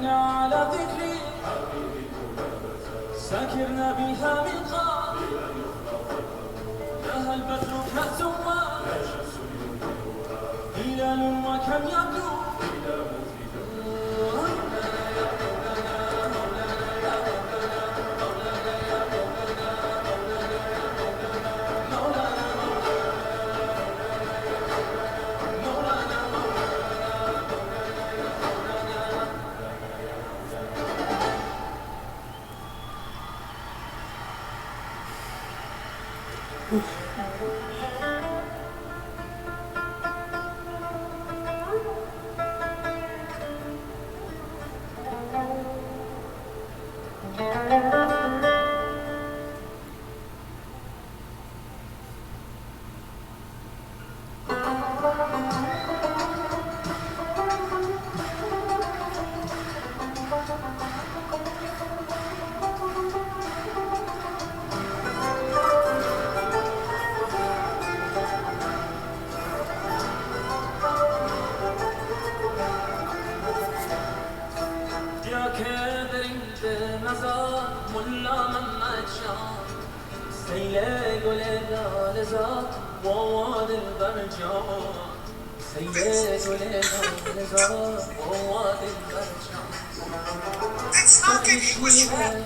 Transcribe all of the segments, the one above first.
على ذكري سكرنا بها من قاب لها البدر كالزوار هلال وكم يبدو ملا محمد شاه سیل گل لاله زاد وواد البرجان سیل گل لاله زاد وواد البرجان تکشمی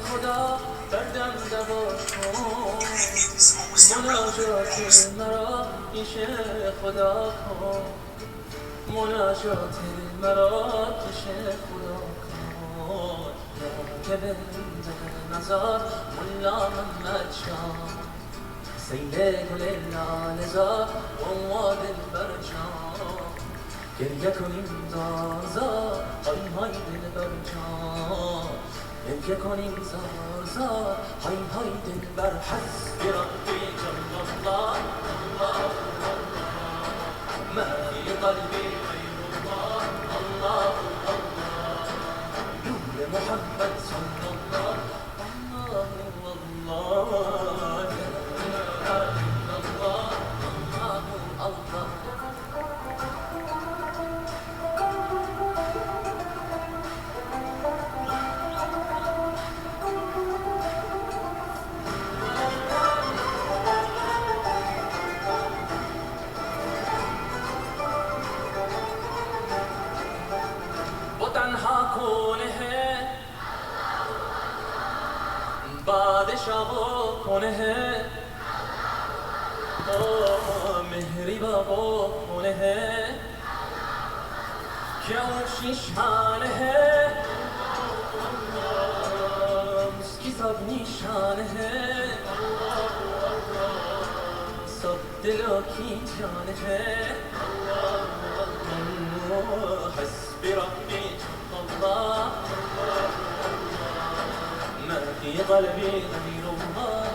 خدا بردم دواش کن مناجات مرا پیش خدا کن مناجات مرا پیش خدا کن که به نظر ملا محمد شاه سیل گل لاله زاد وواد البرجان گریه کنیم زار زار های های دلبر جان گریه کنیم زار زار های های دلبر حسبی ربی جل الله الله ما فی قلبی غیر الله الله الله نور محمد صلی الله الله الله لا اله الا الله الله الله بادشاه کنه مهری بابا کنه که اون شیشانه مسکی سب نیشانه سب دلو کی جانه حسبی ربی جل الله في قلبي غير الله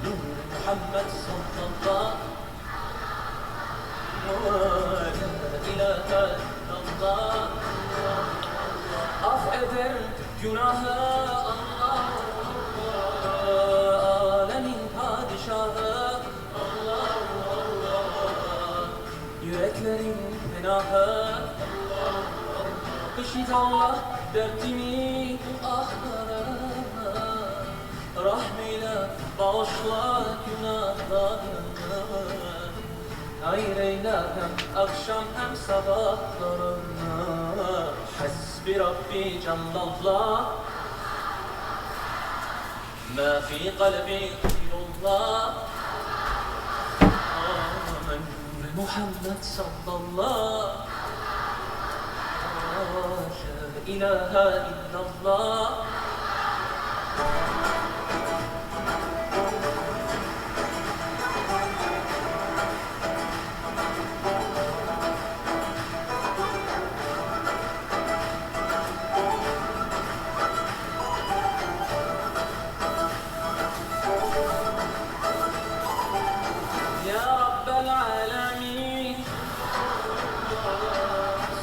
نور محمد صلى الله لا إله إلا الله أفعذر جناح الله عالمين padişah Allah yüreklerin penahı işit Allah dertimi ah rahmeyle bağışla günahlarımı hayır eyle hem akşam hem sabahlarımı hasbi Rabbi Cellallah ma fi kalbi illallah Nur Muhammed sallallahu لا إله إلا الله يا رب العالمين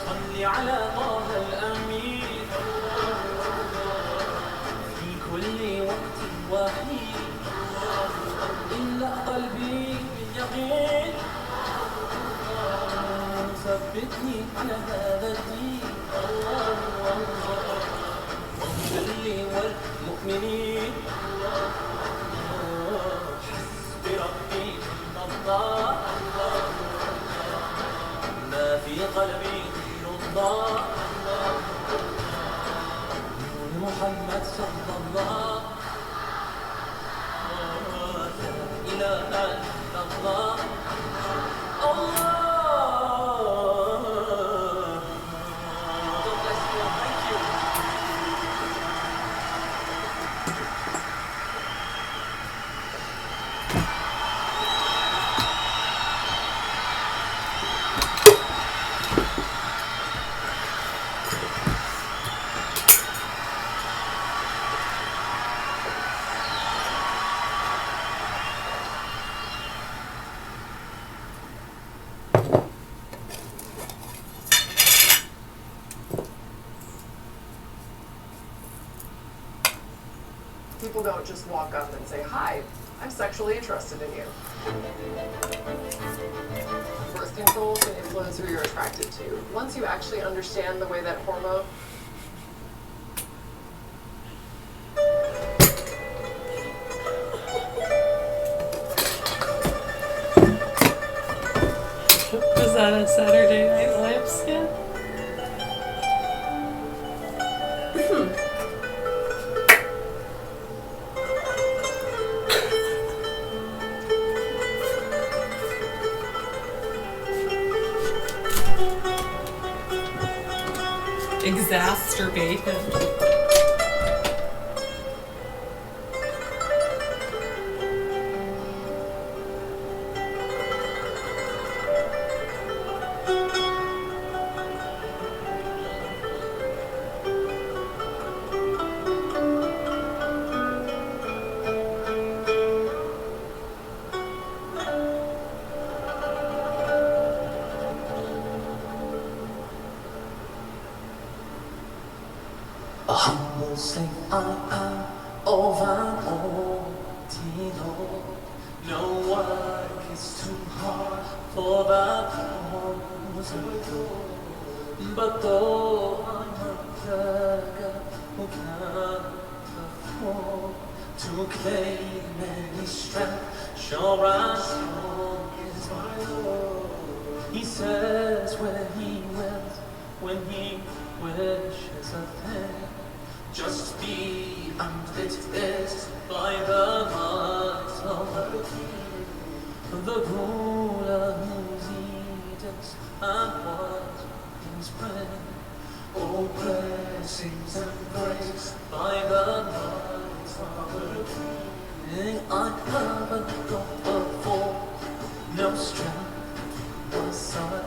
صل على طه الأمين في كل وقت وحين إلا قلبي باليقين ثبتني على هذا الدين الله محمد صلى الله لا إله إلا الله Allah. God bless you. Thank you. People don't just walk up and say, "Hi, I'm sexually interested in you." Birth control can influence who you're attracted to. Once you actually understand the way that hormone... Was that a Saturday Night Live skit? Exacerbated. A humble thing I am over Tino. No work is too hard for the cause. But though I'm a beggar who can't afford to claim any strength, sure as strong is my Lord. He says when he wills, when he wishes a thing, just be, and it is by the might of the King, the ruler whose edicts and what his prayer. All blessings and grace by the might of the King. I haven't got before, no strength or sight.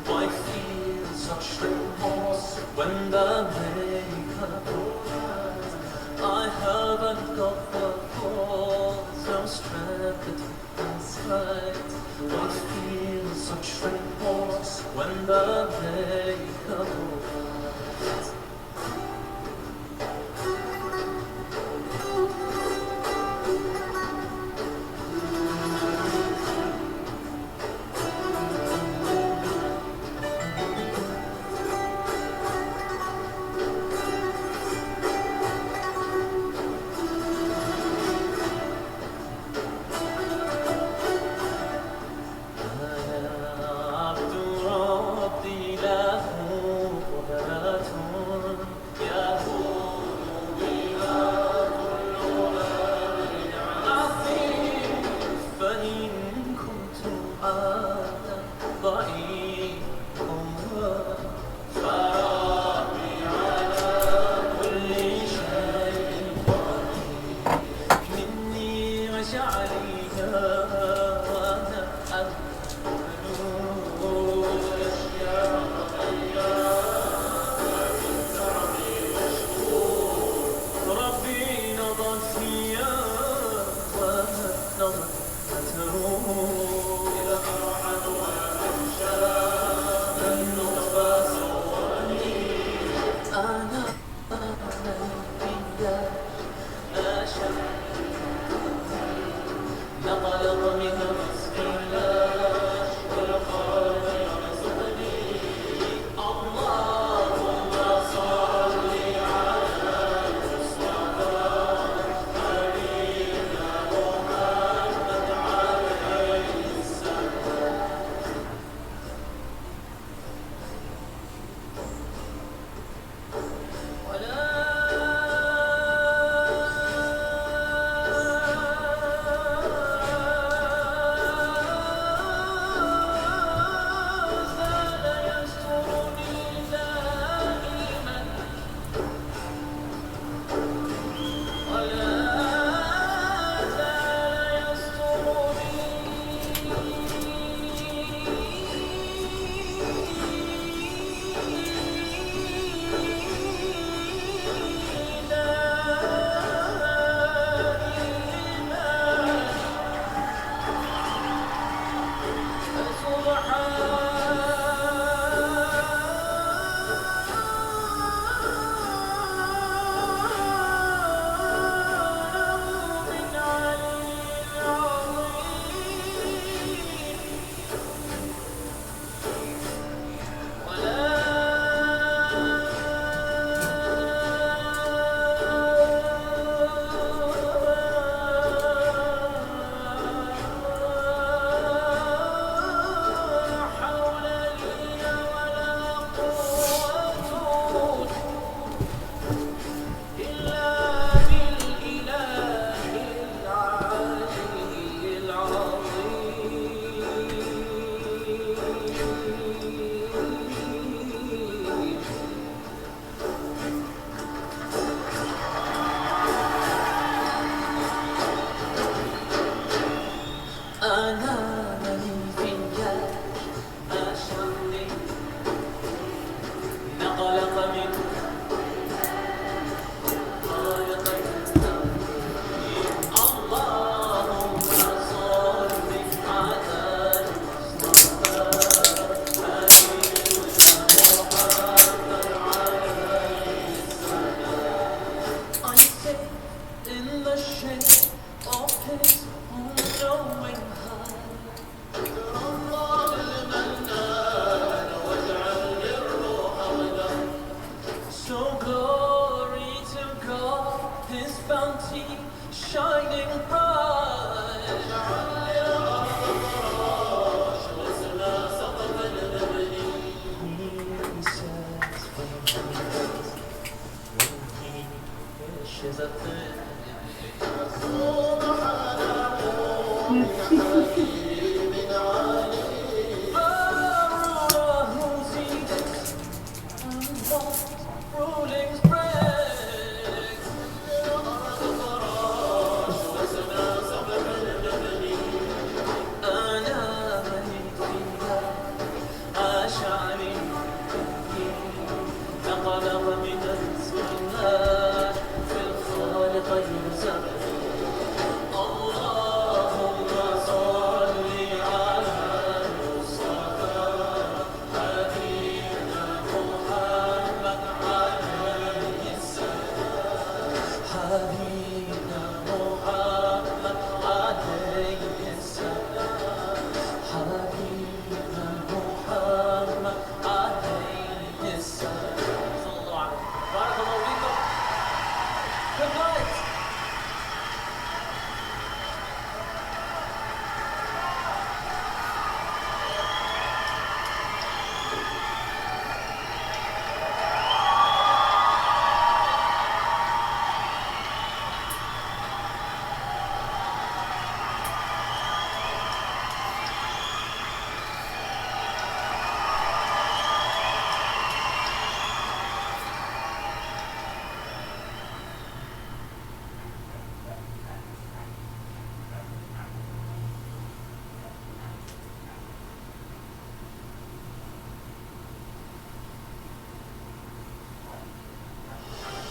Why feel such remorse when the Maker provides? I haven't got the force, no strength and sight. Why feel such remorse when the Maker provides?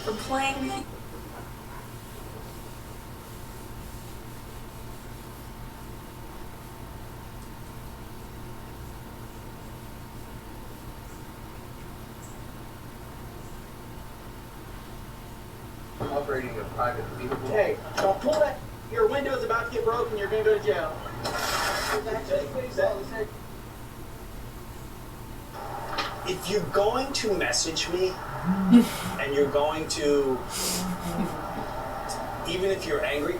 For playing. Operating a private vehicle. Hey, don't pull that. Your window's about to get broken. You're gonna go to jail. If you're going to message me and you're going to, even if you're angry,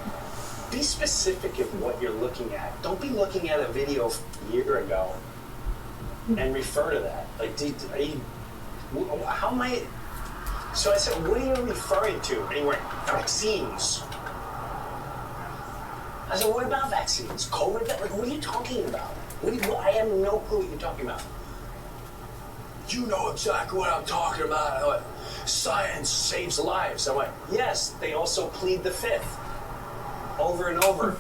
be specific of what you're looking at. Don't be looking at a video a year ago and refer to that. Like, how am I? So I said, what are you referring to? And he went, vaccines. I said, what about vaccines? COVID? Like, what are you talking about? I have no clue what you're talking about. You know exactly what I'm talking about. I went, science saves lives. I went, yes, they also plead the fifth. Over and over.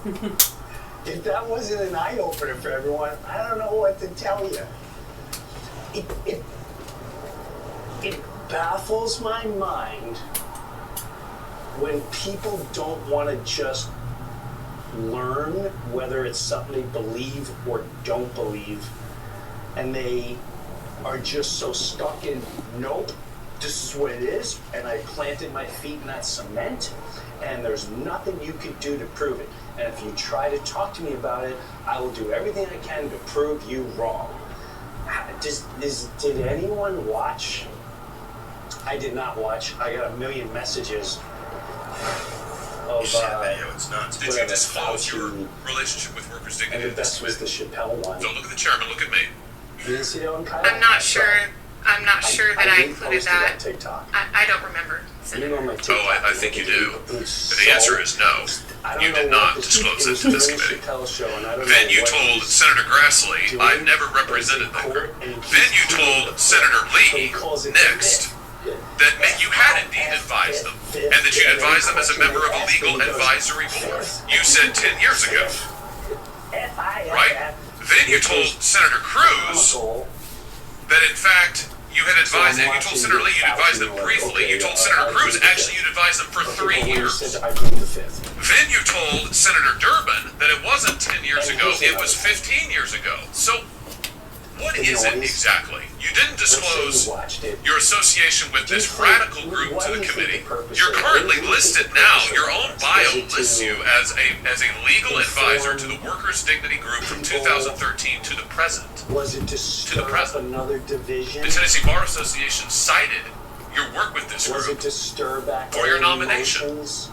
If that wasn't an eye-opener for everyone, I don't know what to tell you. It baffles my mind when people don't want to just learn whether it's something they believe or don't believe, and they are just so stuck in, nope, this is what it is, and I planted my feet in that cement, and there's nothing you can do to prove it. And if you try to talk to me about it, I will do everything I can to prove you wrong. Did anyone watch? I did not watch. I got a million messages of You see that video, it's nuts. Did you disclose your relationship with workers' and dignity? the best was the Chappelle one. Don't look at the chairman, look at me. You didn't see that one, Kyle? I'm not sure. I'm not sure that I included reposted that. on TikTok. I don't remember. You know my TikTok. Oh, I think you do. It was The answer is no. I don't You know did what not this- disclose it it was to this during the committee. Chappelle show, and I don't Then know you what told he's Senator Grassley, doing, I've never but he's represented in that court, group. and he Then you keeps told doing Senator so he Lee calls it next that you had indeed advised them, and that you'd advised them as a member of a legal advisory board. You said 10 years ago, right? Then you told Senator Cruz that in fact you had advised them. You told Senator Lee you'd advised them briefly. You told Senator Cruz actually you'd advised them for 3 years. I plead the fifth. Then you told Senator Durbin that it wasn't 10 years ago, it was 15 years ago. So what is it exactly? You didn't disclose your association with this radical group to the committee. You're currently listed now. Your own bio lists you as a legal advisor to the Workers' Dignity Group from 2013 to the present. Was it to stir up another division? The Tennessee Bar Association cited your work with this Was it group to stir back for your old nomination. emotions?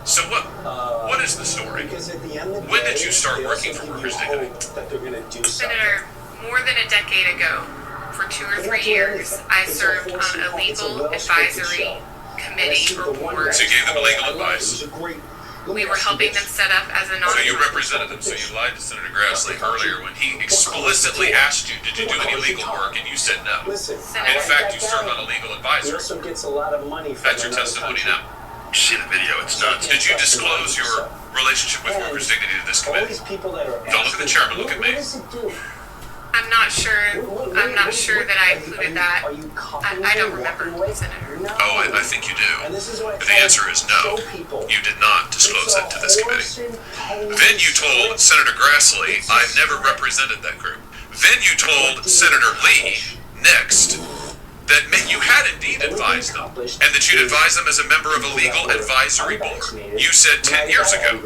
So what is the story? Because at the end of the When day, did you start they working also for give Workers' you Dignity? hope that they're going to do something. Senator, more than a decade ago, for 2 or 3 years, I served on a legal advisory committee or board. So you gave them legal advice. We were helping them set up as a So you non. represented them. So you lied to Senator Grassley earlier when he explicitly asked you, did you do any legal work? And you said no. Listen, In fact, you served on a legal he advisory. also gets a lot of money from That's your another testimony country. now. See the video, it's nuts. Did you disclose your relationship with Workers' Dignity to this All committee? these people that are Don't look at the chairman, look at me. What does it do? I'm not sure. I'm not sure that I included that. Are you copying I don't me, remember, walking away? Senator. No. Oh, I think you And do. this is what I But try the to answer is no. show people. You did not disclose that to this committee. committee. Then you told Senator Grassley, I've never represented that group. Then you told Senator Lee, next, that you had indeed advised them, and that you'd advised them as a member of a legal advisory board. You said 10 years ago,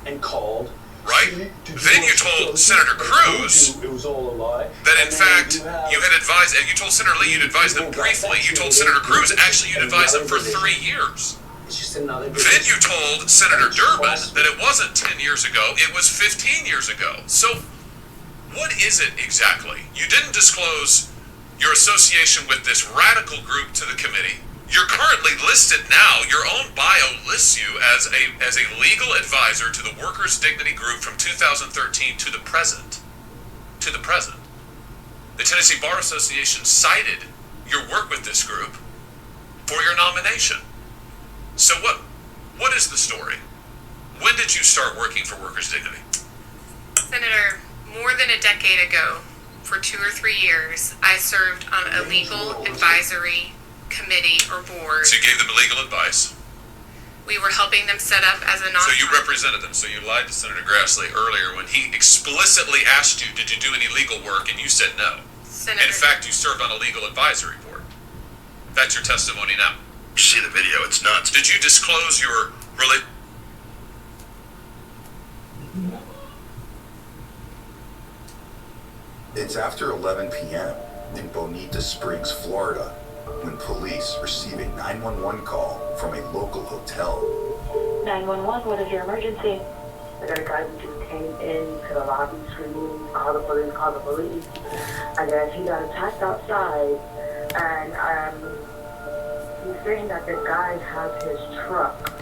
And called. right? Then you told Senator Cruz It was all a lie. that in fact you had advised, and you told Senator Lee you'd advised them briefly. You told Senator Cruz actually you'd advised them for 3 years. It's just another. Then you told Senator Durbin that it wasn't 10 years ago, it was 15 years ago. So what is it exactly? You didn't disclose your association with this radical group to the committee. You're currently listed now, your own bio lists you as a legal advisor to the Workers' Dignity Group from 2013 to the present. To the present. The Tennessee Bar Association cited your work with this group for your nomination. So what is the story? When did you start working for Workers' Dignity? Senator, more than a decade ago, for 2 or 3 years, I served on a legal advisory committee or board. So you gave them legal advice. We were helping them set up as a non. So you represented them. So you lied to Senator Grassley earlier when he explicitly asked you, did you do any legal work? And you said no. Senator, In fact, you served on a legal advisory board. That's your testimony now. See the video, it's nuts. Did you disclose your It's after 11 p.m. in Bonita Springs, Florida, when police receive a 911 call from a local hotel. 911, what is your emergency? I got a guy who just came into the lobby screaming, call the police, call the police. I guess he got attacked outside, and he's saying that the guy has his truck.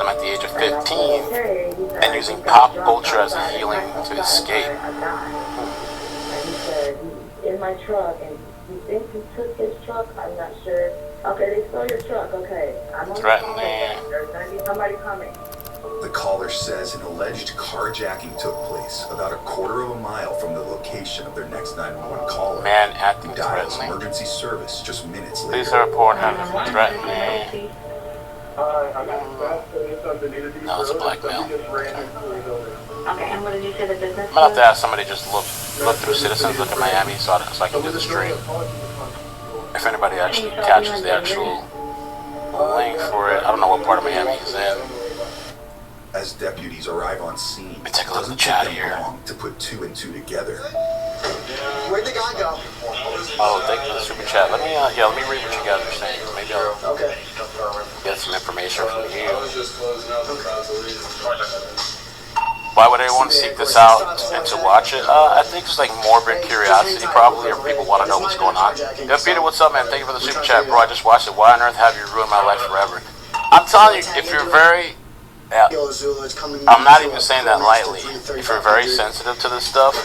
I'm at the age of 15 and using pop culture as a healing to escape. And he said, he's in my truck, and he thinks he took his truck. I'm not sure. Okay, they stole your truck. Okay, I'm on the phone. There's going to be somebody coming. The caller says an alleged carjacking took place about a quarter of a mile from the location of their next 911 caller. Man acting who dials threatening. emergency service just minutes later. Police report him threatening. No, it's a blackmail. Okay, and what did you say the business I'm gonna have to ask somebody just look through Citizens Look at Miami so I can do the stream. If anybody actually catches the actual link for it. I don't know what part of Miami he's in. As deputies arrive on scene, Let me take a look at the it doesn't chat take them here. long to put 2 and 2 together. Where'd the guy go? Oh, thank you for the super chat. Let me let me read what you guys are saying. Maybe I'll Okay. get some information from you. Why would anyone seek this out and to watch it? I think it's like morbid curiosity probably, or people want to know what's going on. Yo, Peter, what's up, man? Thank you for the super chat, bro. I just watched it. Why on earth have you ruined my life forever? I'm telling you, if you're very... I'm not even saying that lightly. If you're very sensitive to this stuff,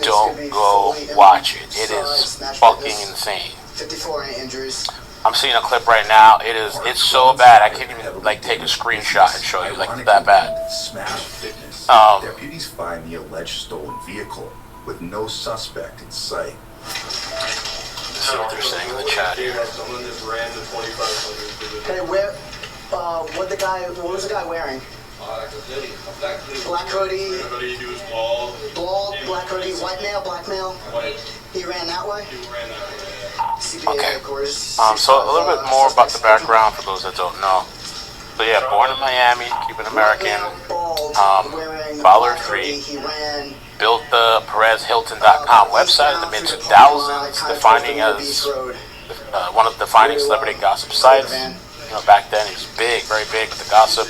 don't go watch it. It is fucking insane. 54 injuries. I'm seeing a clip right now. It's so bad. I can't even like take a screenshot and show you. Like it's that bad. Smash Fitness. Deputies find the alleged stolen vehicle with no suspect in sight. Let's see what they're saying in the chat here. Hey, what was the guy wearing? Black hoodie. Bald, black hoodie, white male, black male. He ran that way? Okay. So a little bit more about the background for those that don't know. So yeah, born in Miami, Cuban American, Baller 3, built the PerezHilton.com website in the mid-2000s, defining as one of the defining celebrity gossip sites. You know, back then he was big, very big with the gossip.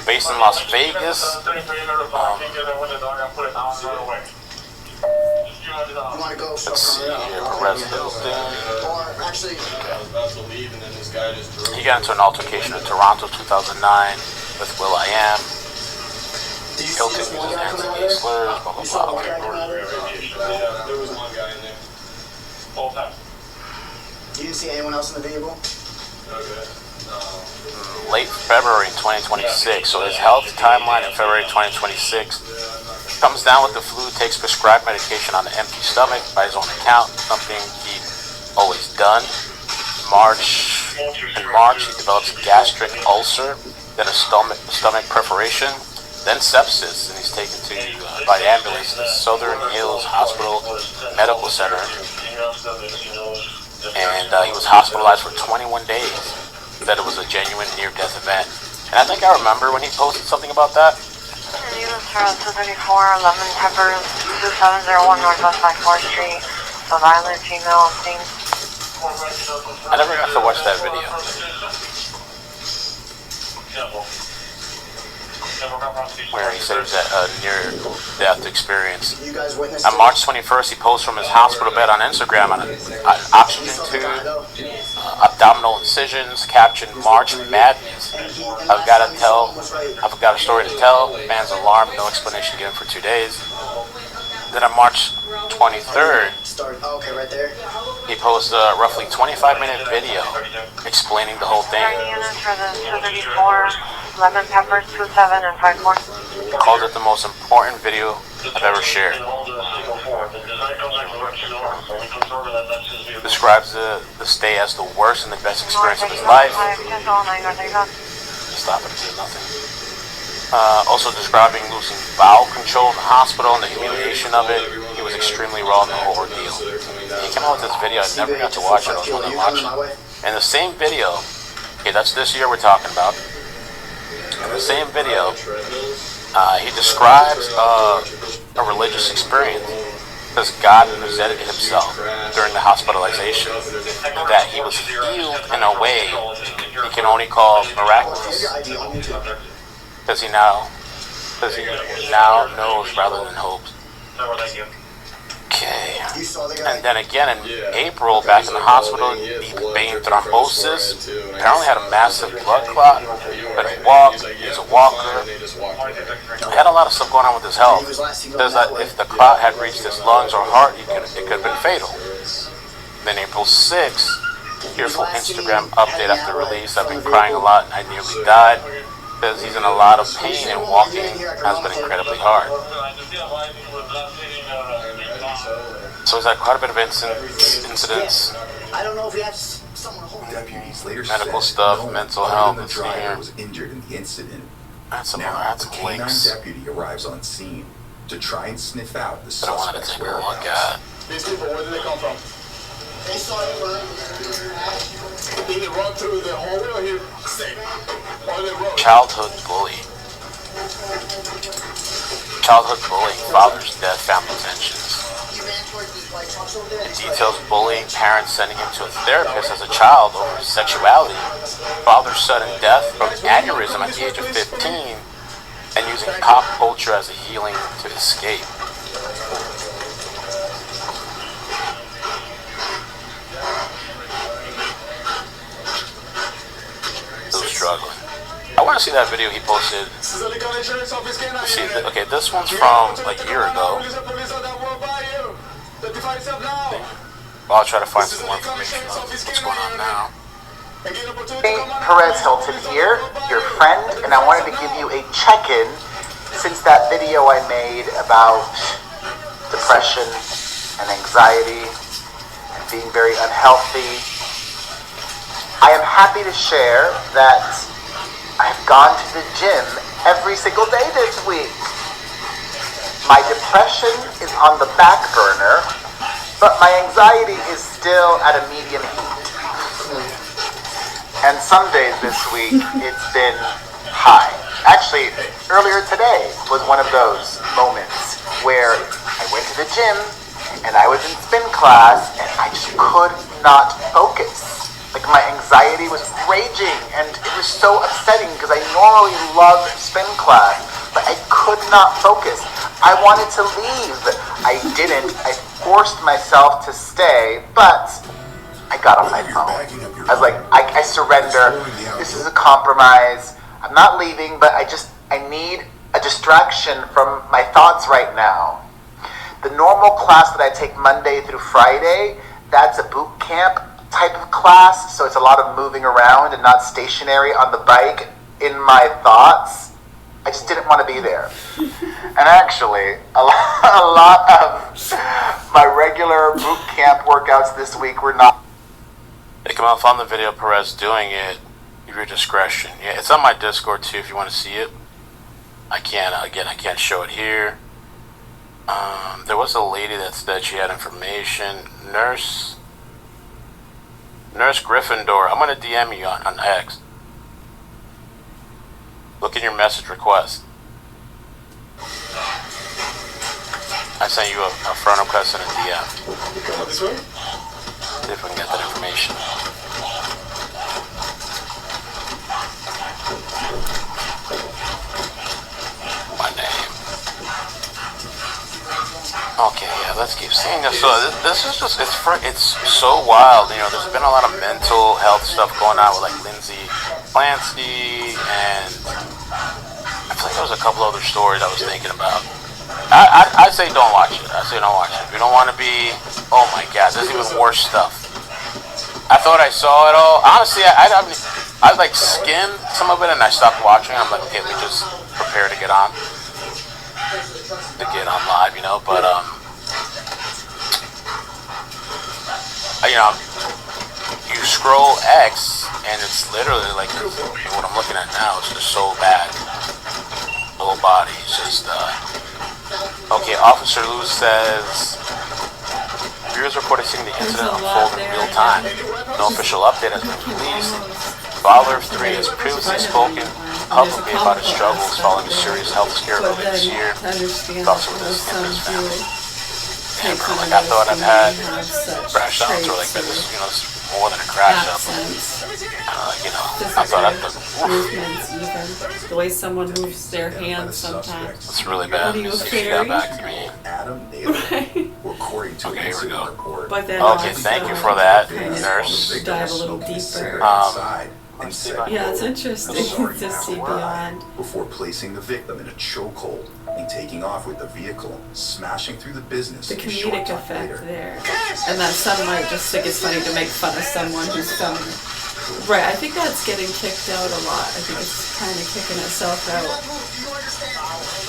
Based in Las Vegas. Let's see here, Perez Hilton. actually. I was about to leave, and then this guy just drove. He got into an altercation in Toronto 2009 with will.i.am. Guilty of using anti-gay slurs, blah blah blah. Okay. Yeah, there was one guy in there. All time. You didn't see anyone else in the vehicle? Okay. Late February 2026, so his health timeline in February 2026 comes down with the flu, takes prescribed medication on an empty stomach by his own account, something he'd always done. In March, he develops a gastric ulcer, then a stomach perforation, then sepsis, and he's taken by ambulance to Southern Hills Hospital Medical Center, and he was hospitalized for 21 days. That it was a genuine near-death event. And I think I remember when he posted something about that. Units for 234, 11 Peppers, 2701 Northwest 54th Street. So violent female on scene. I never got to watch that video. Where he said it was a near-death experience. On March 21st, he posts from his hospital bed on Instagram on an oxygen tube, abdominal incisions, captioned March Madness. I've got a story to tell. Fans alarmed, no explanation given for 2 days. Then on March 23rd, he posts a roughly 25-minute video explaining the whole thing. Units for the 234, 11 Peppers, 27 and 54. He called it the most important video I've ever shared. Describes the stay as the worst and the best experience of his life. Stop it, do nothing. Also describing losing bowel control in the hospital and the humiliation of it. He was extremely raw in the whole ordeal. He came out with this video. I never got to watch it. I was going to watch it. In the same video, okay, that's this year we're talking about. In the same video, he describes a religious experience because God presented himself during the hospitalization, and that he was healed in a way he can only call miraculous, because he now knows rather than hopes. Okay. And then again in April, back in the hospital, deep vein thrombosis. Apparently had a massive blood clot, but he walked, he's a walker. He had a lot of stuff going on with his health. Says that if the clot had reached his lungs or heart, it could have been fatal. Then April 6th, tearful Instagram update after release. I've been crying a lot and I nearly died. Says he's in a lot of pain and walking has been incredibly hard. So he's had quite a bit of incidents. I don't know if we have someone holding. Deputies later medical said stuff, no mental one health. in the driver was injured in the incident. That's now, some a canine links. deputy arrives on scene to try and sniff out the But I wanted to suspect's take a look whereabouts. at. These people, where did they come from? They saw it run. Did they run through the hallway or here? Same. Or they run? Childhood bullying. Childhood bullying, father's death, family tensions. It details bullying, parents sending him to a therapist as a child over his sexuality, father's sudden death from aneurysm at the age of 15, and using pop culture as a healing to escape. Still struggling. I want to see that video he posted. See, okay, this one's from like a year ago. Well, I'll try to find some more information on what's going on now. Hey, Perez Hilton here, your friend, and I wanted to give you a check-in since that video I made about depression and anxiety and being very unhealthy. I am happy to share that I've gone to the gym every single day this week. My depression is on the back burner, but my anxiety is still at a medium heat. And some days this week, it's been high. Actually, earlier today was one of those moments where I went to the gym and I was in spin class and I just could not focus. Like my anxiety was raging and it was so upsetting because I normally love spin class, but I could not focus. I wanted to leave. I didn't. I forced myself to stay, but I got off my phone. I was like, I surrender. This is a compromise. I'm not leaving, but I need a distraction from my thoughts right now. The normal class that I take Monday through Friday, that's a boot camp type of class, so it's a lot of moving around and not stationary on the bike in my thoughts. I just didn't want to be there. And actually, a lot of my regular boot camp workouts this week were not. Hey, come on, found the video Perez doing it. Your discretion. Yeah, it's on my Discord too if you want to see it. I can't show it here. There was a lady that said she had information. Nurse Gryffindor. I'm gonna DM you on X. Look in your message request. I sent you a friend request and a DM. This way? See if we can get that information. My name. Okay, yeah, let's keep seeing this. So this is just, it's so wild. You know, there's been a lot of mental health stuff going on with like Lindsay Clancy, and I feel like there was a couple other stories I was thinking about. I say don't watch it. I say don't watch it. If you don't want to be, oh my God, there's even worse stuff. I thought I saw it all. Honestly, I like skimmed some of it and I stopped watching. I'm like, okay, let me just prepare to get on live, you know. But you know, you scroll X and it's literally like what I'm looking at now is just so bad. The whole body is just okay. Officer Lou says viewers reported seeing the incident unfold in real time. No official update has been released. Father of 3 has previously spoken publicly about his struggles following a serious health scare earlier this year. Thoughts with his family. And like I thought I've had crash outs or like this, you know, it's more than a crash out. You know, I thought I'd done movements, even the way someone moves their hands sometimes. It's really bad. She got back to me. Okay, here we go. But then okay, thank you for that, nurse. Dive a little deeper. Yeah, it's interesting to see beyond. Before placing the victim in a chokehold and taking off with the vehicle, smashing through the business. The comedic effect there. And that some might just think it's funny to make fun of someone who's filming. Right, I think that's getting kicked out a lot. I think it's kind of kicking itself out.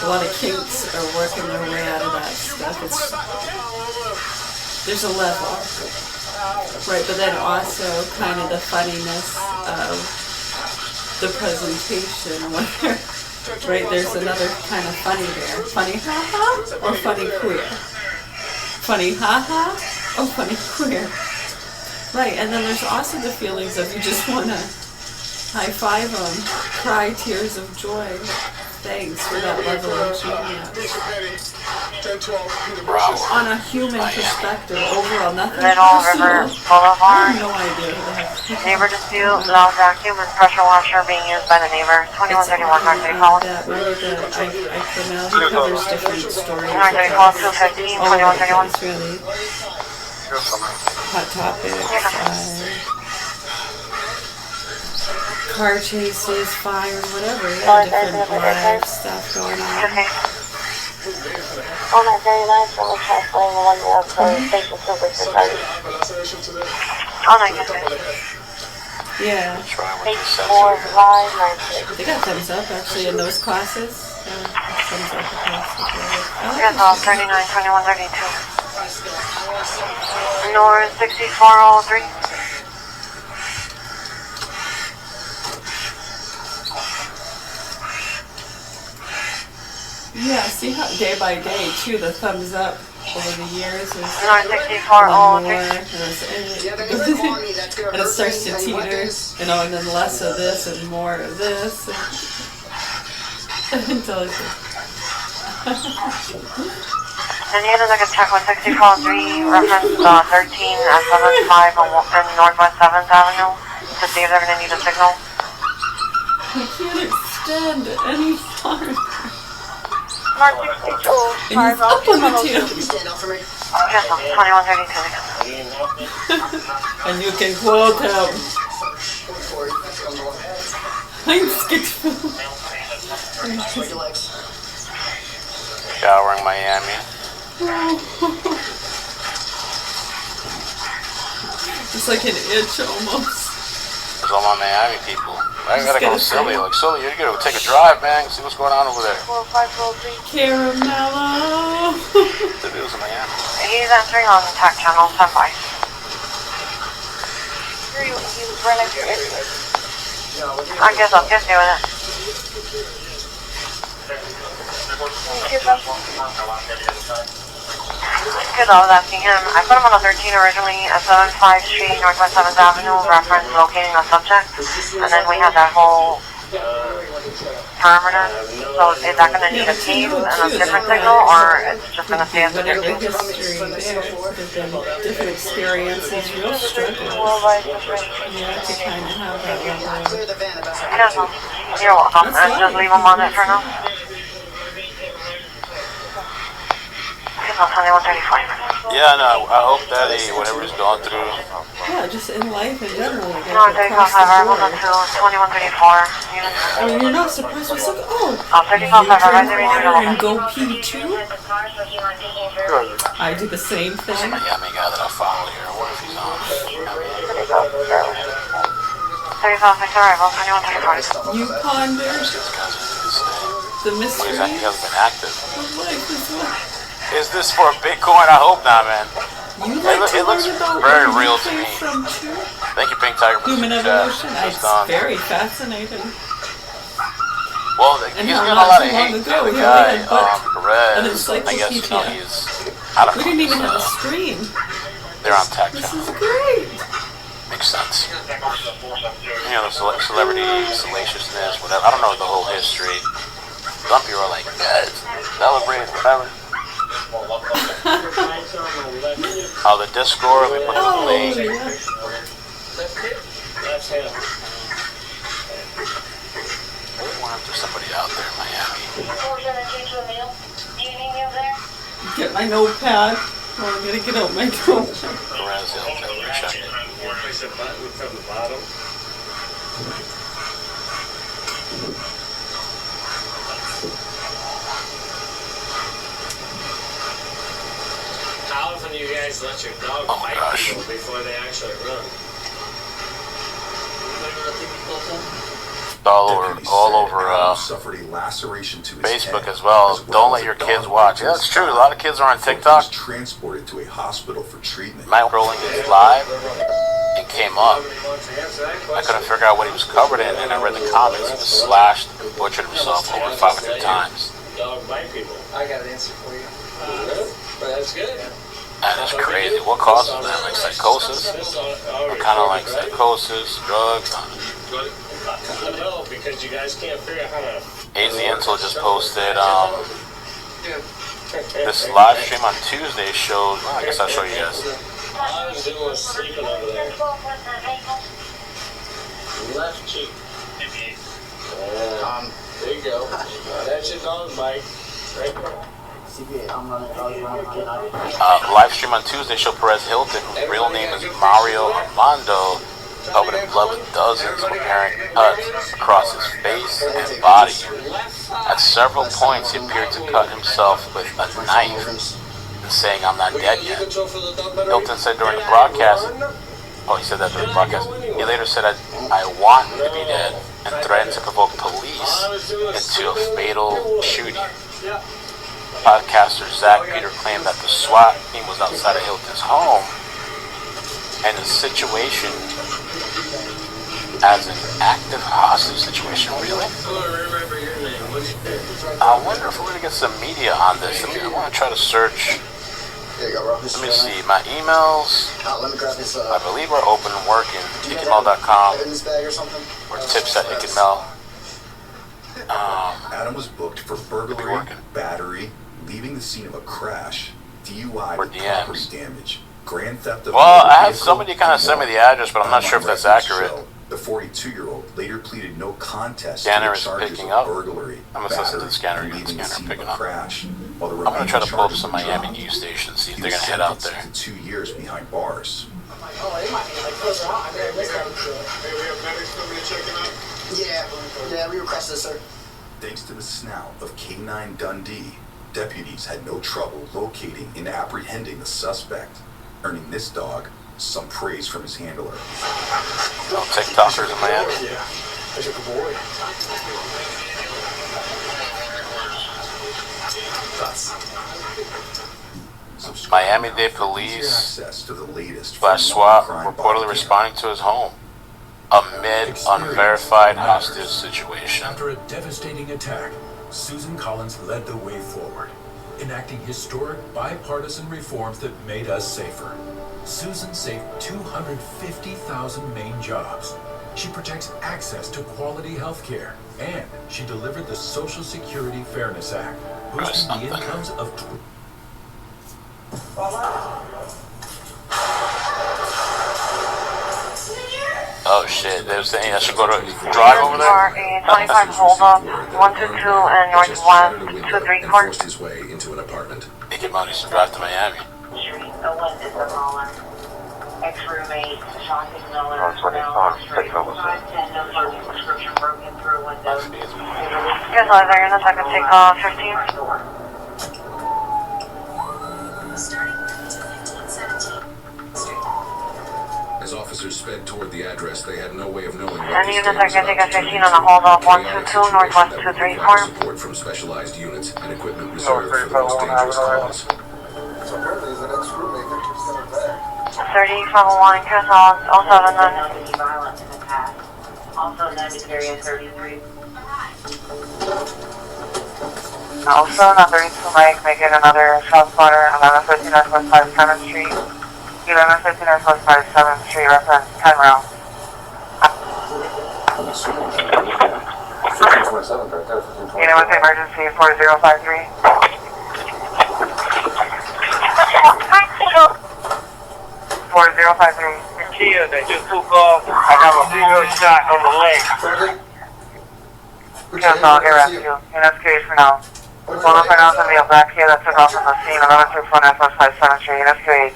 A lot of kinks are working their way out of that stuff. There's a level. Right, but then also kind of the funniness of the presentation. Right, there's another kind of funny there. Funny ha-ha or funny queer? Funny ha-ha or funny queer? Right, and then there's also the feelings of you just want to high-five them, cry tears of joy. Thanks for that level of genius. On a human perspective, overall, nothing personal. I have no idea. Neighbor dispute, loud vacuum and pressure washer being used by the neighbor. 2131 North City Hall. He covers different stories. North City Hall 215, 2131. It's really hot topics. Car chases, fires, whatever. Yeah, different live stuff going on. Okay. Oh, that's very nice. I'm translating the one we have for station super surprise. Oh, no, you can. Yeah. They got thumbs up actually in those classes. Thumbs up across the board. Yes, all 39, 21, 32. North 6403. Yeah, see how day by day too the thumbs up over the years is North 6403. And it starts to teeter, you know, and then less of this and more of this until it's Then you like a check with 6403, reference 13 at 75 and Northwest 7th Avenue to see if they're going to need a signal. I can't extend any farther. Mark 62. And he's up on the tail. Can you stand up for me? Yes, 2132. And you can quote him. I'm scared. Spread your legs. Showering Miami. It's like an itch almost. There's all my Miami people. I gotta go to Silly. Like, Silly, you gotta take a drive, man. See what's going on over there. 4543. Caramello. The news in Miami. He's entering on the tech channel. Stand by. He's right next to it. I guess I'm just doing it. Because I was asking him, I put him on a 13 originally at 75 Street, Northwest 7th Avenue, reference locating a subject, and then we had that whole perimeter. So is that going to need a team and a different signal, or it's just going to stay as a Whatever different? history there, different experiences, real struggles. Yeah, to kind of have that level. You're welcome, and just leave him on it for now. 2135. Yeah, no, I hope that whatever he's going through. Yeah, just in life in general. I guess, No, across the board. 2134. I mean, you're not surprised. It's like, oh, 35 you drink water and go pee too? I do the same thing. Some Miami guy that I follow here. What if he's on? 35 arrival, 2134. You ponder the mystery. He hasn't been active. What life is like? Is this for Bitcoin? I hope not, man. You like It looks very real to me. From too? Thank you, Pink Tiger, for Human the evolution. chat. It's very fascinating. Well, And he's how getting a not lot too of long hate. ago, The we guy, only had but an Perez, I guess, encyclopedia. he's, I don't We know. didn't even have a screen. They're on tech This channel. is great. Makes sense. You know, the celebrity salaciousness, whatever. I don't know the whole history. Some people are like, yes, celebrate, whatever. Oh, the Discord, we put the link. That's him. Wonder if there's somebody out there in Miami. Get my notepad. Oh, I'm gonna get out my notepad. Perez, check it. Press a button from the bottom. How often do you guys let your dog bite people before they actually run? All over suffered a laceration to his Facebook head, as well. Don't let as your a kids dog watch. to Yeah, his that's true. A thigh. lot of kids are on Before he TikTok. was transported to a hospital for treatment. My rolling his live, it came up. I couldn't figure out what he was covered in, and I read the comments. He was slashed and butchered himself over 500 times. Dog bite people. I got an answer for you. That's good. That is crazy. What causes that? Like psychosis? What kind of like psychosis, drugs? No, because you guys can't figure out how to. AZ Intel just posted this live stream on Tuesday showed. Well, I guess I'll show you guys. All I was doing was sleeping over there. Left cheek. There you go. That's your dog bite. Right there. Live stream on Tuesday showed Perez Hilton, whose real name is Mario Armando, covered in blood with dozens of apparent cuts across his face and body. At several points, he appeared to cut himself with a knife and saying, "I'm not dead yet." Hilton said during the broadcast, he said that during the broadcast. He later said, I want to be dead, and threatened to provoke police into a fatal shooting. Podcaster Zach Peter claimed that the SWAT team was outside of Hilton's home, and the situation as an active hostage situation, really? I wonder if we're going to get some media on this. I want to try to search. There you go, bro. Let me see. My emails, Let me grab this. I believe, are open and working. Hickenmail.com In this bag or something. or tips at Hickenmail. Adam was booked for burglary, battery, leaving the scene of a crash, DUI with property damage, grand theft of. Well, I had somebody kind of send me the address, but I'm not sure if that's accurate. The 42-year-old later pleaded no contest Scanner to the is charges picking of up. burglary, I'm gonna listen to battery, the scanner and again. leaving the Scanner scene picking of a up. crash, while the I'm gonna remaining try to pull up charges some were Miami dropped. news stations, see if He they're was gonna head out sentenced there. to 2 years behind bars. Oh, it might be like closer on. I mean, this guy was good. Hey, we have medics coming to check it out? Yeah, we requested, sir. Thanks to the snout of K9 Dundee, deputies had no trouble locating and apprehending the suspect, earning this dog some praise from his handler. Oh, TikTokers in Miami. Yeah, that's your good boy. Miami-Dade police Access to the latest / SWAT crime reportedly body responding to his home amid unverified hostage situation. After a devastating attack, Susan Collins led the way forward, enacting historic bipartisan reforms that made us safer. Susan saved 250,000 Maine jobs. She protects access to quality health care, and she delivered the Social Security Fairness Act, boosting the incomes of... Oh shit, they're saying I should go to drive over there? A 25 hold up, 122 and North 123 court. forced his way into an apartment. They get money to drive to Miami. Owen is the caller. Ex-roommate, Shocking Miller. Oh, 25, take over. 510, no parking prescription broken through window. Yes, either in a second, take 15. As officers sped toward the address, they had no way of knowing what And this in day a was second, about take to a 15 turn on the into. hold up, Chaotic 122, Northwest situation that would 23 require court. support from specialized units and equipment reserved for the most dangerous calls. So apparently he's an ex-roommate that keeps coming back. 3501, Castle, also the none. Violent in the past. Also noted area 33. Also, number 2 Mike, making another south corner, 1113 Northwest 57th Street. 1115 Northwest 57th Street, reference 10 rounds. 1527 right there, 1527. Unit with emergency 4053. 4053. Kia that just took off. I have a female shot on the leg. Cancel, get rescue. Units case for now. One of our announcement via black Kia that took off from the scene, 1134 Northwest 57th Street. Units case.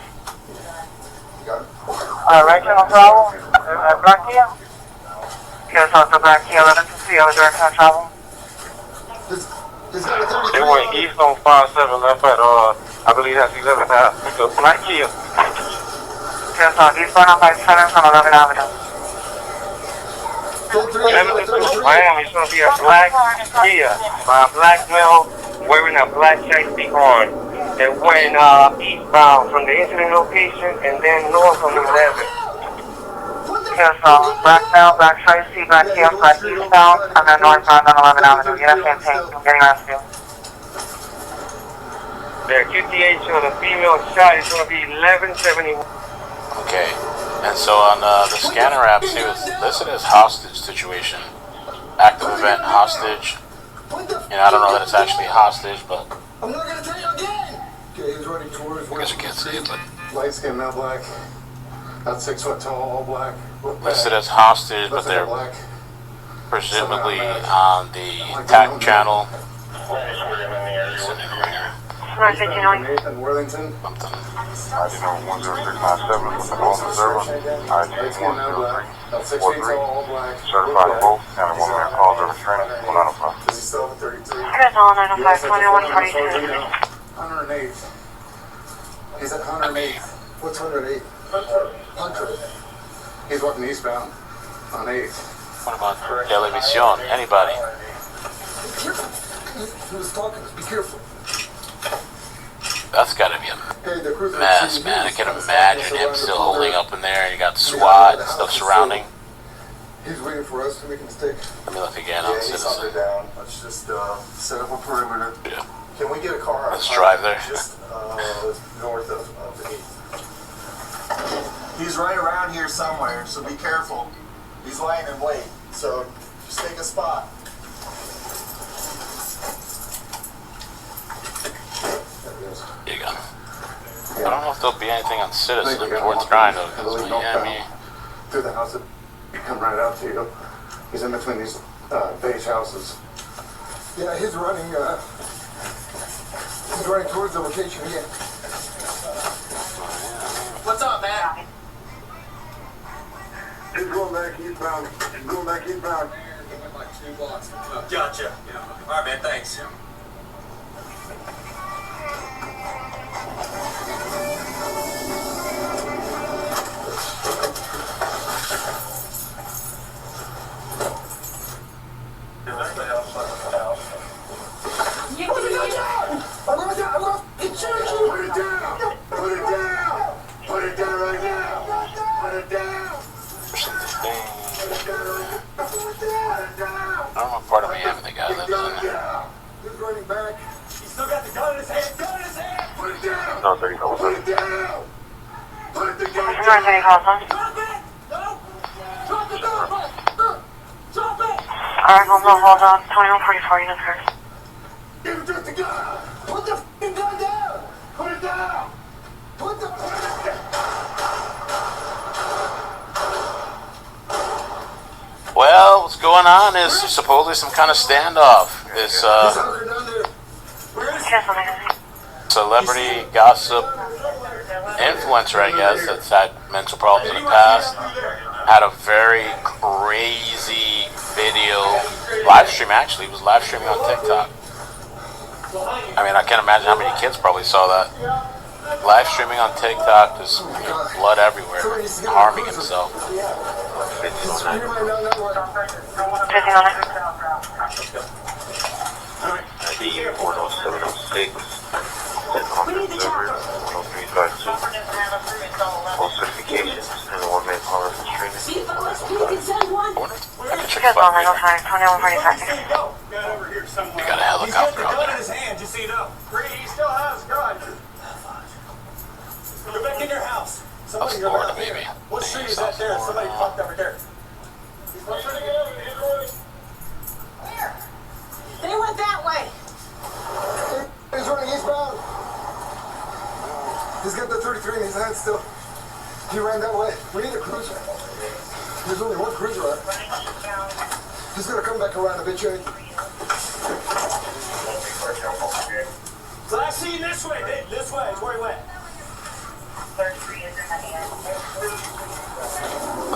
Right channel travel. Black Kia. Cancel to black Kia 1150 over direct channel travel. They went east on 57 left at, I believe that's 11th Ave. So black Kia. Cancel, eastbound on 57 from 11 Avenue. Miami is going to be a black Kia by a black male wearing a black chastity horn that went eastbound from the incident location and then north on 11. Cancel, black male, black Tracy, black Kia, black eastbound, and then northbound on 11 Avenue. Unit same thing, I'm getting rescue. The QTH on the female shot is going to be 1171. Okay, and so on the scanner apps, he was listed as hostage situation. Active event hostage. And I don't know that it's actually hostage, but I'm not gonna tell you again! Okay, he was running towards. I guess you can't see it, but Light skin, not black. Not 6 foot tall, all black. listed as hostage, but they're presumably on the TAC channel. Nathan Worthington. I did know 10697 with the Golden Reserve. I did 10343. Certified both. And a 1-man call over training. 195. Is he still at 33? Here's all 905, 2142. 108. He's at 108. What's 108? Hunter. He's walking eastbound on 8. What about Televisión? Anybody? Be careful. He was talking. Be careful. That's gotta be a mess, man. I can imagine him still holding up in there, and you got SWAT and stuff surrounding. He's waiting for us to make a mistake. Let me look again on Citizen. Down. Let's just set up a perimeter. Yeah. Can we get a car? Let's drive there. Just north of the gate. He's right around here somewhere, so be careful. He's lying in wait, so just take a spot. Here you go. I don't know if there'll be anything on Citizen. We're trying to. Miami. Through the house. Come right out to you. He's in between these beige houses. Yeah, he's running towards the location again. What's up, man? He's going back eastbound. Like 2 blocks. Gotcha. Yeah. All right, man. Thanks. I don't know what part of Miami the guy lives in. He's running back. He's still got the gun in his hand. Gun in his hand. Put it down. No, 30 calls. Put it down. Put the gun down. Drop it. No. Drop the gun. Drop it. Alright, hold on. 2144, unit first. Give him just the gun. Put the f***ing gun down. Put it down. Put it down. Well, what's going on is supposedly some kind of standoff. This celebrity gossip influencer, I guess, that's had mental problems in the past, had a very crazy video live stream. Actually, he was live streaming on TikTok. I mean, I can't imagine how many kids probably saw that. Live streaming on TikTok, just blood everywhere, harming himself. All certifications and the 1-minute call for streaming. We got a helicopter out there. In his hand, just so you know. He still has a gun. Go back in your house. Of Florida, baby. What street is that there? Somebody fucked over there. Where? They went that way. He's running eastbound. He's got the 33 in his hand still. He ran that way. We need a cruiser. There's only one cruiser left. He's gonna come back around a bit, Jay. So I see this way. This way is where he went. And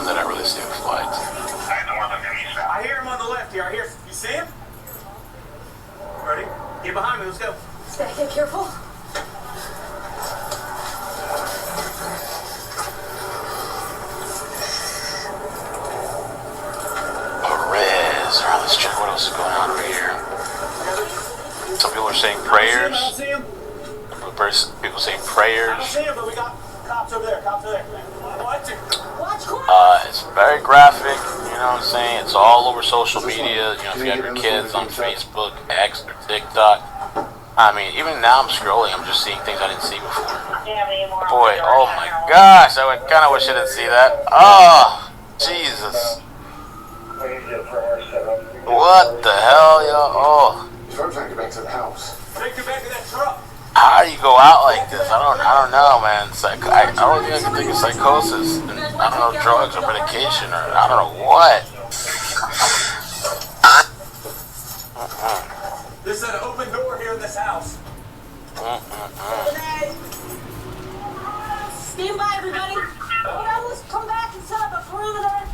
then I really see him flight. I hear him on the left here. You see him? Ready? Get behind me. Let's go. Get careful. Perez. Alright, let's check what else is going on over here. Some people are saying prayers. People saying prayers. I don't see him, but we got cops over there. It's very graphic, you know what I'm saying? It's all over social media. You know, if you have your kids on Facebook, X, or TikTok. I mean, even now I'm scrolling, I'm just seeing things I didn't see before. Boy, oh my gosh, I kind of wish I didn't see that. Oh, Jesus. What the hell, yo? Oh. He's trying to get back to the house. Take you back to that truck. How do you go out like this? I don't know, man. It's like, I don't think I can think of psychosis. And I don't know, drugs or medication or I don't know what. This is an open door here in this house. Stand by, everybody. Hold on, let's come back and set up a perimeter.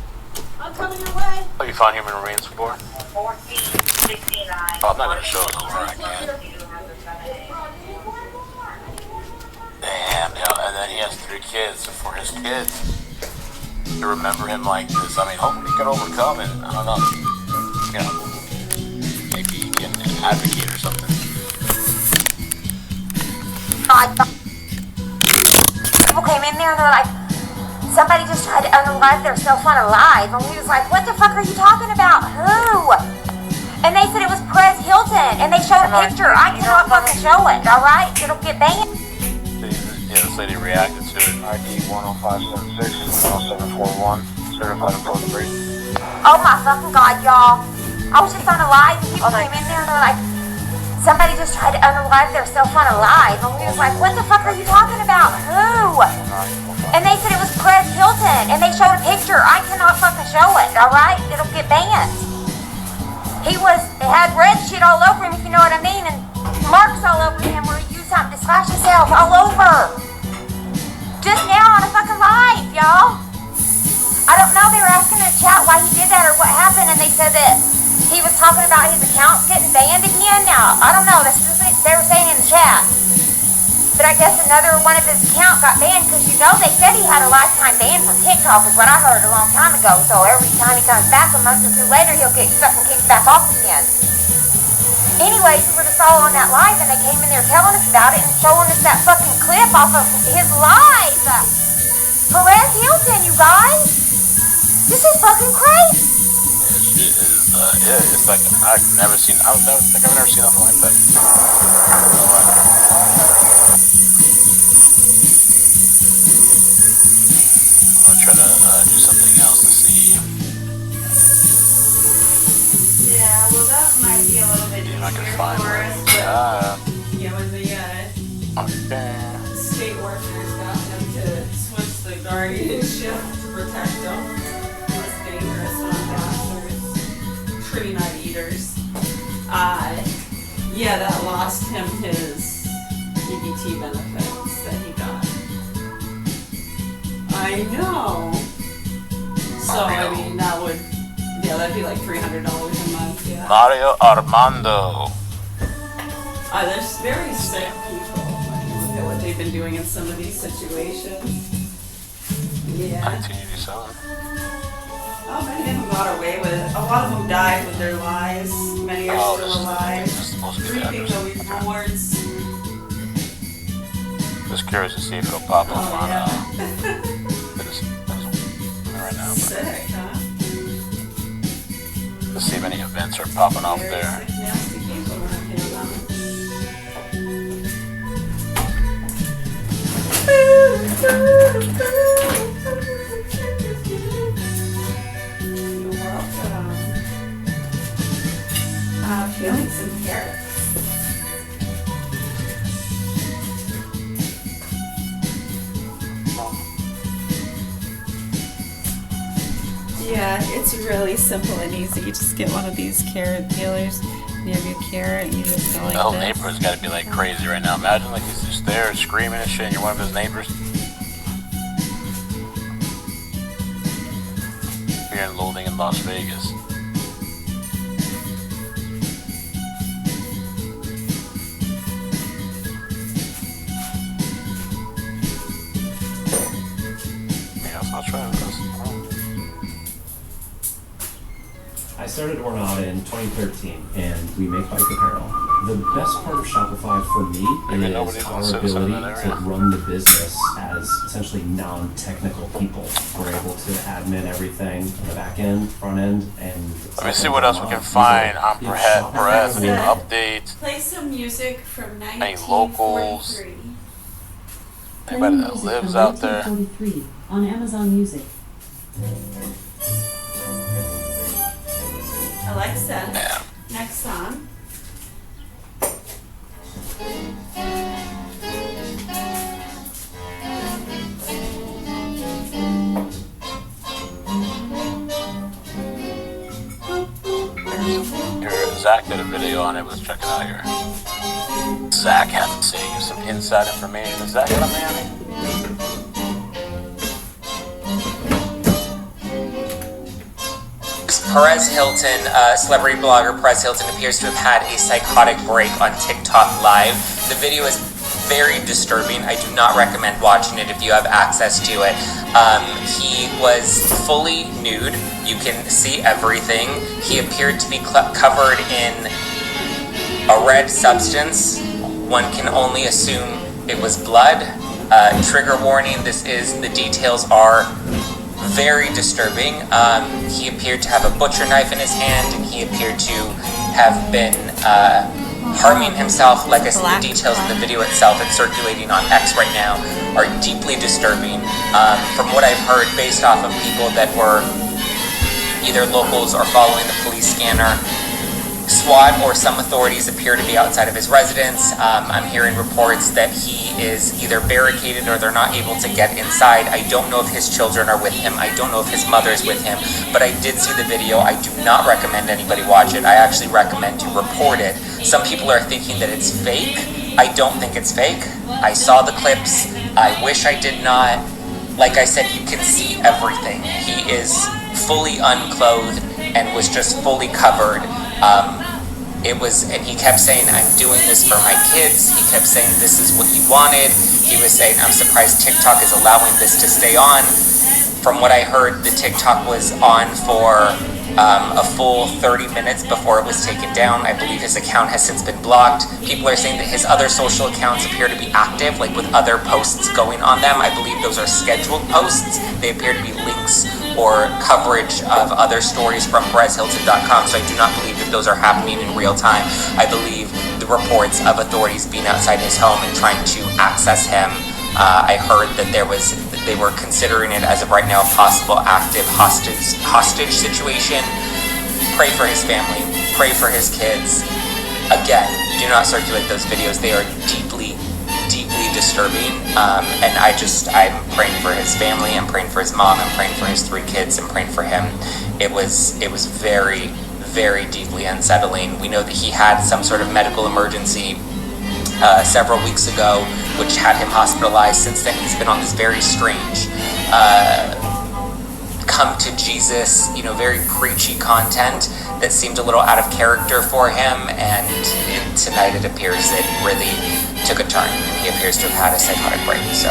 I'm coming your way. Oh, you found human remains before? 1469. Oh, I'm not going to show it over. I can't. Damn, and then he has 3 kids. So for his kids to remember him like this, I mean, hopefully he can overcome it. I don't know. You know, maybe he can advocate or something. People came in there and they're like, somebody just tried to unalive their cell phone alive. And we was like, what the fuck are you talking about? Who? And they said it was Perez Hilton. And they showed a picture. I cannot fucking show it, alright? It'll get banned. Yeah, this lady reacted to it. ID 10576 1741, certified approach rate. Oh my fucking god, y'all. I was just on a live and people came in there and they're like, somebody just tried to unalive their cell phone alive. And we was like, what the fuck are you talking about? Who? And they said it was Perez Hilton. And they showed a picture. I cannot fucking show alright? It'll get banned. It had red shit all over him, if you know what I mean, and marks all over him where he used something to slash himself all over. Just now on a fucking live, y'all. I don't know, they were asking in the chat why he did that or what happened, and they said that he was talking about his account getting banned again. Now, I don't know, that's just what they were saying in the chat. But I guess another one of his accounts got banned because, you know, they said he had a lifetime ban from TikTok is what I heard a long time ago. So every time he comes back a month or two later, he'll get fucking kicked back off again. Anyways, we were just all on that live and they came in there telling us about it and showing us that fucking clip off of his live. Perez Hilton, you guys. This is fucking crazy. It is, it's like, I've never seen nothing like that. I'm gonna try to do something else to see. Yeah, well that might be a little bit easier I can find for us, but yeah, when the state workers got them to switch the guardianship to protect them. Less dangerous non-bastards, tree nut eaters. Yeah, that lost him his EBT benefits that he got. I know. So I mean that would, that'd be like $300 a month. Yeah. Mario Armando. There's very sick people. Look at what they've been doing in some of these situations. Yeah. 1987. Oh, many of them got away with it. A lot of them died with their lives. Many are still alive. Reaping the rewards. Just curious to see if it'll pop up on yeah. right now. Sick, huh? Let's see if any events are popping off there. Sick, nasty people around here, You're welcome. Feeling some carrots. Yeah, it's really simple and easy. You just get one of these carrot peelers, and you have your carrot, and you just go like The whole this. neighborhood's got to be like crazy right now. Imagine like he's just there screaming and shit, and you're one of his neighbors. You're in Loading in Las Vegas. Yeah, so I'll try this. I started Ornata in 2013, and we make bike apparel. The best part of Shopify for me is our ability to run the business as essentially non-technical people. We're able to admin everything on the back end, front end, and... Let me see what else we can find on Perez. Any updates? Play some music from Any locals? 1943. Anybody that lives out there? 1943 on Amazon Music. Alexa, next song. Here, Zach did a video on it. Let's check it out here. Zach has to say you some inside information. Is that what Miami? Perez Hilton, celebrity blogger Perez Hilton, appears to have had a psychotic break on TikTok Live. The video is very disturbing. I do not recommend watching it if you have access to it. He was fully nude. You can see everything. He appeared to be covered in a red substance. One can only assume it was blood. Trigger warning, the details are very disturbing. He appeared to have a butcher knife in his hand, and he appeared to have been harming himself. Like I said, the details of the video itself and circulating on X right now are deeply disturbing. From what I've heard, based off of people that were either locals or following the police scanner, SWAT or some authorities appear to be outside of his residence. I'm hearing reports that he is either barricaded or they're not able to get inside. I don't know if his children are with him. I don't know if his mother is with him, but I did see the video. I do not recommend anybody watch it. I actually recommend you report it. Some people are thinking that it's fake. I don't think it's fake. I saw the clips. I wish I did not. Like I said, you can see everything. He is fully unclothed and was just fully covered. And he kept saying, I'm doing this for my kids. He kept saying, this is what you wanted. He was saying, I'm surprised TikTok is allowing this to stay on. From what I heard, the TikTok was on for a full 30 minutes before it was taken down. I believe his account has since been blocked. People are saying that his other social accounts appear to be active, like with other posts going on them. I believe those are scheduled posts. They appear to be links or coverage of other stories from PerezHilton.com, so I do not believe that those are happening in real time. I believe the reports of authorities being outside his home and trying to access him. I heard that they were considering it as of right now a possible active hostage situation. Pray for his family. Pray for his kids. Again, do not circulate those videos. They are deeply, deeply disturbing. And I'm praying for his family. I'm praying for his mom. I'm praying for his 3 kids. I'm praying for him. It was very, very deeply unsettling. We know that he had some sort of medical emergency several weeks ago, which had him hospitalized. Since then, he's been on this very strange come to Jesus, very preachy content that seemed a little out of character for him. And tonight it appears that really took a turn. He appears to have had a psychotic break. So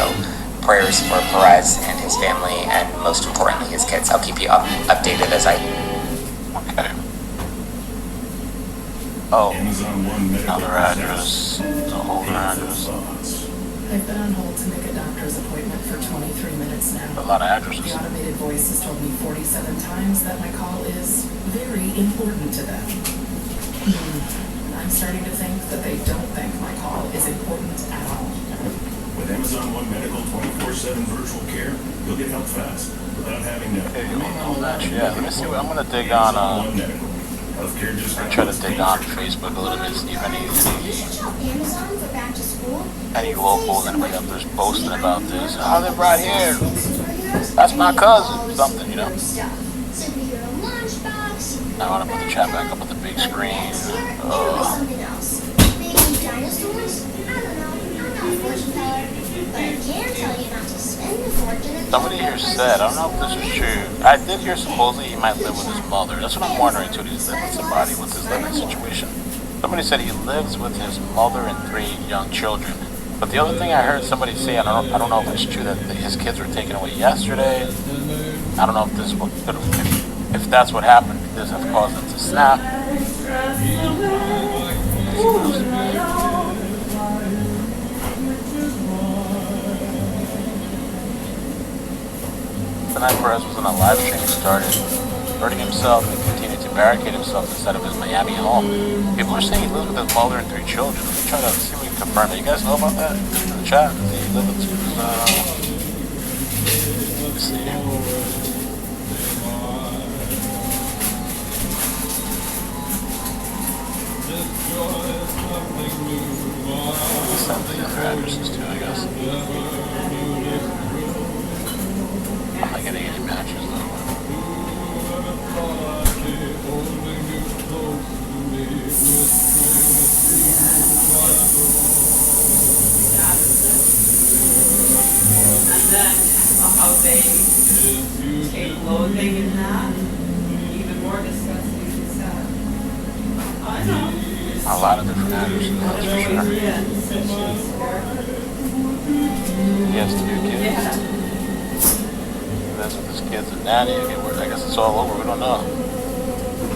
prayers for Perez and his family, and most importantly, his kids. I'll keep you updated as I... Okay. Oh, another address, the whole address. I've been on hold to make a doctor's appointment for 23 minutes now. A lot of addresses. The automated voice has told me 47 times that my call is very important to them. I'm starting to think that they don't think my call is important at all. With Amazon One Medical 24/7 virtual care, you'll get help fast without having to... Yeah, let me see. I'm going to dig on... I'm going to try to dig on Facebook a little bit, see if any locals, anybody up there's posting about this. Oh, they're right here. That's my cousin. Something, Now I want to put the chat back up with the big screen. Somebody here said, I don't know if this is true. I did hear supposedly he might live with his mother. That's what I'm wondering too. He's living with somebody with his living situation. Somebody said he lives with his mother and 3 young children. But the other thing I heard somebody say, I don't know if it's true, that his kids were taken away yesterday. I don't know if this if that's what happened, could this have caused him to snap? Tonight, Perez was in a live stream. He started hurting himself and continued to barricade himself inside of his Miami home. People are saying he lives with his mother and 3 children. Let me try to see if we can confirm it. You guys know about that in the chat? He lives with his, let me see. Some of the other addresses too, I guess. I'm not getting any matches though. And then how they take clothing and that, even more disgusting stuff. I know. A lot of different addresses, that's for sure. He has 2 kids. Yeah. That's with his kids and nanny. I guess it's all over. We don't know.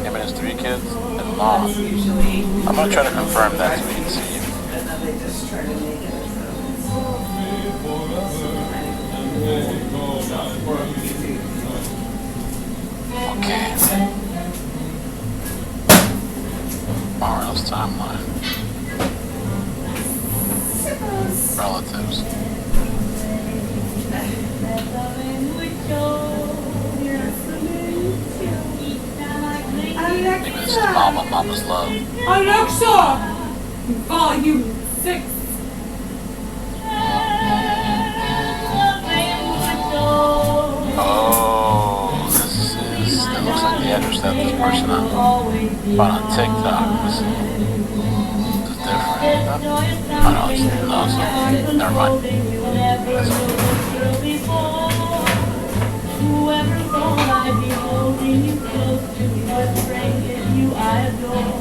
Him and his 3 kids and mom. I'm gonna try to confirm that so we can see. And then they just try to make it Okay. Tomorrow's timeline. Relatives. Are you Maybe this is Mama's Love. Alexa! Volume 6. Oh, that looks like the address that this person found on TikTok. This is different. Oh no, never mind. Whoever thought I'd be holding you close to me, but breaking you I adore.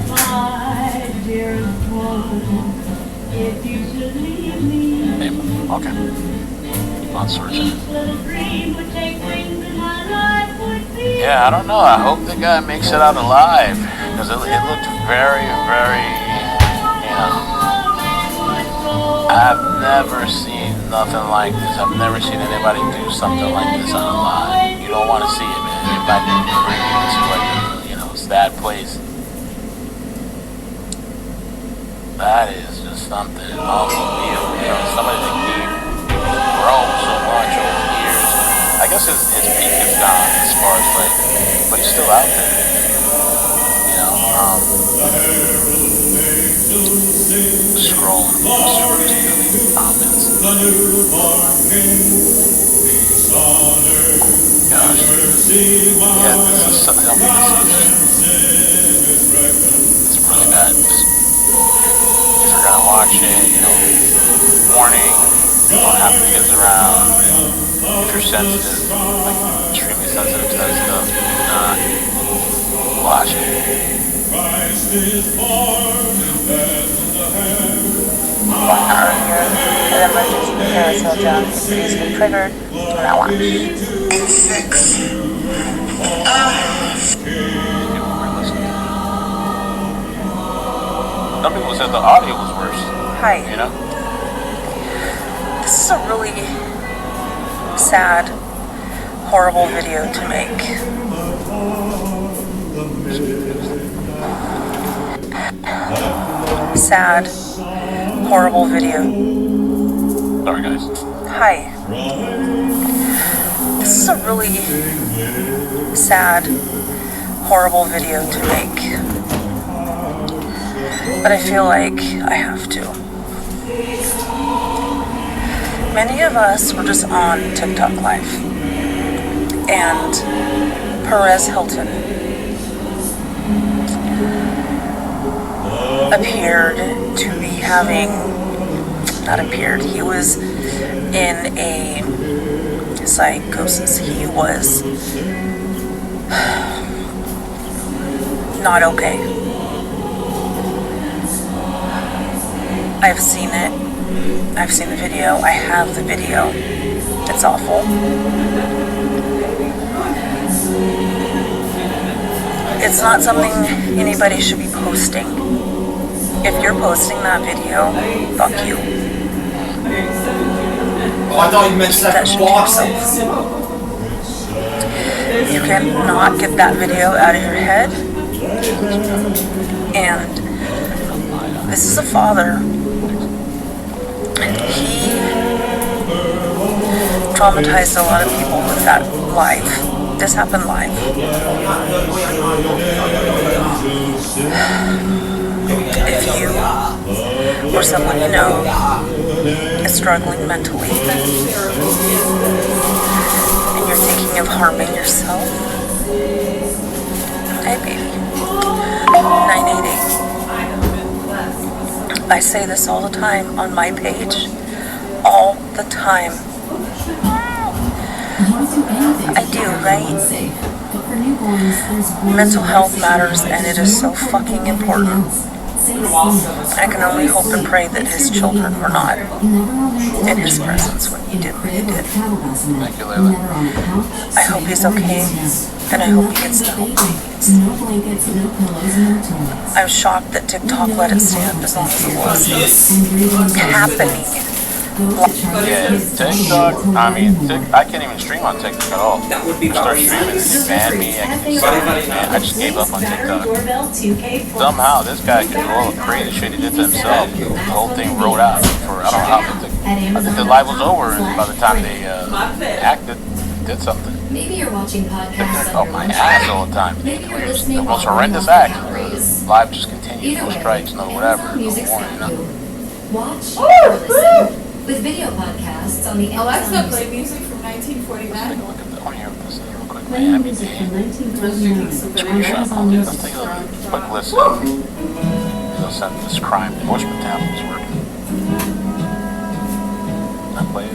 My dearest one, if you should leave me. Okay. On searching. Yeah, I don't know. I hope the guy makes it out alive. Because it looked very, very, you know. I've never seen nothing like this. I've never seen anybody do something like this on a live. You don't want to see it, man. It might bring you to like a, you know, sad place. That is just something unbelievable. You know, somebody that keep grown so much over the years. I guess his peak is gone as far as like, but he's still out there. You know, scrolling comments. Gosh. Yeah, this is something else. It's really bad. Just, if you're gonna watch it, you know, warning, don't have the kids around. If you're sensitive, like extremely sensitive to that stuff, do not watch it. An emergency Paris Hilton. Please be triggered. Do not watch. 6. Some people said the audio was worse. Hi. You know? This is a really sad, horrible video to make. Sad, horrible video. Sorry, guys. Hi. This is a really sad, horrible video to make. But I feel like I have to. Many of us were just on TikTok Live, and Perez Hilton appeared to be having, not appeared, he was in a psychosis. He was not okay. I've seen it. I've seen the video. I have the video. It's awful. It's not something anybody should be posting. If you're posting that video, fuck you. Oh, I thought you meant second box. You cannot get that video out of your head. And this is a father. He traumatized a lot of people with that live. This happened live. If you or someone you know is struggling mentally and you're thinking of harming yourself, hey baby, 988. I say this all the time on my page, all the time. I do, right? Mental health matters, and it is so fucking important. I can only hope and pray that his children were not in his presence when he did what he did. I hope he's okay, and I hope he gets the help he needs. I'm shocked that TikTok let it stand as long as it was. It was happening. Yeah, TikTok, I mean, I can't even stream on TikTok at all. I start streaming and they ban me, I just gave up on TikTok. Somehow, this guy can do all the crazy shit he did to himself. The whole thing wrote out for, I don't know how, I think the live was over by the time they acted. did something. Maybe you're watching podcasts Oh, on your my lunch ass break. all the time. Maybe you're The listening most while horrendous burning off act. calories. Live just continues. Either No way, strikes, no whatever. Amazon No Music's warning, got you know? you. Watch or listen with video podcasts on the Amazon Alexa, play Music. music from 1949. Playing music from 1949 on Amazon Let's Music. take a quick listen. They'll send this crime enforcement task force working. Not play it.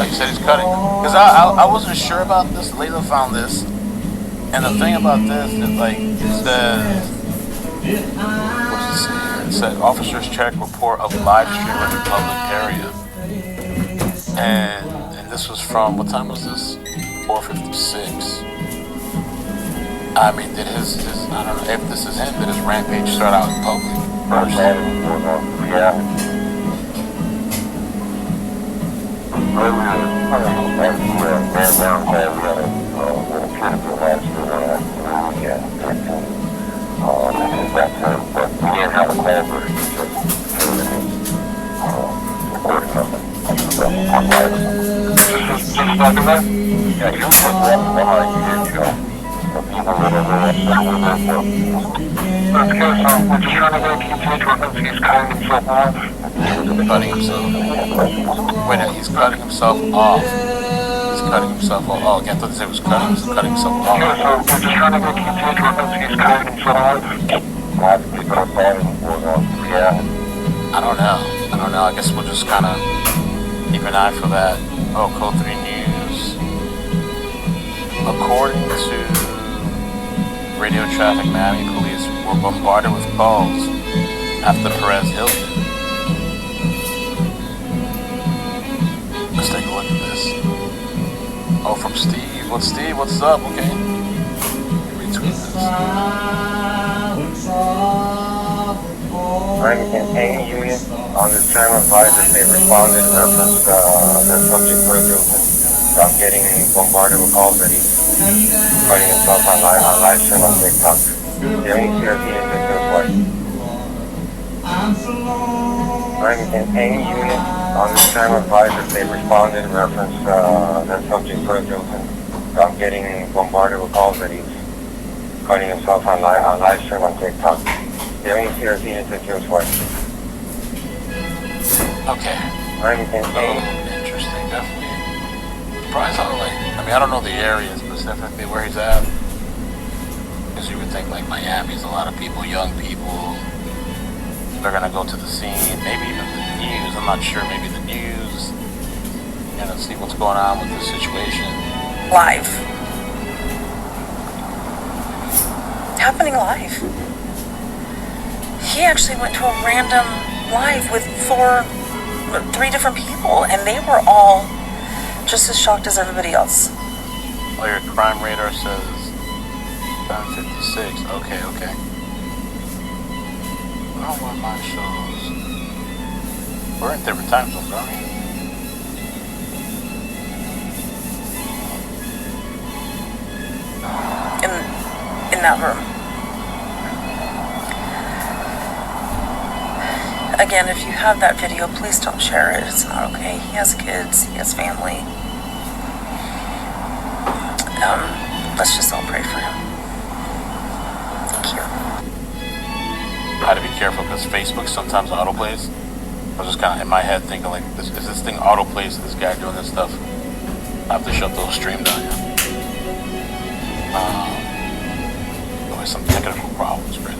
He said he's cutting. Because I wasn't sure about this. Layla found this. And the thing about this is, like, it says, what does it say here? It said, officers check report of live stream in the public area. And this was from, what time was this? 4:56. I mean, did his I don't know if this is him, did his rampage start out in public first? Yeah. Cutting himself. Wait, no, he's cutting himself off. He's cutting himself off. Oh, again, I thought they said he was cutting himself off. I don't know. I guess we'll just kind of keep an eye for that. Oh, Code 3 News. According to radio traffic, Miami police were bombarded with calls after Perez Hilton. Let's take a look at this. Oh, from Steve. What's Steve? What's up? Okay. Retweet this. Miami campaign unit on this time advised that they responded in reference that subject Perez Hilton about getting bombarded with calls that he's fighting himself on live stream on TikTok. The only CRT individuals was Miami campaign unit on this time advised that they responded in reference that subject Perez Hilton about getting bombarded with calls that he's fighting himself on live stream on TikTok. The only CRT individuals was Okay. Miami campaign. Interesting, definitely. Surprised how, like, I mean, I don't know the areas, but specifically where he's at. Because you would think, like, Miami's a lot of people, young people. They're gonna go to the scene, maybe even the news. I'm not sure, maybe the news. You know, see what's going on with the situation. Live. Happening live. He actually went to a random live with 3 different people, and they were all just as shocked as everybody else. Oh, your crime radar says 756. Okay. I don't know what mine shows. We're in different time zones, aren't we? In that room. Again, if you have that video, please don't share it. It's not okay. He has kids. He has family. Let's just all pray for him. Thank you. I had to be careful because Facebook sometimes autoplays. I was just kind of in my head thinking, like, is this thing autoplays to this guy doing this stuff? I have to shut those stream down. Always some technical problems, really.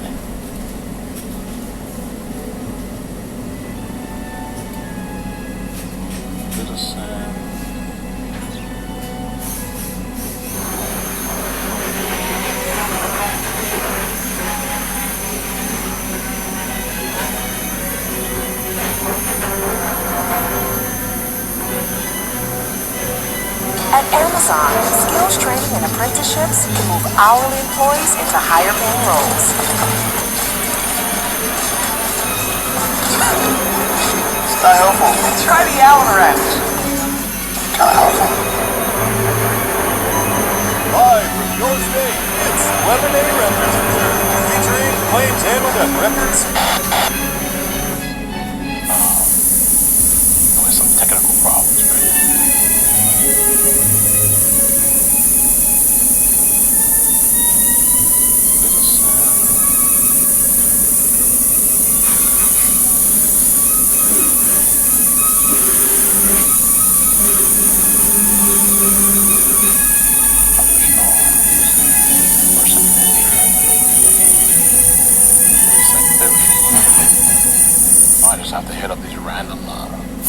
At Amazon, skills training and apprenticeships can move hourly employees into higher paying roles. It's not helpful. Try the Allen wrench. Kind of helpful. Live from your state, it's Lemonade Records Reserve, featuring claims handled at records. There's some technical problems, right? I just have to hit up these random notifications.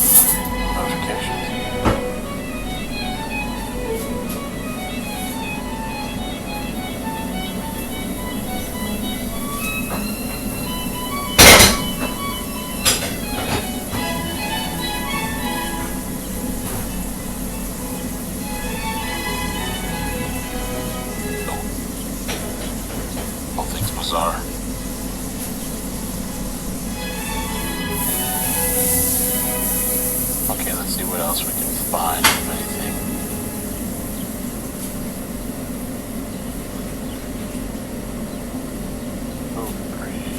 Whole thing's bizarre. Okay, let's see what else we can find, if anything. Oh, great.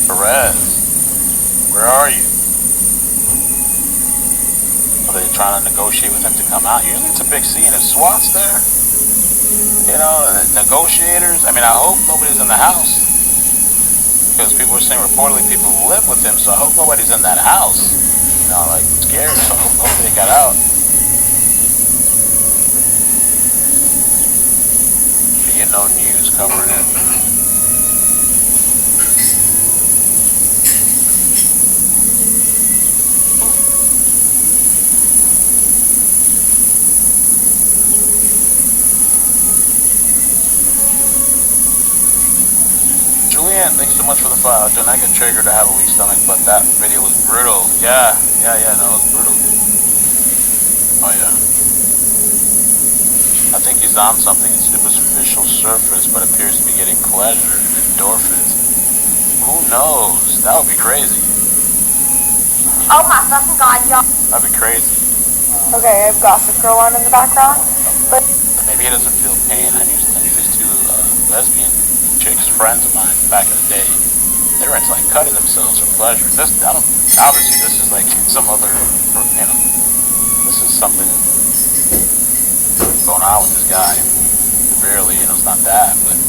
Perez, where are you? Are they trying to negotiate with him to come out? Usually it's a big scene. If SWAT's there, you know, negotiators, I mean, I hope nobody's in the house. Because people were saying reportedly people live with him, so I hope nobody's in that house. You know, like scared, so hopefully they got out. Being no news covering it. Julianne, thanks so much for the file. Do not get triggered to have a weak stomach, but that video was brutal. Yeah, no, it was brutal. Oh yeah. I think he's on something. It's superficial surface, but appears to be getting pleasure, endorphins. Who knows? That would be crazy. Oh my fucking god, y'all. That'd be crazy. Okay, I have Gossip Girl on in the background, but Maybe he doesn't feel pain. I knew these two lesbian chicks, friends of mine back in the day. They were into like cutting themselves for pleasure. Obviously this is like some other, you know, this is something going on with this guy. Severely, you know, it's not that, but.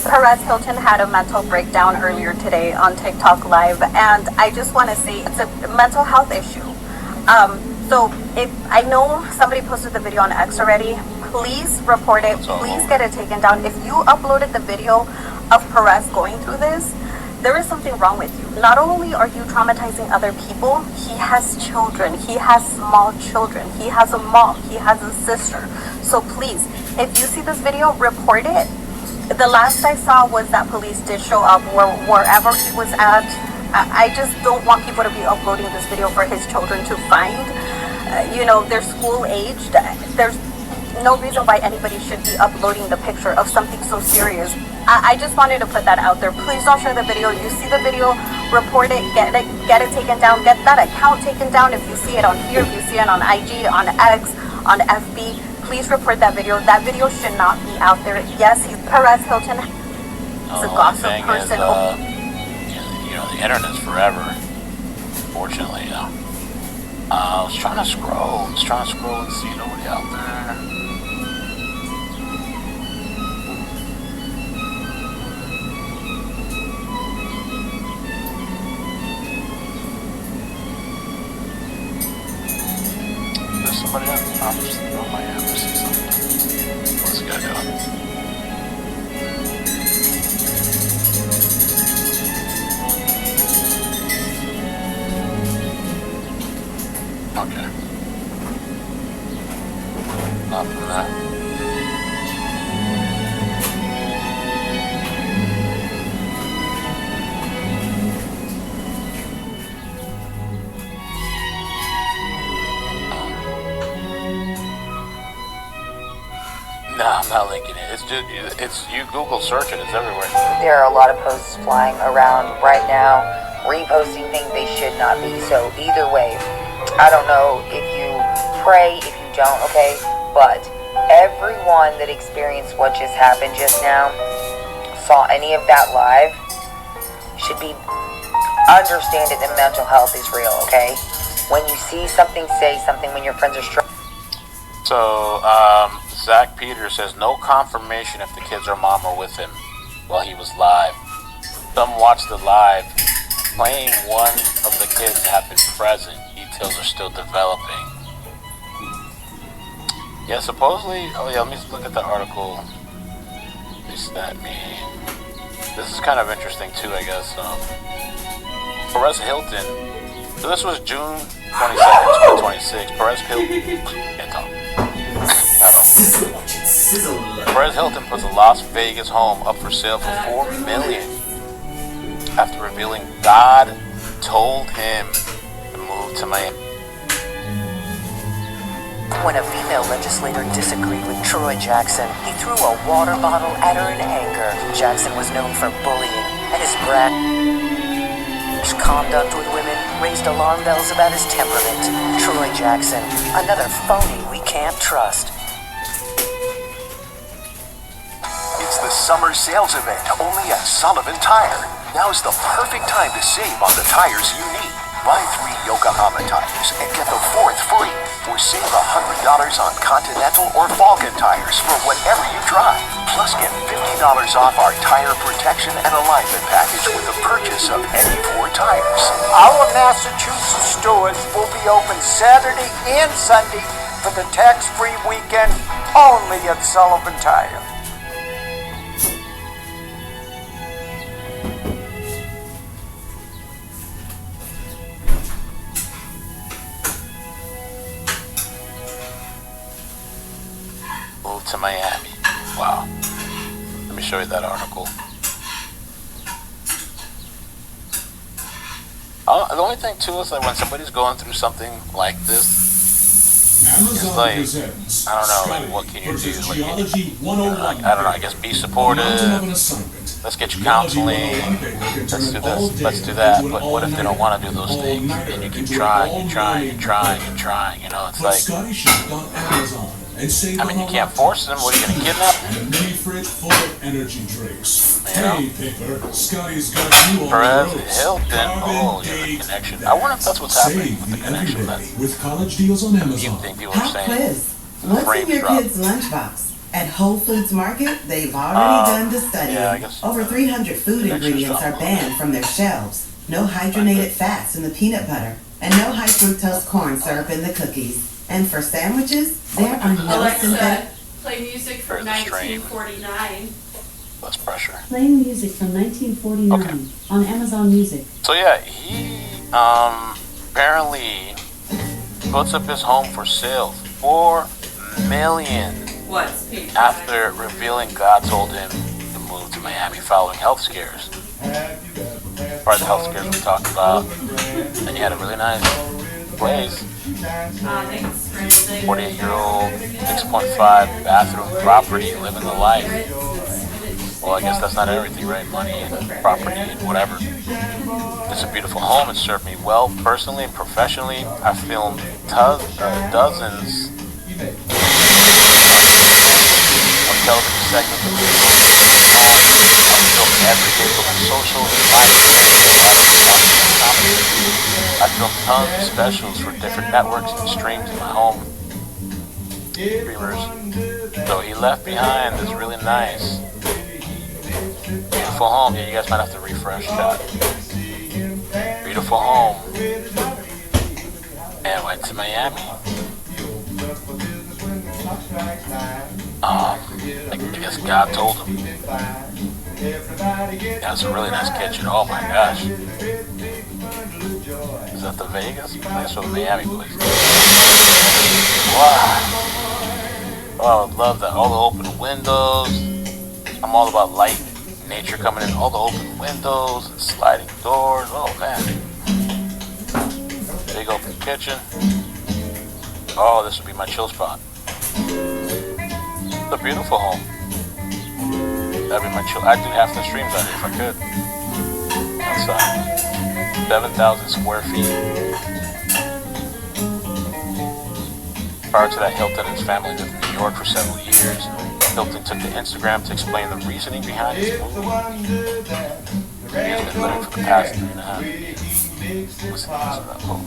Perez Hilton had a mental breakdown earlier today on TikTok Live, and I just want to say it's a mental health issue. So if I know somebody posted the video on X already, please report it. Please get it taken down. If you uploaded the video of Perez going through this, there is something wrong with you. Not only are you traumatizing other people, he has children. He has small children. He has a mom. He has a sister. So please, if you see this video, report it. The last I saw was that police did show up wherever he was at. I just don't want people to be uploading this video for his children to find. You know, they're school aged. There's no reason why anybody should be uploading the picture of something so serious. I just wanted to put that out there. Please don't share the video. You see the video, report it, get it taken down, get that account taken down. If you see it on here, if you see it on IG, on X, on FB, please report that video. That video should not be out there. Yes, he's Perez Hilton. He's a gossip person. You know, the internet's forever. Fortunately, you know. I was trying to scroll and see nobody out there. There's somebody else. I'm just throwing my hand to see something. What's this guy doing? Okay. Nothing from that. No, I'm not linking it. It's you Google search it. It's everywhere. There are a lot of posts flying around right now, reposting things they should not be. So either way, I don't know if you pray, if you don't, okay? But everyone that experienced what just happened just now, saw any of that live, should be understanding that mental health is real, okay? When you see something, say something. When your friends are struggling. So, Zach Peters says no confirmation if the kids or mom are with him while he was live. Some watched the live, claim one of the kids have been present. Details are still developing. Yeah, supposedly. Oh yeah, let me look at the article. They sent me. This is kind of interesting too, I guess. Perez Hilton. So this was June 22nd, 2026. Perez Hilton. Can't talk. Perez Hilton puts a Las Vegas home up for sale for $4 million after revealing God told him to move to Miami. When a female legislator disagreed with Troy Jackson, he threw a water bottle at her in anger. Jackson was known for bullying, and his brash conduct with women raised alarm bells about his temperament. Troy Jackson, another phony we can't trust. It's the summer sales event only at Sullivan Tire. Now's the perfect time to save on the tires you need. Buy 3 Yokohama tires and get the 4th free, or save $100 on Continental or Falcon tires for whatever you drive. Plus, get $50 off our tire protection and alignment package with the purchase of any 4 tires. Our Massachusetts stores will be open Saturday and Sunday for the tax-free weekend only at Sullivan Tire. To Miami. Wow. Let me show you that article. The only thing too is like when somebody's going through something like this, it's like, I don't know, like what can you do? Like, I don't know, I guess be supportive. Let's get you counseling. Let's do this. Let's do that. But what if they don't want to do those things? And you keep trying, you know, it's like, I mean, you can't force them. What are you going to kidnap them? And a mini fridge full of energy drinks. Hey, Picker, Scotty's got you on Perez the ropes. Hilton. Oh, yeah, the connection. I wonder if that's what's happening with the connection. With college deals on Amazon. You think people are saying quiz. What's in your kids' lunchbox? At Whole Foods Market, they've already done the study. Yeah, Over 300 food ingredients are banned from their shelves. No hydrogenated fats in the peanut butter, and no high fructose corn syrup in the cookies. And for sandwiches, there are no synthetic. Play music from 1949. Less pressure. Playing music from 1949 on Amazon Music. So yeah, he apparently puts up his home for sale, $4 million. What? After revealing God told him to move to Miami following health scares. Part of the health scares we talked about, and he had a really nice place. 48-year-old, 6.5 bathroom property, living the life. Well, I guess that's not everything, right? Money and property and whatever. It's a beautiful home. It served me well personally and professionally. I filmed dozens of television segments of I filmed every day for my social life. I filmed tons of specials for different networks and streams in my home. Streamers. So he left behind this really nice, beautiful home. Yeah, you guys might have to refresh that. Beautiful home. And went to Miami. I guess God told him. That's a really nice kitchen. Oh my gosh. Is that the Vegas place or the Miami place? Wow. Oh, I love that. All the open windows. I'm all about light, nature coming in. All the open windows and sliding doors. Oh man. Big open kitchen. Oh, this would be my chill spot. It's a beautiful home. That'd be my chill. I'd do half the streams out here if I could. Outside. 7,000 square feet. Prior to that, Hilton and his family lived in New York for several years. Hilton took to Instagram to explain the reasoning behind his move. He has been living for the past 3.5 years. Listen to that quote.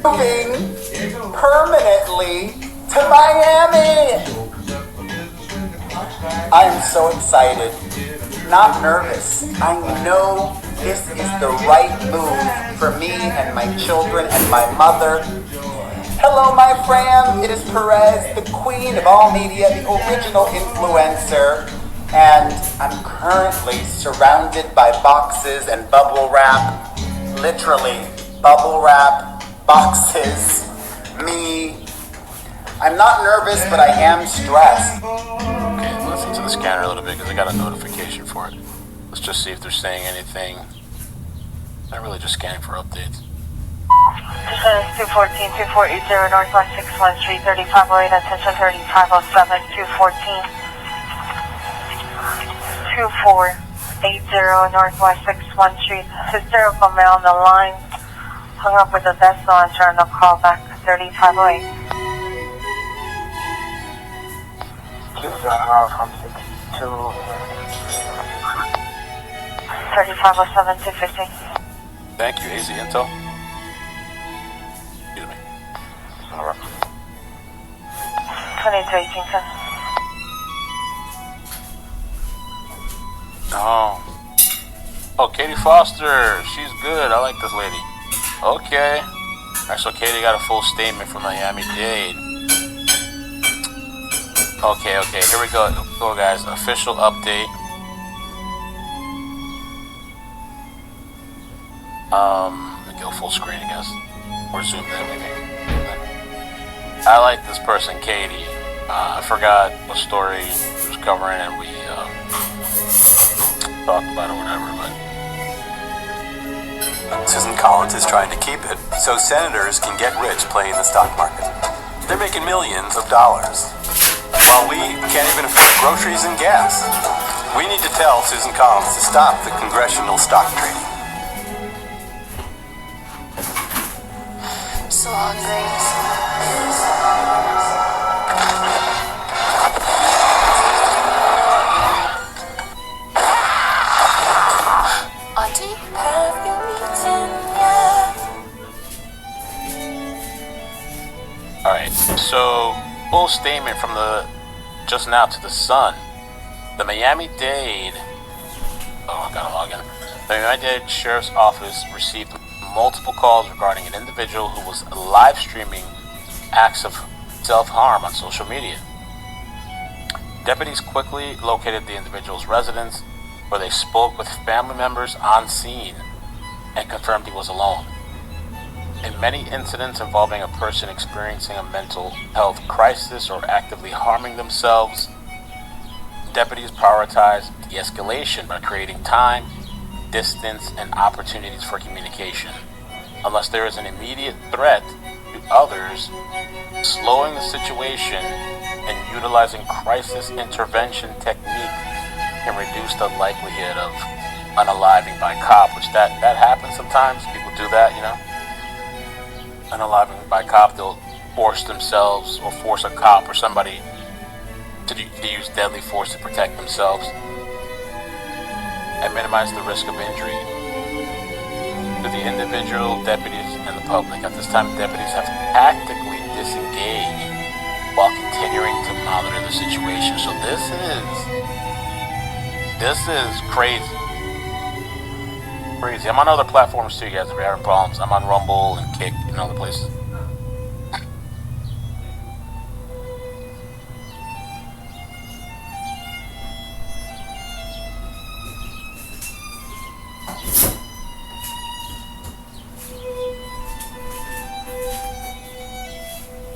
Moving permanently to Miami. I am so excited, not nervous. I know this is the right move for me and my children and my mother. Hello, my friend. It is Perez, the queen of all media, the original influencer. And I'm currently surrounded by boxes and bubble wrap. Literally, bubble wrap, boxes, me. I'm not nervous, but I am stressed. Okay, listen to the scanner a little bit because I got a notification for it. Let's just see if they're saying anything. They're really just scanning for updates. 214, 2480 Northwest 61 Street, 3508, attention 3507, 214. 2480 Northwest 61 Street. Hysterical male on the line. Hung up with a vessel and turned the call back 3508. 3507 215. Thank you, AZ Intel. Excuse me. Alright. 2218, sir. Oh, Katie Foster. She's good. I like this lady. Okay. Alright, so Katie got a full statement from Miami-Dade. Okay, here we go. Go, guys. Official update. Let me go full screen, I guess. Or zoomed in, maybe. I like this person, Katie. I forgot what story she was covering, and we talked about it or whatever, but... Susan Collins is trying to keep it so senators can get rich playing the stock market. They're making millions of dollars, while we can't even afford groceries and gas. We need to tell Susan Collins to stop the congressional stock trading. So hungry. Auntie, have you eaten yet? Alright, so full statement from the just now to the Sun. The Miami-Dade... Oh, I gotta log in. The Miami-Dade Sheriff's Office received multiple calls regarding an individual who was live streaming acts of self-harm on social media. Deputies quickly located the individual's residence, where they spoke with family members on scene and confirmed he was alone. In many incidents involving a person experiencing a mental health crisis or actively harming themselves, deputies prioritize de-escalation by creating time, distance, and opportunities for communication. Unless there is an immediate threat to others, slowing the situation and utilizing crisis intervention technique can reduce the likelihood of unaliving by cop, which that happens sometimes. People do that, you know. Unaliving by cop, they'll force themselves or force a cop or somebody to use deadly force to protect themselves and minimize the risk of injury to the individual, deputies, and the public. At this time, deputies have tactically disengaged while continuing to monitor the situation. So this is crazy. I'm on other platforms too, guys, if you're having problems. I'm on Rumble and Kick and other places.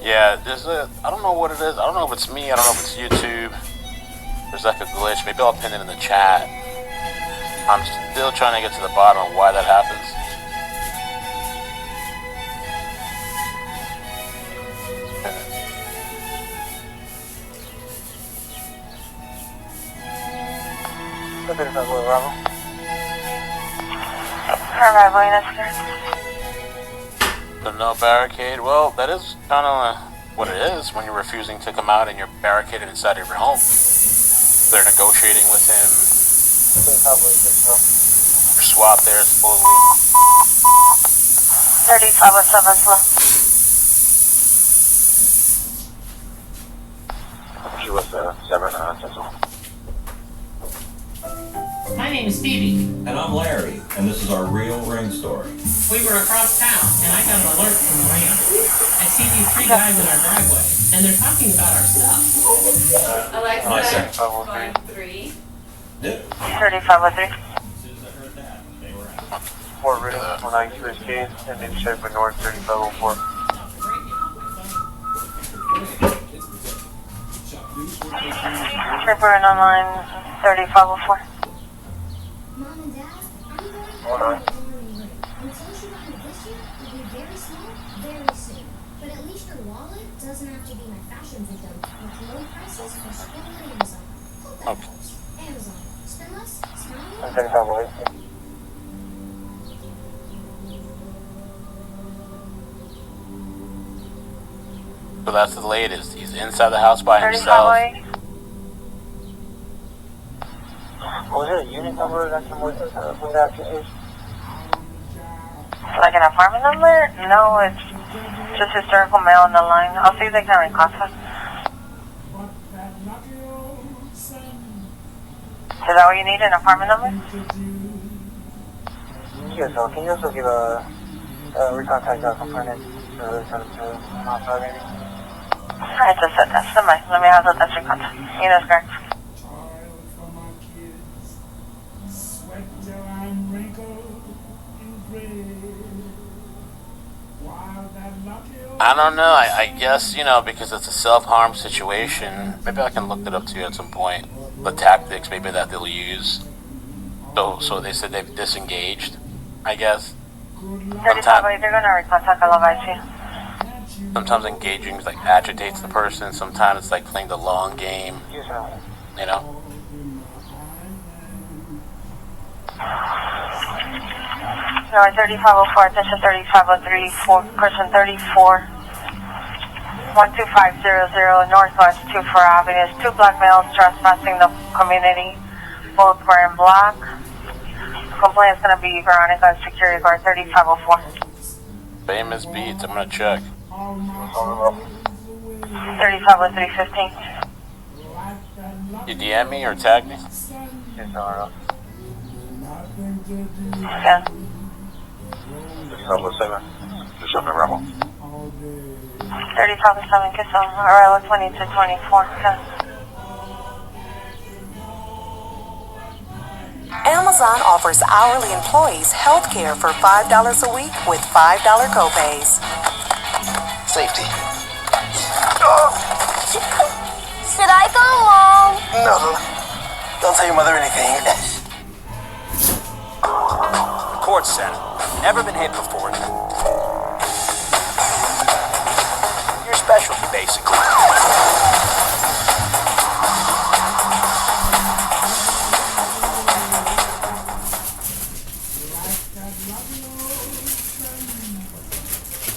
Yeah, I don't know what it is. I don't know if it's me. I don't know if it's YouTube. There's like a glitch. Maybe I'll pin it in the chat. I'm still trying to get to the bottom of why that happens. Alright, buenas tardes. So no barricade. Well, that is kind of what it is when you're refusing to come out and you're barricaded inside of your home. They're negotiating with him. Your SWAT there, supposedly. 3507 slow. He was 7 Central. My name is Phoebe. And I'm Larry, and this is our real ring story. We were across town, and I got an alert from the ramp. I see these 3 guys in our driveway, and they're talking about our stuff. Alexa, 5-3. 3503. 4 Riddle, 192 SK, and then Shepherd North 3504. Tripper and online 3504. Mom and Dad, I'm going to Hold on. until she got into this year, will be very small, very soon. But at least your wallet doesn't have to be my fashion victim with low prices for spending on Amazon. Hope that helps. Amazon. Spend less, spend more. 3508. So that's the latest. He's inside the house by himself. 3508. Was there a unit number that came with that is? Like an apartment number? No, it's just historical mail on the line. I'll see if they can reclassify. Is that what you need, an apartment number? Yes, so can you also give a recontact component to outside maybe? I just said that's the mic. Let me have the that's recontact. You know, correct. I don't know. I guess, you know, because it's a self-harm situation, maybe I can look it up to you at some point. The tactics maybe that they'll use. So they said they've disengaged, I guess. 3508, they're gonna recontact all of IC. Sometimes engaging like agitates the person. Sometimes it's like playing the long game. You know? No, 3504, attention 3503, person 34. 12500 Northwest 24 Avenues. 2 black males trespassing the community. Both wearing black. Complaint is going to be Veronica, security guard 3504. Famous beats. I'm gonna check. 350315. You DM me or tag me? Yes, alright. Yeah. 3507. Just up in Rebel. 3507, kiss on Arella 2224. Okay. Amazon offers hourly employees health care for $5 a week with $5 copays. Safety. Should I go, Mom? No. Don't tell your mother anything. Court center. Never been hit before. Your specialty, basically.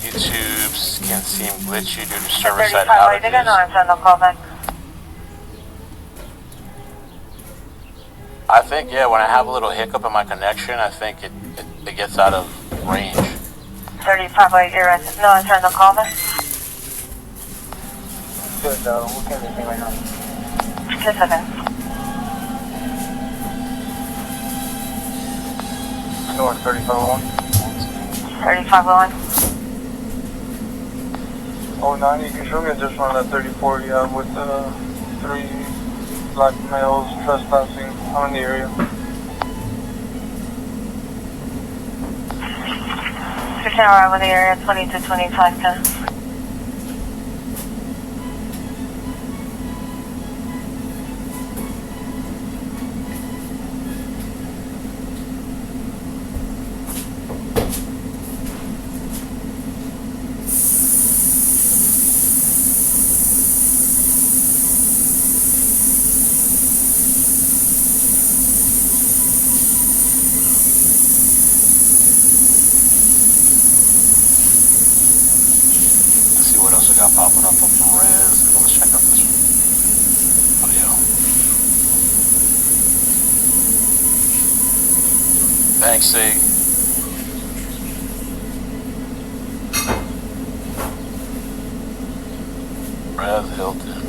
YouTube's can seem glitchy due to server side 3508, they're going to outages. answer the call back. I think, yeah, when I have a little hiccup in my connection, I think it gets out of range. 3508, you're right. No, answer the call back. Good, what can we say right now? Just a second. North 3501. 3501. Oh, 9, you can show me just one at 34, yeah, with 3 black males trespassing on the area. 15 arrival in the area, 2225, 10. else we got popping up on Perez? Let's check out this video. Thanks, Sig. Perez Hilton.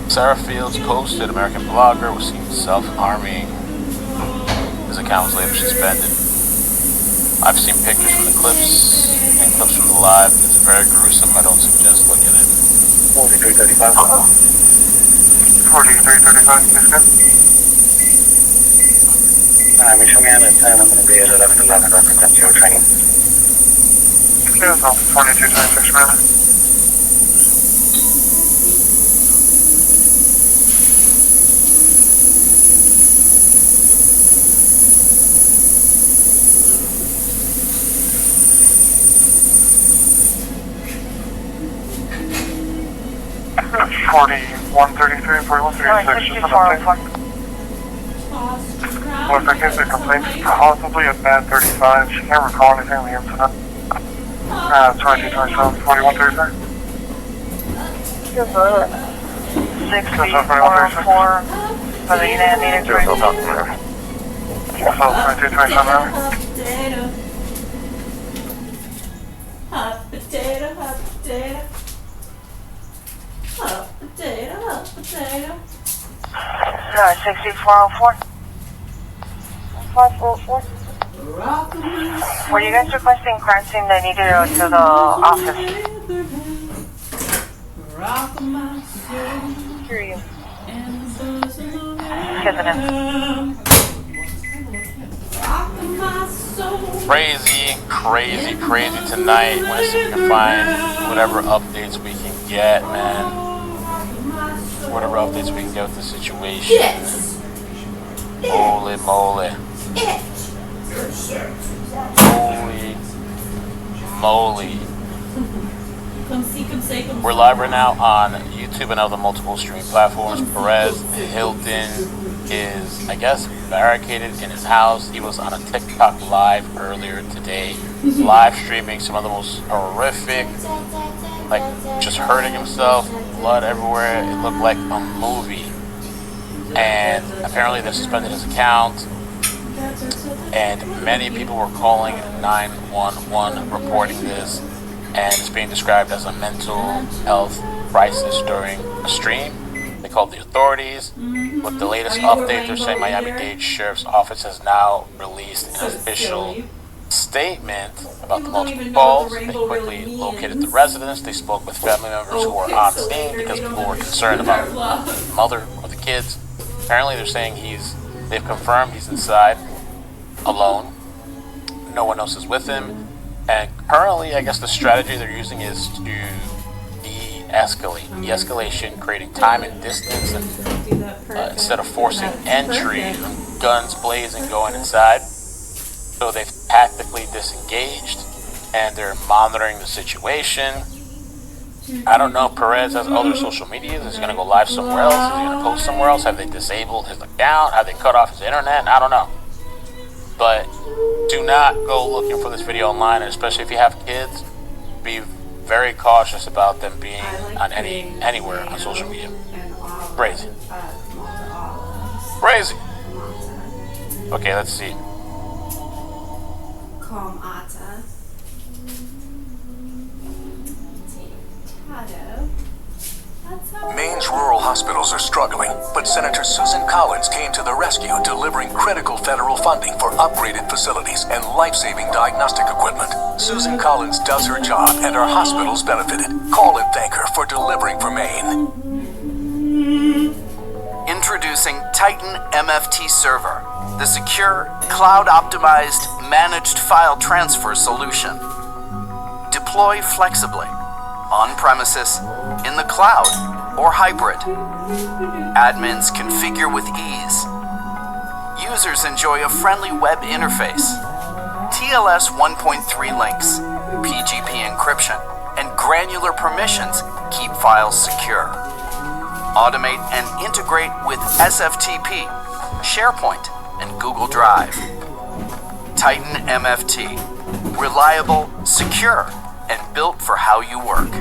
Sarah Fields posted American blogger was seen self-harming. His account was later suspended. I've seen pictures from the clips and clips from the live. It's very gruesome. I don't suggest looking at it. 4335. 4335, Miss Smith. I'm showing at the time I'm going to be at 1111 represent your training. Yes, 4226, man. That's 4133 and 4136, just an update. Well, if I guess the complaint is possibly a bad 35, she can't recall anything in the incident. 2227, 4133. Yes, sir. 6404 for the United Meter Yes, I'll talk to her. Yes, 2227. Hot potato, hot potato. Hot potato, hot potato. 6404. 544. Were you guys requesting crime scene? They need to go to the office. Hear you. Crazy tonight. Want to see if we can find whatever updates we can get, man. Whatever updates we can get with the situation. Yes. Holy moly. Holy moly. We're live right now on YouTube and other multiple streaming platforms. Perez Hilton is, I guess, barricaded in his house. He was on a TikTok live earlier today, live streaming some of the most horrific, like just hurting himself, blood everywhere. It looked like a movie. And apparently they suspended his account. And many people were calling 911 reporting this, and it's being described as a mental health crisis during a stream. They called the authorities. With the latest update, they're saying Miami-Dade Sheriff's Office has now released an official statement about the multiple calls. They quickly located the residents. They spoke with family members who were on scene because people were concerned about the mother or the kids. Apparently they're saying they've confirmed he's inside alone. No one else is with him. And currently, I guess the strategy they're using is to de-escalate. De-escalation, creating time and distance, and instead of forcing entry, guns blazing, going inside. So they've tactically disengaged, and they're monitoring the situation. I don't know if Perez has other social media. Is he going to go live somewhere else? Is he going to post somewhere else? Have they disabled his account? Have they cut off his internet? I don't know. But do not go looking for this video online, and especially if you have kids, be very cautious about them being on anywhere on social media. Crazy. Crazy. Okay, let's see. Maine's rural hospitals are struggling, but Senator Susan Collins came to the rescue, delivering critical federal funding for upgraded facilities and life-saving diagnostic equipment. Susan Collins does her job, and our hospitals benefited. Call and thank her for delivering for Maine. Introducing Titan MFT Server, the secure, cloud-optimized, managed file transfer solution. Deploy flexibly, on-premises, in the cloud, or hybrid. Admins configure with ease. Users enjoy a friendly web interface. TLS 1.3 links, PGP encryption, and granular permissions keep files secure. Automate and integrate with SFTP, SharePoint, and Google Drive. Titan MFT, reliable, secure, and built for how you work.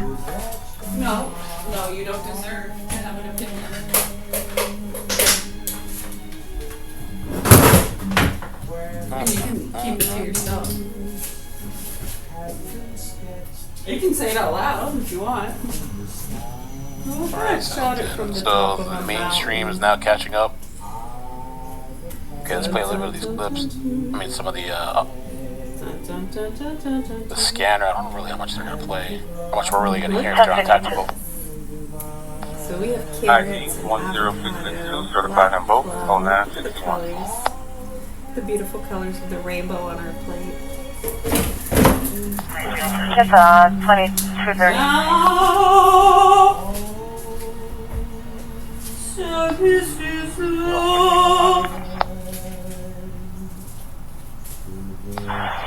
No, you don't deserve to have an opinion. And you can keep it to yourself. You can say it out loud if you want. Alright, so the mainstream is now catching up. Okay, let's play a little bit of these clips. I mean, some of the scanner. I don't know really how much they're gonna play. How much we're really gonna hear if they're on tactical. So we have carrots and apples, certified in both. Oh, the colors, the beautiful colors of the rainbow on our plate. Just 2230. So this is love.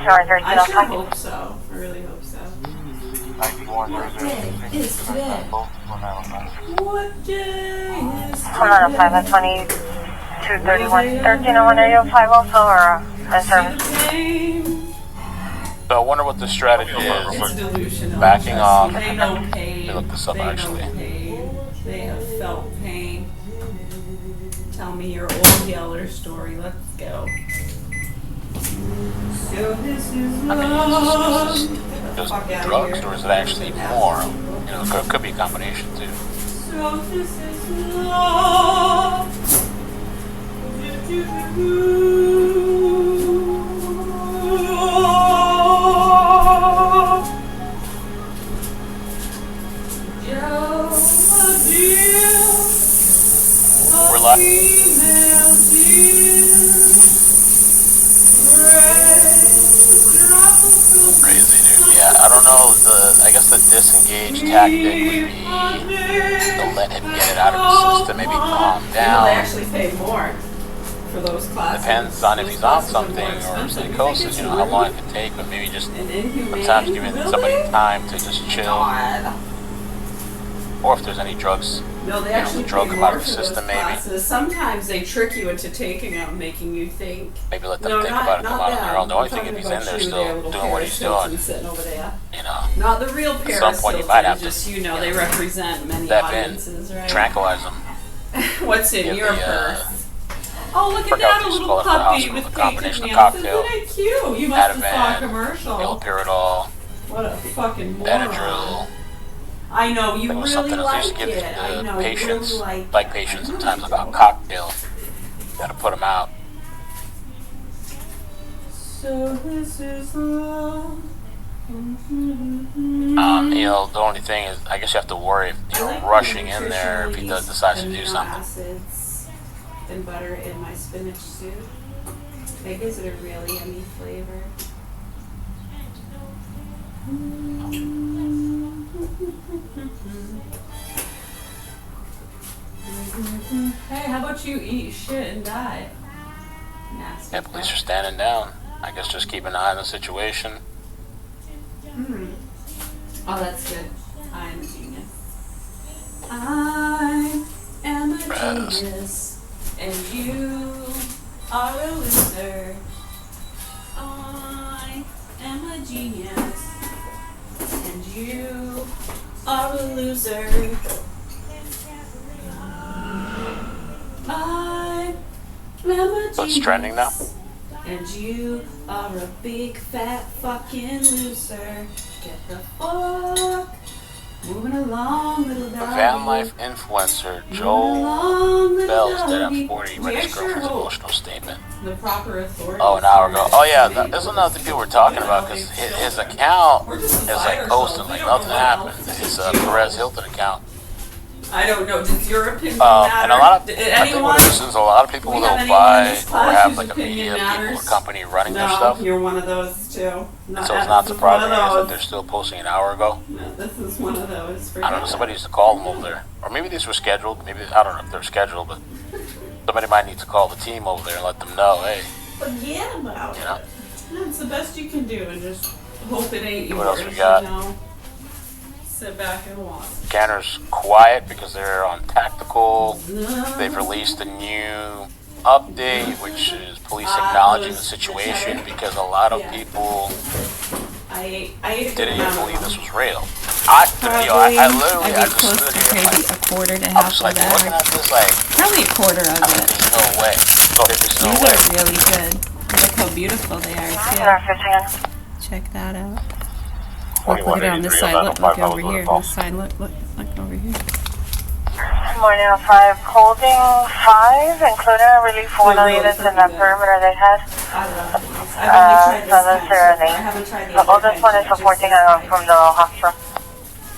Sorry, I should hope so. I really hope so. What day is today? What day is today? Hold on, 5:22:31. 1301 radio 504 and service. So I wonder what the strategy is. Backing off. Let me look this up actually. They have felt pain. Tell me your old Yeller story. Let's go. So this is love. Just drugs, or is it actually more? You know, it could be a combination too. So this is love. We're live. Crazy, dude. Yeah, I don't know. I guess the disengage tactic would be to let him get it out of his system, maybe calm down. They actually pay more for those classes. Depends on if he's on something or psychosis, you know, how long it could take, but maybe just sometimes giving somebody time to just chill. Or if there's any drugs, they actually drug pay them out more of the for those system, maybe. classes. Sometimes they trick you into taking them, making you think. Maybe let them think about it, come out on their own. The only thing, if he's in there still doing what he's doing, you know, not the real at some point you might have to, just they represent many step audiences, in, right? tranquilize them. What's in your purse? Oh, look at forgot that, a what you little call it for the puppy hospital, with a painted combination of nails. cocktail, Isn't it cute? You must have saw a Ativan, commercial. Allopurinol, What a fucking moron. Benadryl. I know, you There was really something else like used to give it. I the know, patients, you really like patients sometimes about cocktail. Gotta put them out. So this is love. You know, the only thing is, I guess you have to worry if you're rushing in there if he decides to do something. Acids and butter in my spinach soup. That gives it a really yummy flavor. Hey, how about you eat shit and die? Nasty. Yeah, police are standing down. I guess just keep an eye on the situation. Oh, that's good. I'm a genius. I am a genius, and you are a loser. I am a genius, and you are a loser. I am a genius. So it's trending now? And you are a big fat fucking loser. Get the fuck Moving along, little dog. Van life influencer Joel Bell's dead at 40. Read his girlfriend's emotional statement. The proper authority. Oh, an hour ago. Oh yeah, this is another thing people were talking about because his account is like posting like nothing happened. His Perez Hilton account. I don't know. Does your opinion matter? And a lot of Did I think what anyone? it is a lot of people We will have anyone in buy this or class have whose like a opinion media people or matters? company running their No, stuff. you're one of those too. And so it's not surprising that they're still posting an hour ago. No, this is one of those. I don't know. Somebody used to call them over there, or maybe these were scheduled. Maybe I don't know if they're scheduled, but somebody might need to call the team over there and let them know, hey, Forget about you know. it. It's the best you can do, and just hope it ain't yours. What else we got? You know? Sit back and watch. Scanner's quiet because they're on tactical. They've released a new update, which is police acknowledging the situation because a lot of people I ate didn't even believe this was real. I literally, I just stood here maybe like, a quarter to I half was a like looking bag. at this like, Probably a quarter of it. there's no way. There's no These way. are really good. Look how beautiful they are too. Check that out. Look at it on this side. Look over here. This side. Look over here. Morning on 5, holding 5, including a relief for one units in that perimeter they had. Southern Serenade. The oldest one is reporting from the hospital.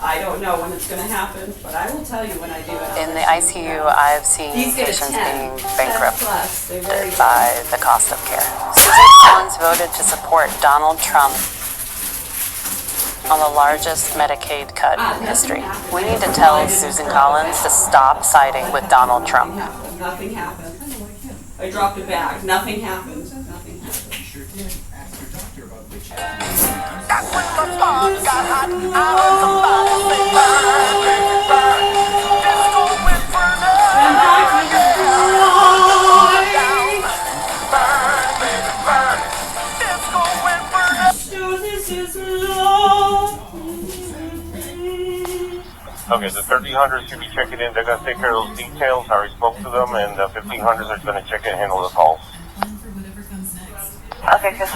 I don't know when it's going to happen, but I will tell you when I do it. In the ICU, I've seen patients being bankrupted by the cost of care. Susan Collins voted to support Donald Trump on the largest Medicaid cut in history. We need to tell Susan Collins to stop siding with Donald Trump. Nothing happened. I dropped a bag. Nothing happened. Nothing happened. That's when the spark got hot. I heard somebody say burn, baby, burn. Disco went for burn, baby, burn. Disco went for Okay, the 1300s should be checking in. They're going to take care of those details. I already spoke to them, and the 1500s are going to check and handle the calls. Okay, good.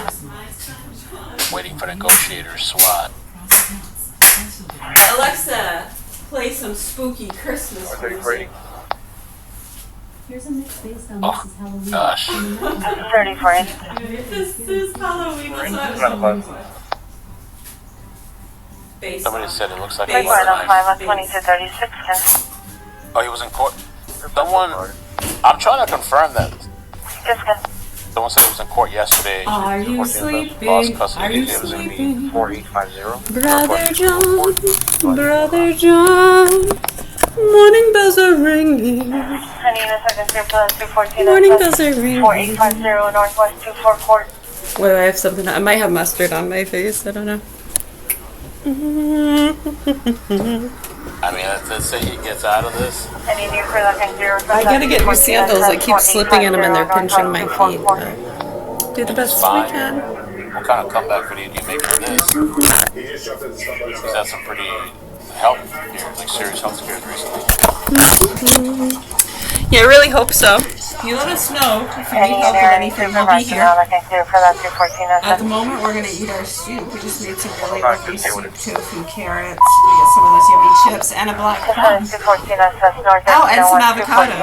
Waiting for negotiators, SWAT. Alexa, play some spooky Christmas music. Here's a mix based on Oh, this is Halloween. gosh. 30 for it. This is Halloween. That's what I was Somebody said it looks like Big a one on 5 knife. on 2236. Oh, he was in court. Someone, I'm trying to confirm that. Just good. Someone said he was in court yesterday. Are you Lost sleeping? custody. Are you It was gonna be sleeping? 4850. Brother John, morning bells are ringing. Honey, in a second, 214. Morning bells are ringing. 4850 Northwest 24 Court. What do I have something? I might have mustard on my face. I don't know. I mean, let's say he gets out of this. Any new for the I gotta get new sandals. I keep slipping in them and they're pinching my feet. But do the best we can. What kind of comeback video do you make for this? He's had some pretty health scares, like serious health scares recently. Yeah, I really hope so. You let us know if you need help with anything. We'll be here. At the moment, we're gonna eat our soup. We just made some really lovely soup, tofu, carrots. We got some of those yummy chips and a black plum. Oh, and some avocado.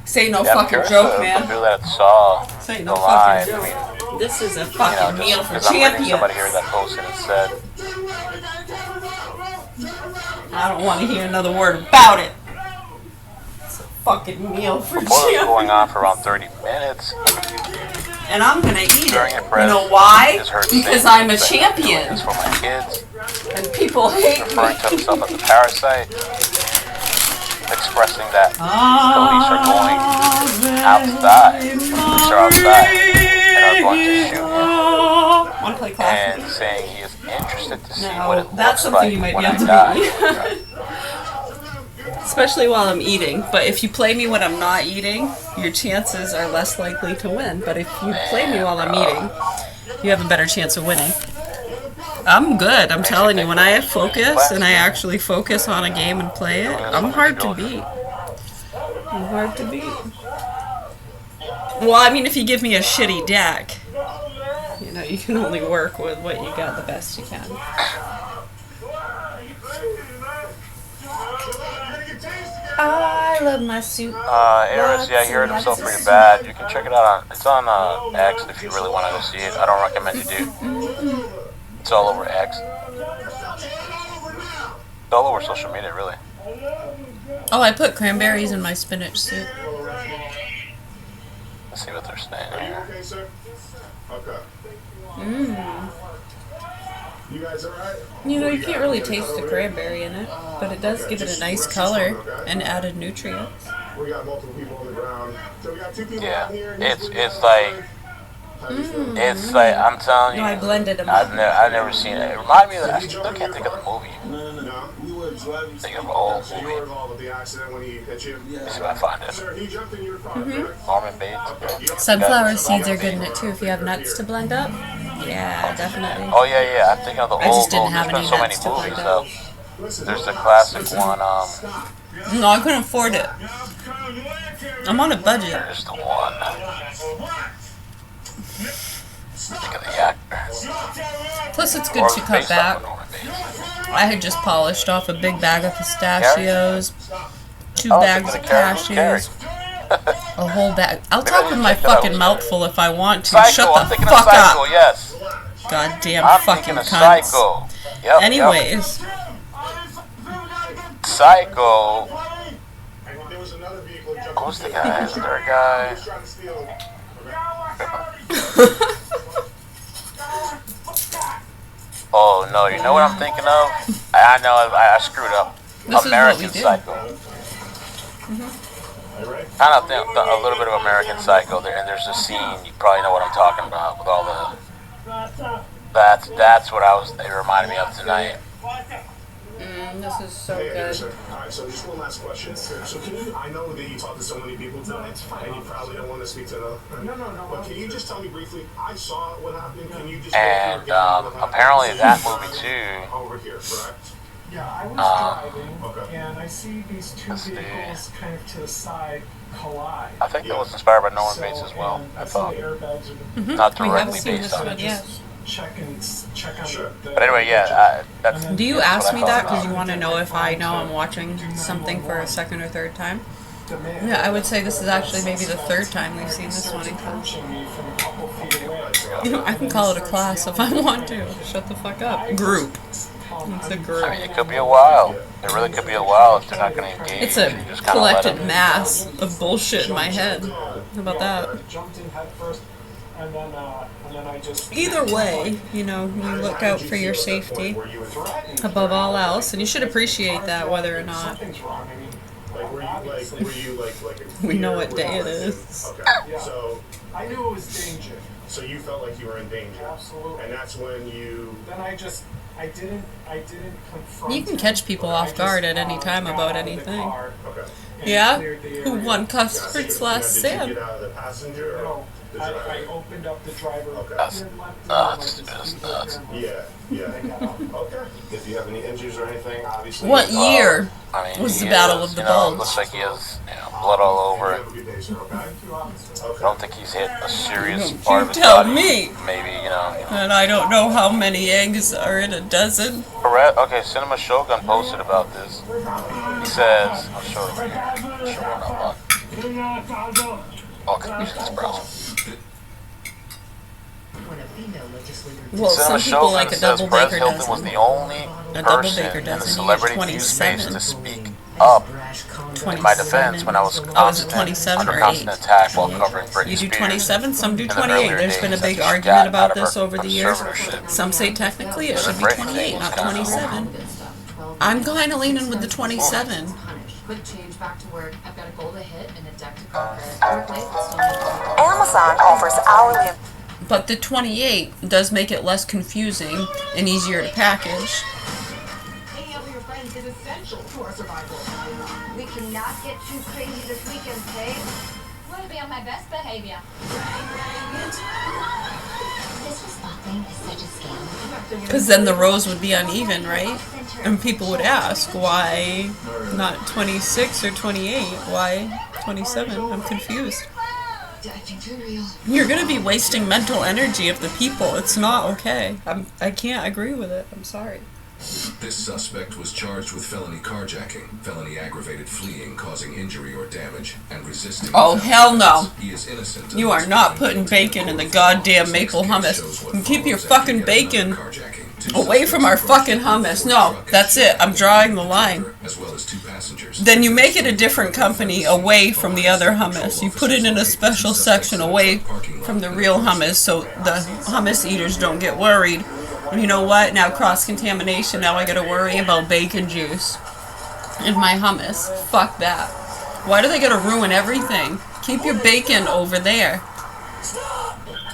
Say no fucking joke, man. People that saw Say the no live, fucking I joke. mean, This is a you know, fucking just meal for because I'm reading somebody champions. here that posted and said, I don't want to hear another word about it. It's a fucking meal for the boil is champions. going on for around 30 minutes. And I'm gonna eat During it. a press, You know why? is heard Because saying I'm a that champion. It's for my kids. And people hate Referring me. to himself as a parasite. Expressing that police are going outside. Police are outside and are going to shoot him. Want to play class? And saying he is interested to see No, what it that's looks something like you might when be I able to die. Especially while I'm eating. But if you play me when I'm not eating, your chances are less likely to win. But if you play me while I'm eating, you have a better chance of winning. I'm good. I'm telling you, when I focus and I actually focus on a game and play it, I'm hard to beat. I'm hard to beat. Well, I mean, if you give me a shitty deck, you know, you can only work with what you got the best you can. I love my suit. Eris, yeah, he hurt himself pretty bad. You can check it out on, it's on X if you really want to see it. I don't recommend you do. It's all over X. It's all over social media, really. Oh, I put cranberries in my spinach soup. Let's see what they're saying here. Okay, sir. Okay. Mmm. You guys alright? You know, you can't really taste the cranberry in it, but it does give it a nice color and added nutrients. We got multiple people on the ground. So we got 2 people Yeah, out here. it's like I'm telling you. No, I blended them. I've never seen it. It reminded me of I still can't think of the movie. No. Think of an old So you movie. were involved with the accident when he hit you? Let's see if I find it. Sir, he jumped in your car, correct? Norman Bates. Sunflower seeds are good in it too if you have nuts to blend up. Yeah, definitely. Oh yeah. I'm thinking of the old. I just didn't have There's any been so many nuts to movies blend though. up. There's the classic one. No, I couldn't afford it. I'm on a budget. There's the one. Think of the actor. Plus, it's good to cut back. I had just polished off a big bag of pistachios, 2 bags of cashews, a whole bag. I'll talk with my fucking mouth full if I want to. Shut the fuck up. Yes. Goddamn I'm fucking thinking of cunts. Psycho. Yep, Anyways. Psycho. Who's the guy? Is there a guy? Oh no, you know what I'm thinking of? I know I screwed up. This American is what we do. Psycho. Kind of think a little bit of American Psycho there, and there's a scene you probably know what I'm talking about with all the. That's what it reminded me of tonight. This is so Hey, good. sir. Alright, so just one last question. So can you, I know that you talked to so many people tonight, and you probably don't want to speak to them. No. But can you just tell me briefly, I saw what happened, can you just And apparently that movie too. over here, correct? Yeah, I was driving, and I see these 2 vehicles kind of to the side collide. I think that was inspired by Norman Bates as well. I thought. Not directly based on it. Check on But anyway, yeah. That's, Do you that's ask what I me thought that about because it. you want to know if I know I'm watching something for a second or third time? Yeah, I would say this is actually maybe the 3rd time we've seen this one in class. I can call it a class if I want to. Shut the fuck up. Group. It's a group. I mean, it could be a while. It really could be a while if they're not going to engage. It's a You just kinda collected let 'em. mass of bullshit in my head. How about that? Either way, you know, you look out for your safety above all else, and you should appreciate that whether or not we know what day it is. Okay. So I knew it was danger. So you felt like you were in danger. Absolutely. And that's when you. Then I didn't confront. You can catch people off guard at any time about anything. Okay. Yeah? Who won custards last Did Sam? you get out of the passenger? Or I opened up the driver. Okay. That's nuts. Yeah. Okay. If you have any injuries or anything, obviously. What year I mean, was the he Battle is, of the you know, Bulge? looks like he has blood all over it. I don't think he's hit a serious Don't part you of his tell body. me. Maybe, And I don't know how many eggs are in a dozen. Correct. Okay, Cinema Shogun posted about this. He says, I'll show it right here. Show it up. Oh, confusing this browser. Well, some Cinema people Shogun like a says double Perez baker Hilton dozen. was the only A double person baker in the dozen, you celebrity get news space 27. to speak up in my defense when I was constant, 27 under or constant 8? attack while covering Britney You do Spears 27, some do in the 28. earlier There's been a days big after she argument got about out of this her over the years. conservatorship. Some say technically it should be Britney 28, thing was not kinda 27. I'm kind of leaning with the 27. Quick change back to work. I've got a goal to hit and a deck to conquer. Work life will still need Amazon offers hourly. But the 28 does make it less confusing and easier to package. hanging out with your friends is essential to our survival. We cannot get too crazy this weekend, Kate. Want to be on my best behavior. This response thing is such a scam. Because then the rows would be uneven, right? And people would ask, why not 26 or 28? Why 27? I'm confused. I think you're real. You're going to be wasting mental energy of the people. It's not okay. I can't agree with it. I'm sorry. This suspect was charged with felony carjacking, felony aggravated fleeing, causing injury or damage, and resisting. Oh, hell no. He is innocent. You are not putting bacon in the goddamn maple hummus. And keep your fucking bacon away from our fucking hummus. No, that's it. I'm drawing the line. As well as 2 passengers. Then you make it a different company away from the other hummus. You put it in a special section away from the real hummus so the hummus eaters don't get worried. You know what? Now cross-contamination. Now I gotta worry about bacon juice in my hummus. Fuck that. Why do they gotta ruin everything? Keep your bacon over there.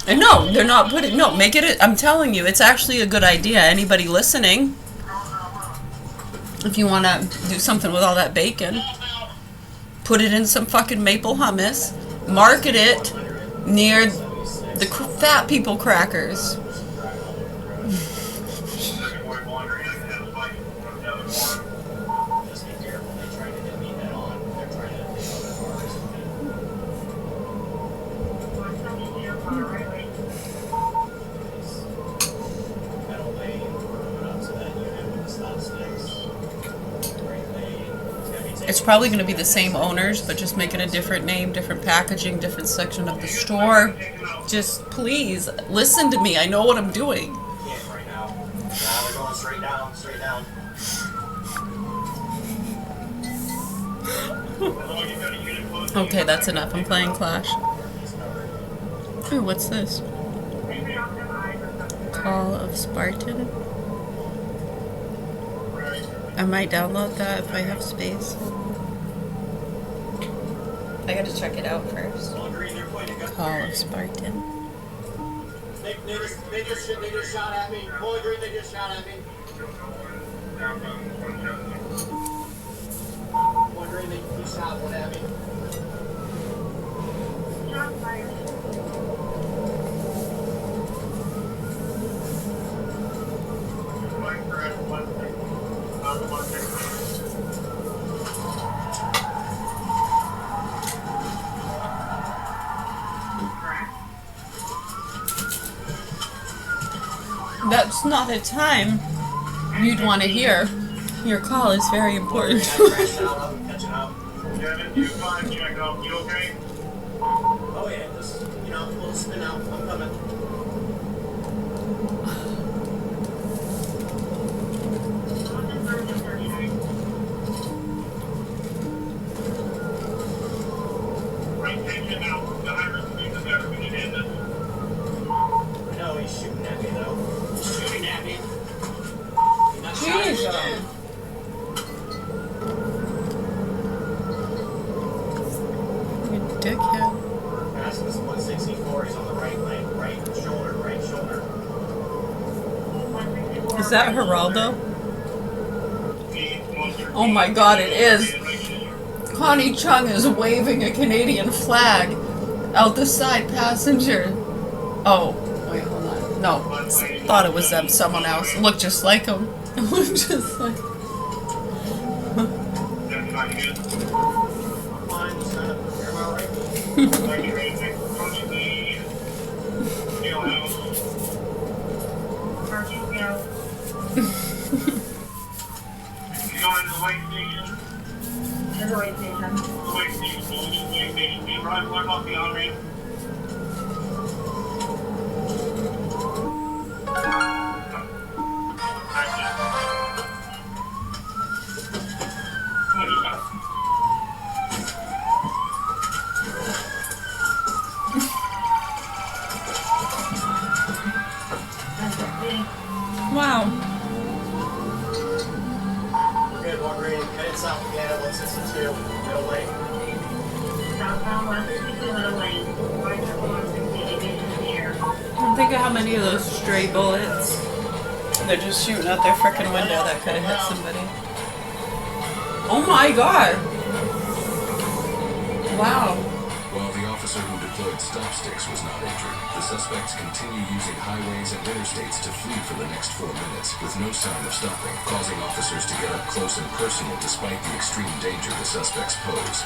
And no, they're not putting... No, make it... I'm telling you, it's actually a good idea. Anybody listening, if you want to do something with all that bacon, put it in some fucking maple hummus. Market it near the fat people crackers. It's probably going to be the same owners, but just make it a different name, different packaging, different section of the store. Just please listen to me. I know what I'm doing. Okay, that's enough. I'm playing Clash. Ooh, what's this? Call of Spartan. I might download that if I have space. I gotta check it out first. Call of Spartan. They just shot at me. Bowling Green, they just shot at me. Bowling Green, they shot one at me. That's not a time you'd want to hear. Your call is very important. Oh yeah, just, you know, we'll spin out. I'm coming. I know he's shooting at me though. He's shooting at me. Jesus. You dickhead. Fastest 164. He's on the right lane, right shoulder, right shoulder. Is that Geraldo? Oh my god, it is. Connie Chung is waving a Canadian flag out the side passenger. Oh, wait, hold on. No, thought it was them, someone else. Looked just like him. Looked just like wow. Good, one green. Headed south again at 162. Middle lane. Southbound 162 middle lane. Right to 160 here. Think of how many of those stray bullets they're just shooting out their frickin' window that could have hit somebody. Oh my god! Wow. While the officer who deployed stop sticks was not injured, the suspects continue using highways and interstates to flee for the next 4 minutes with no sign of stopping, causing officers to get up close and personal despite the extreme danger the suspects pose.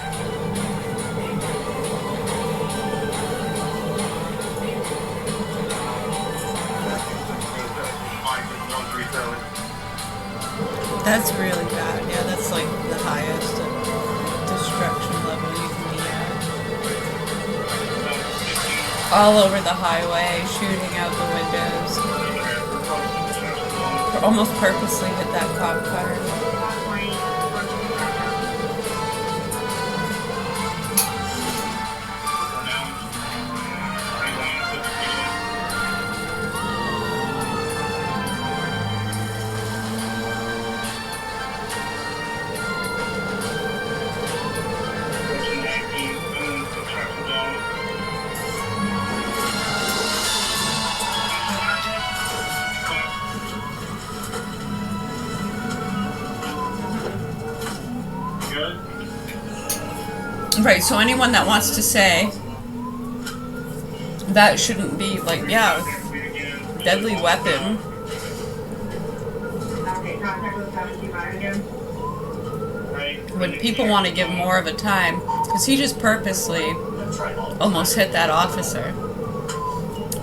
That's really bad. Yeah, that's like the highest destruction level you can be at. All over the highway, shooting out the windows. Almost purposely hit that cop car. Right, so anyone that wants to say that shouldn't be, like, yeah, deadly weapon. When people want to give more of a time, because he just purposely almost hit that officer.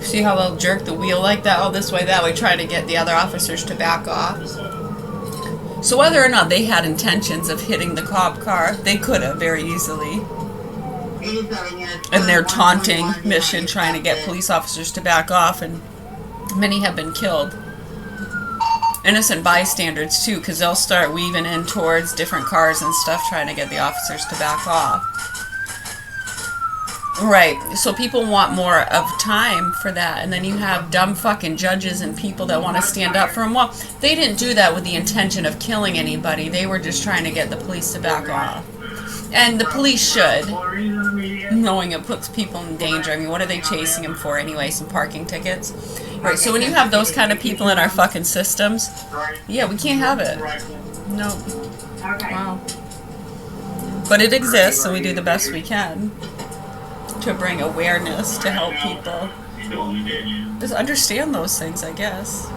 See how they'll jerk the wheel like that, oh, this way, that way, trying to get the other officers to back off. So whether or not they had intentions of hitting the cop car, they could have very easily. In their taunting mission, trying to get police officers to back off, and many have been killed. Innocent bystanders too, because they'll start weaving in towards different cars and stuff, trying to get the officers to back off. Right, so people want more of time for that, and then you have dumb fucking judges and people that want to stand up for them. Well, they didn't do that with the intention of killing anybody. They were just trying to get the police to back off. And the police should, knowing it puts people in danger. I mean, what are they chasing them for anyway? Some parking tickets? Right, so when you have those kind of people in our fucking systems, yeah, we can't have it. No. Wow. But it exists, and we do the best we can to bring awareness, to help people just understand those things, I guess.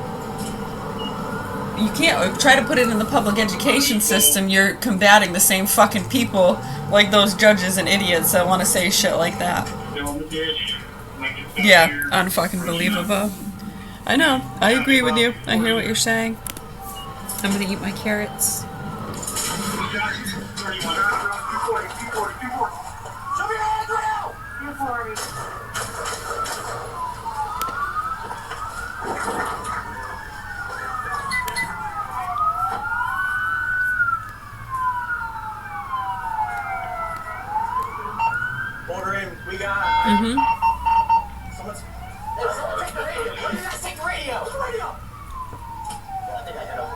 You can't try to put it in the public education system. You're combating the same fucking people, like those judges and idiots that want to say shit like that. Yeah, unfucking believable. I know, I agree with you. I hear what you're saying. I'm gonna eat my carrots. Order in, we got. Someone's. Hey, someone take the radio. Let me guys take the radio. What's the radio? I think I hit him.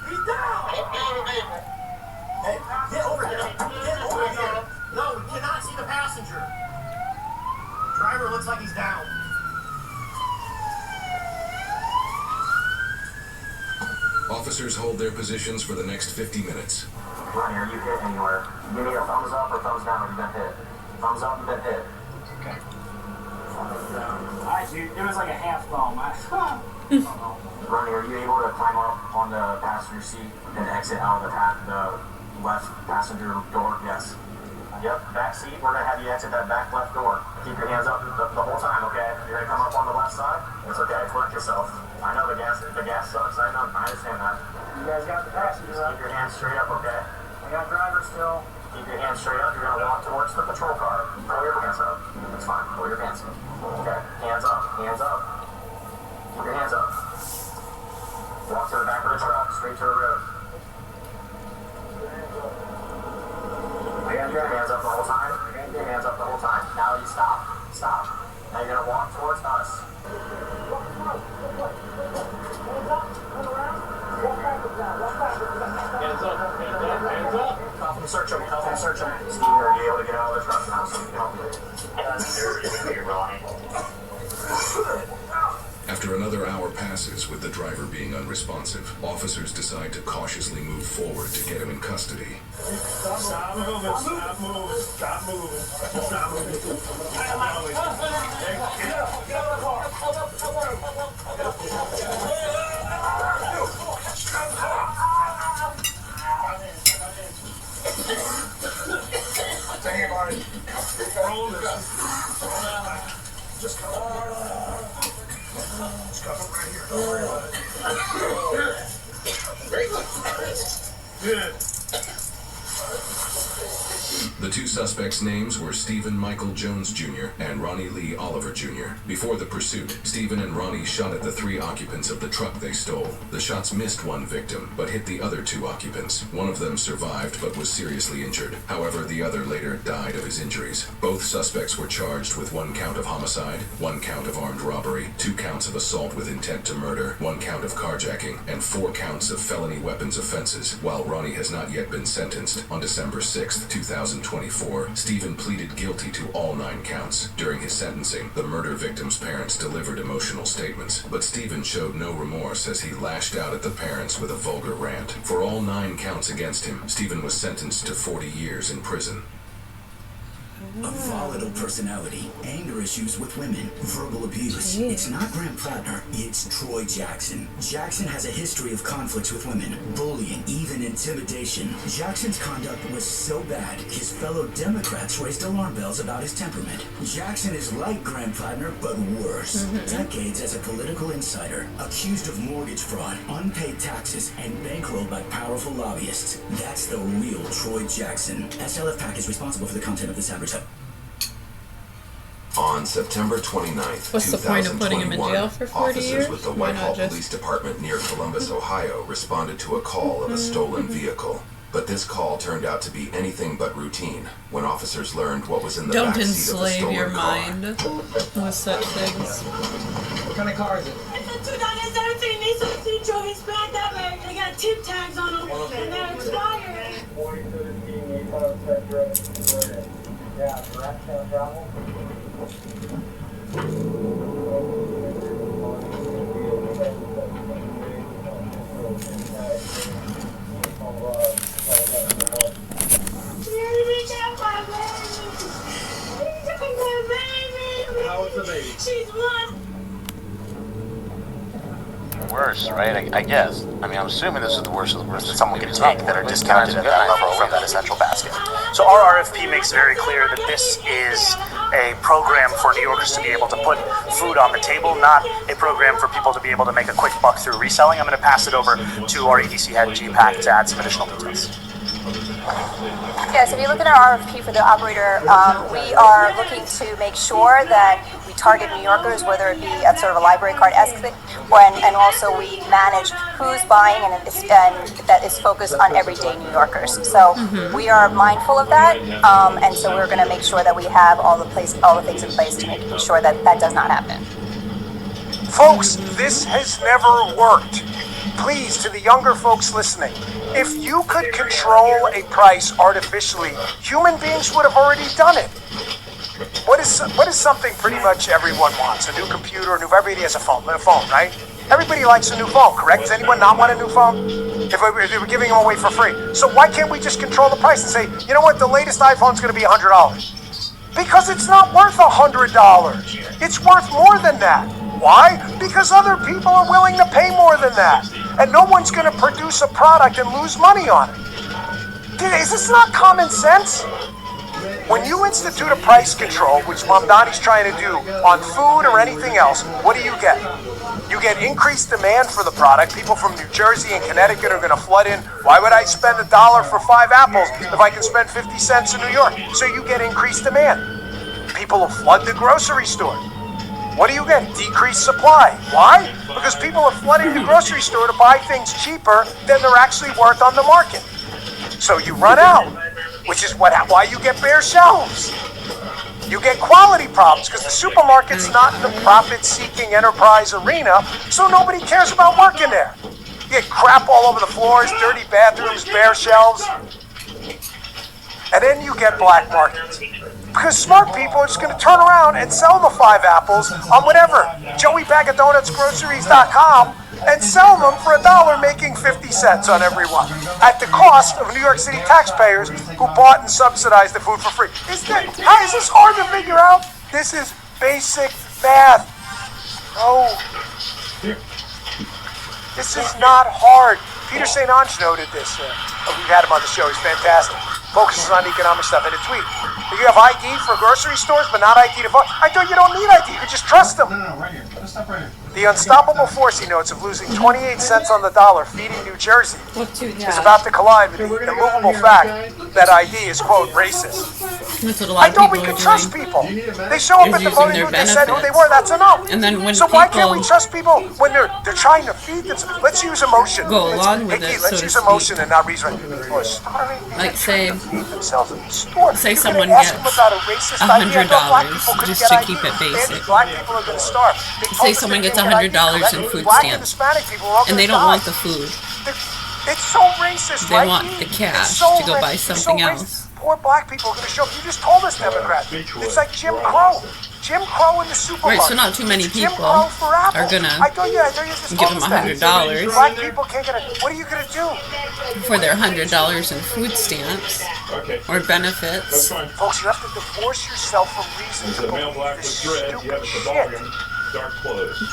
He's down. Hey, get over here. Get over here. No, we cannot see the passenger. Driver looks like he's down. Officers hold their positions for the next 50 minutes. Ronnie, are you hit anywhere? Give me a thumbs up or thumbs down if you've been hit. Thumbs up, you've been hit. Okay. Thumbs down. Alright, dude, it was like a half thumb. Ronnie, are you able to climb up on the passenger seat and exit out of the left passenger door? Yes. Yep, back seat. We're going to have you exit that back left door. Keep your hands up the whole time, okay? You're going to come up on the left side? It's okay. Collect yourself. I know the gas sucks. I understand that. You guys got the passenger up. Keep your hands straight up, okay? I got driver still. Keep your hands straight up. You're going to walk towards the patrol car. Pull your pants up. That's fine. Pull your pants up. Okay. Hands up. Hands up. Keep your hands up. Walk to the back of the truck. Straight to the road. I got your hands up the whole time. Your hands up the whole time. Now you stop. Stop. Now you're going to walk towards us. Hands up. Help him search him. Help him search him. Steve, are you able to get out of the truck now so we can help you? After another hour passes with the driver being unresponsive, officers decide to cautiously move forward to get him in custody. Stop moving. Stop moving. Stop moving. Stop moving. Just come on. Just come right here. Don't worry about it. Very good. Good. The two suspects' names were Stephen Michael Jones Jr. and Ronnie Lee Oliver Jr. Before the pursuit, Stephen and Ronnie shot at the 3 occupants of the truck they stole. The shots missed one victim, but hit the other 2 occupants. One of them survived, but was seriously injured. However, the other later died of his injuries. Both suspects were charged with 1 count of homicide, 1 count of armed robbery, 2 counts of assault with intent to murder, 1 count of carjacking, and 4 counts of felony weapons offenses, while Ronnie has not yet been sentenced. On December 6, 2024, Stephen pleaded guilty to all 9 counts. During his sentencing, the murder victim's parents delivered emotional statements, but Stephen showed no remorse as he lashed out at the parents with a vulgar rant. For all 9 counts against him, Stephen was sentenced to 40 years in prison. A volatile personality, anger issues with women, verbal abuse. It's not Graham Plattner, it's Troy Jackson. Jackson has a history of conflicts with women, bullying, even intimidation. Jackson's conduct was so bad, his fellow Democrats raised alarm bells about his temperament. Jackson is like Graham Plattner, but worse. Decades as a political insider, accused of mortgage fraud, unpaid taxes, and bankrolled by powerful lobbyists. That's the real Troy Jackson. SLF PAC is responsible for the content of this advertisement. On September 29th, What's the point of putting him in jail for 40 officers years? with the Why Whitehall not just... Police Department near Columbus, Ohio, responded to a call of a stolen vehicle. But this call turned out to be anything but routine when officers learned what was in the Don't backseat of the enslave stolen your car. mind with such things. What kind of car is it? It's a 2017 Nissan Sentra. He's back that way. They got tip tags on them, and they're expired. 2017 Nissan Sentra. Yeah, direction travel. How is the baby? She's 1. Worse, right? I guess. I mean, I'm assuming this is the worst of the worst that someone can take that are discounted at that level from that essential basket. So our RFP makes it very clear that this is a program for New Yorkers to be able to put food on the table, not a program for people to be able to make a quick buck through reselling. I'm going to pass it over to our EDC head, GPAC, to add some additional details. Yes, if you look at our RFP for the operator, we are looking to make sure that we target New Yorkers, whether it be at sort of a library card-esque thing, and also we manage who's buying, and that is focused on everyday New Yorkers. So we are mindful of that, and so we're going to make sure that we have all the things in place to make sure that that does not happen. Folks, this has never worked. Please, to the younger folks listening, if you could control a price artificially, human beings would have already done it. What is something pretty much everyone wants? A new computer, everybody has a phone, right? Everybody likes a new phone, correct? Does anyone not want a new phone? If they were giving them away for free. So why can't we just control the price and say, you know what, the latest iPhone's going to be $100? Because it's not worth $100. It's worth more than that. Why? Because other people are willing to pay more than that. And no one's going to produce a product and lose money on it. Is this not common sense? When you institute a price control, which Mamdani's trying to do on food or anything else, what do you get? You get increased demand for the product. People from New Jersey and Connecticut are going to flood in. Why would I spend $1 for 5 apples if I can spend 50 cents in New York? So you get increased demand. People will flood the grocery store. What do you get? Decreased supply. Why? Because people are flooding the grocery store to buy things cheaper than they're actually worth on the market. So you run out, which is why you get bare shelves. You get quality problems because the supermarket's not in the profit-seeking enterprise arena, so nobody cares about working there. You get crap all over the floors, dirty bathrooms, bare shelves. And then you get black markets. Because smart people are just going to turn around and sell the 5 apples on whatever, joeybagaddonutsgroceries.com, and sell them for $1, making 50 cents on every one, at the cost of New York City taxpayers who bought and subsidized the food for free. Is this hard to figure out? This is basic math. No. This is not hard. Peter St. Ange noted this. We've had him on the show. He's fantastic. Focuses on economic stuff in a tweet. You have ID for grocery stores, but not ID to vote. I thought you don't need ID. You could just trust them. No, right here. Let's stop right here. The unstoppable force, he notes, of losing 28 cents on the dollar feeding New Jersey is about to collide with the immovable fact that ID is, quote, racist. That's what a lot I of thought we people could are trust doing. people. They show up Is at the using voting their booth, they said who they benefits. were, that's enough. And then when so why can't we people trust people when they're trying to feed themselves? Let's use emotion. go along with Nikki, it, let's so to use speak. emotion and not reason. People are starving. Like say, themselves in the store. say You're someone gonna ask gets them about a racist idea. I thought black people $100 couldn't just get to ID. keep it basic. Black people are going to starve. They told Say us someone they gets can't get $100 ID. in food Black stamps, and Hispanic people are all and they gonna don't want die. the food. It's so racist, They right? want the cash It's so to go buy racist. It's something so else. racist. Poor black people are going to show up. You just told us, Democrats. It's like Jim Crow. Jim Crow in the supermarket. Right, so not too many Jim people Crow for Apple. are gonna I thought you just give told them us that. $100 Black people can't get it. What are you going to do? for their $100 in food stamps or benefits. Folks, you have to divorce yourself from reason to believe this stupid shit.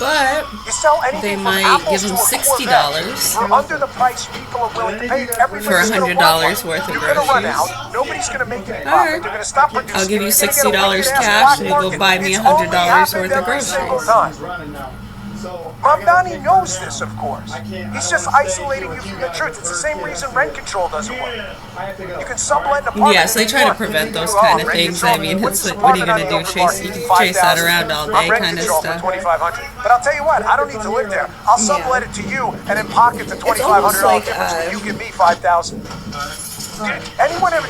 But You sell anything they from might apples give them to a Corvette $60 for under the price people are willing to pay. for $100 worth of You're going to run groceries. out. Nobody's going to make any All profit. right. They're going to stop producing. I'll give you You're gonna get a $60 wicked-ass cash black and you go market. buy me It's $100 only happened worth of every single groceries. time. Mamdani knows this, of course. He's just isolating you from the truth. It's the same reason rent control doesn't work. You can sublet an apartment. Yes, they try to prevent those kind of things. I mean, it's like, what are you going to do? Chase that around all day kind of stuff. But I'll tell you what, I don't need to live there. I'll sublet it to you and then pocket the $2,500 like, difference. You give me $5,000. Anyone ever?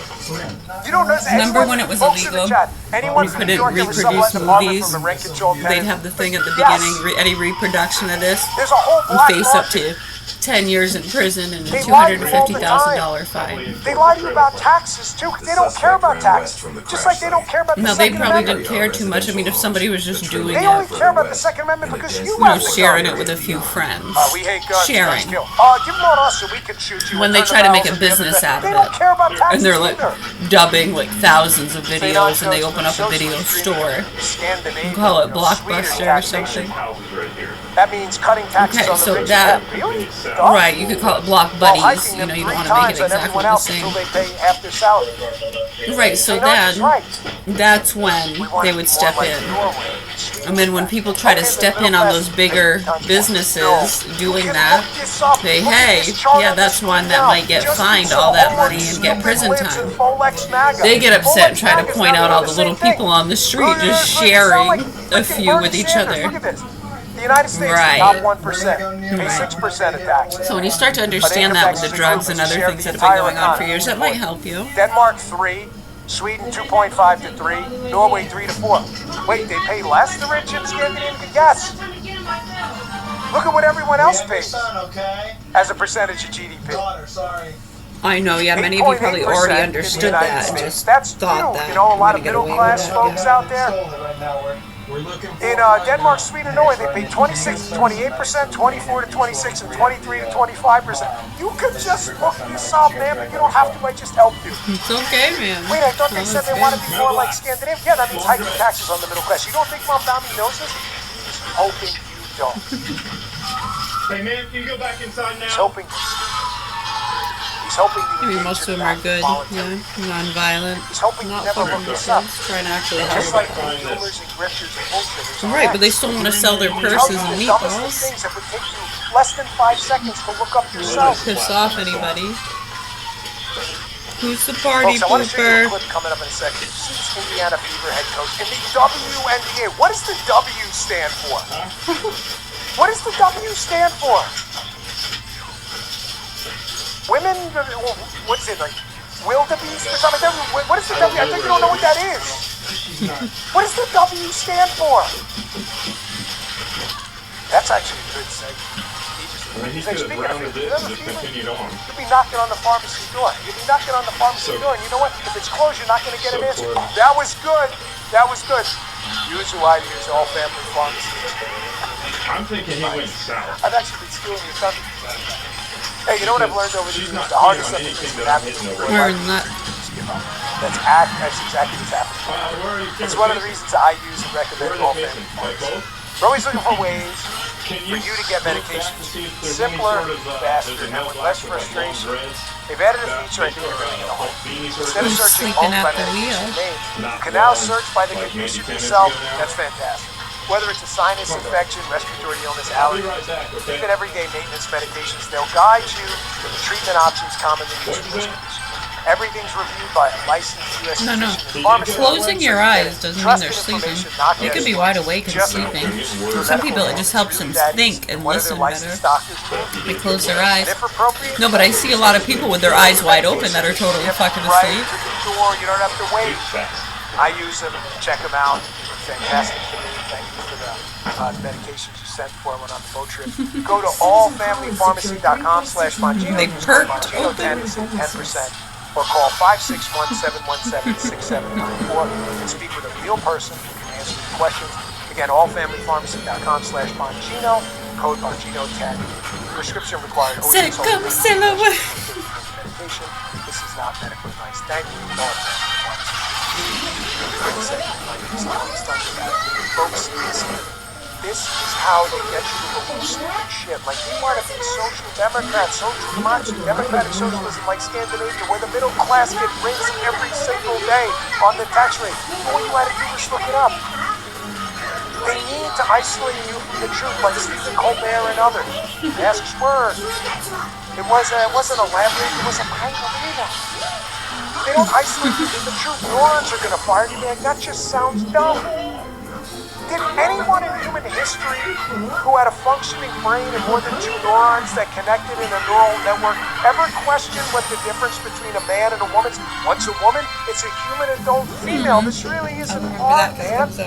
You don't know. Remember when it was illegal? Anyone You from New couldn't York ever reproduce sublet an apartment movies. from a rent-controlled tenant? They'd have the thing at the Yes. beginning, any reproduction of this, There's a whole you black face up market. to 10 years in prison and a They lie to you all the $250,000 fine. They lie to you about taxes too. They don't care about taxes. Just like they don't care about the No, they Second probably Amendment. didn't care too much. I mean, if somebody was just doing They only it, care about the Second Amendment because you you know, have the sharing gun. it with a few friends, We hate guns. sharing. Guns kill. Give them on us so we can shoot you. When and they turn try the to make a barrels at the business end out of of They don't care about it, taxes and they're like either. dubbing like thousands of videos, and they open up a video store, and call it Blockbuster or something. That means cutting taxes Okay, on the so rich. that, Really? right, you could call it Block Well, Buddies, hiking you know, them you don't 3 want to make times it on exactly everyone the else same. until they pay half their salary. Right, so They know then, that's right. that's when they would step in. And then when people try to step in on those bigger businesses doing that, say, hey, yeah, that's one that might get fined all that money and get prison time. They get upset and try to point out all the little people on the street just sharing a few with each other. The United States Right. is top 1%, pay 6% of taxes. So when you start to understand that with the drugs and other things that have been going on for years, that might help you. Denmark 3, Sweden 2.5 to 3, Norway 3 to 4. Wait, they pay less, the rich in Scandinavia? Yes. Look at what everyone else pays as a percentage of GDP. I know, yeah, many of you probably already understood that and just thought that. You know, a lot of I'm gonna middle get away with class it. folks out there. In Denmark, Sweden, and Norway, they pay 26 to 28%, 24 to 26, and 23 to 25%. You could just look this up, man, but you don't have to. I just helped you. It's okay, man. Wait, I thought they said they want to be more like Scandinavia. Yeah, that means hiking taxes on the middle class. You don't think Mamdani knows this? He's hoping you don't. Hey, man, can you go back inside now? He's hoping. He's hoping you. I mean, most of them are good, yeah, non-violent, not fucking themselves, trying to actually Just help. like dealers and grifters and bullshitters. Right, but they still want to sell their purses and meatballs. Things that would take you less than 5 seconds to look up yourself. Piss off anybody. Who's the party Folks, I want to show you a pooper? clip coming up in a second. This Indiana Fever head coach in the WNBA. What does the W stand for? What does the W stand for? Women, what is it, like wildebeest or something like that? What is the W? I think you don't know what that is. What does the W stand for? That's actually a good segment. He could have rounded it and just continued on. You'll be knocking on the pharmacy door. You'll be knocking on the pharmacy door, and you know what? If it's closed, you're not going to get an answer. That was good. That was good. Use who I use, all family pharmacies. I'm thinking he went south. I've actually been stealing your cousin. Hey, you know what I've learned over the years? The hardest stuff is what happens in the world. That's exactly what's happening. It's one of the reasons I use and recommend all family pharmacies. We're always looking for ways for you to get medications simpler, faster, and with less frustration. They've added a feature I think you're really going to like. Instead of searching Sleeping only at by the wheel. medication names, you can now search by the condition yourself. That's fantastic. Whether it's a sinus infection, respiratory illness, allergies, even everyday maintenance medications, they'll guide you to the treatment options commonly used for this condition. Everything's reviewed by a licensed U.S. physician and pharmacist. Closing your eyes doesn't mean they're sleeping. They could be wide awake and sleeping. Some people, it just helps them think and listen better. They close their eyes. No, but I see a lot of people with their eyes wide open that are totally fucking asleep. You don't have to wait. I use them, check them out. Fantastic to me. Thank you for the medications you sent for when on the boat trip. Go to allfamilypharmacy.com/Bongino. They perk Bongino10 to save 10%. Or call 561-717-6794 and speak with a real person who can answer your questions. Again, allfamilypharmacy.com/Bongino, code Bongino10. Prescription required. Always consult medication. This is not medical advice. Thank you, all folks, this is how they get you to believe stupid shit. Like, you want to be social democrats, democratic socialism like Scandinavia, where the middle class get raised every single day on the tax rate. All you had to do was look it up. They need to isolate you from the truth, like Stephen Colbert and others. Ask Spurs. It wasn't a labyrinth, it was a kind of arena. They don't isolate you from the truth. Neurons are going to fire you. Like, that just sounds dumb. Did anyone in human history who had a functioning brain and more than 2 neurons that connected in a neural network ever question what the difference between a man and a woman is? What's a woman? It's a human adult female. This really isn't hard, man. You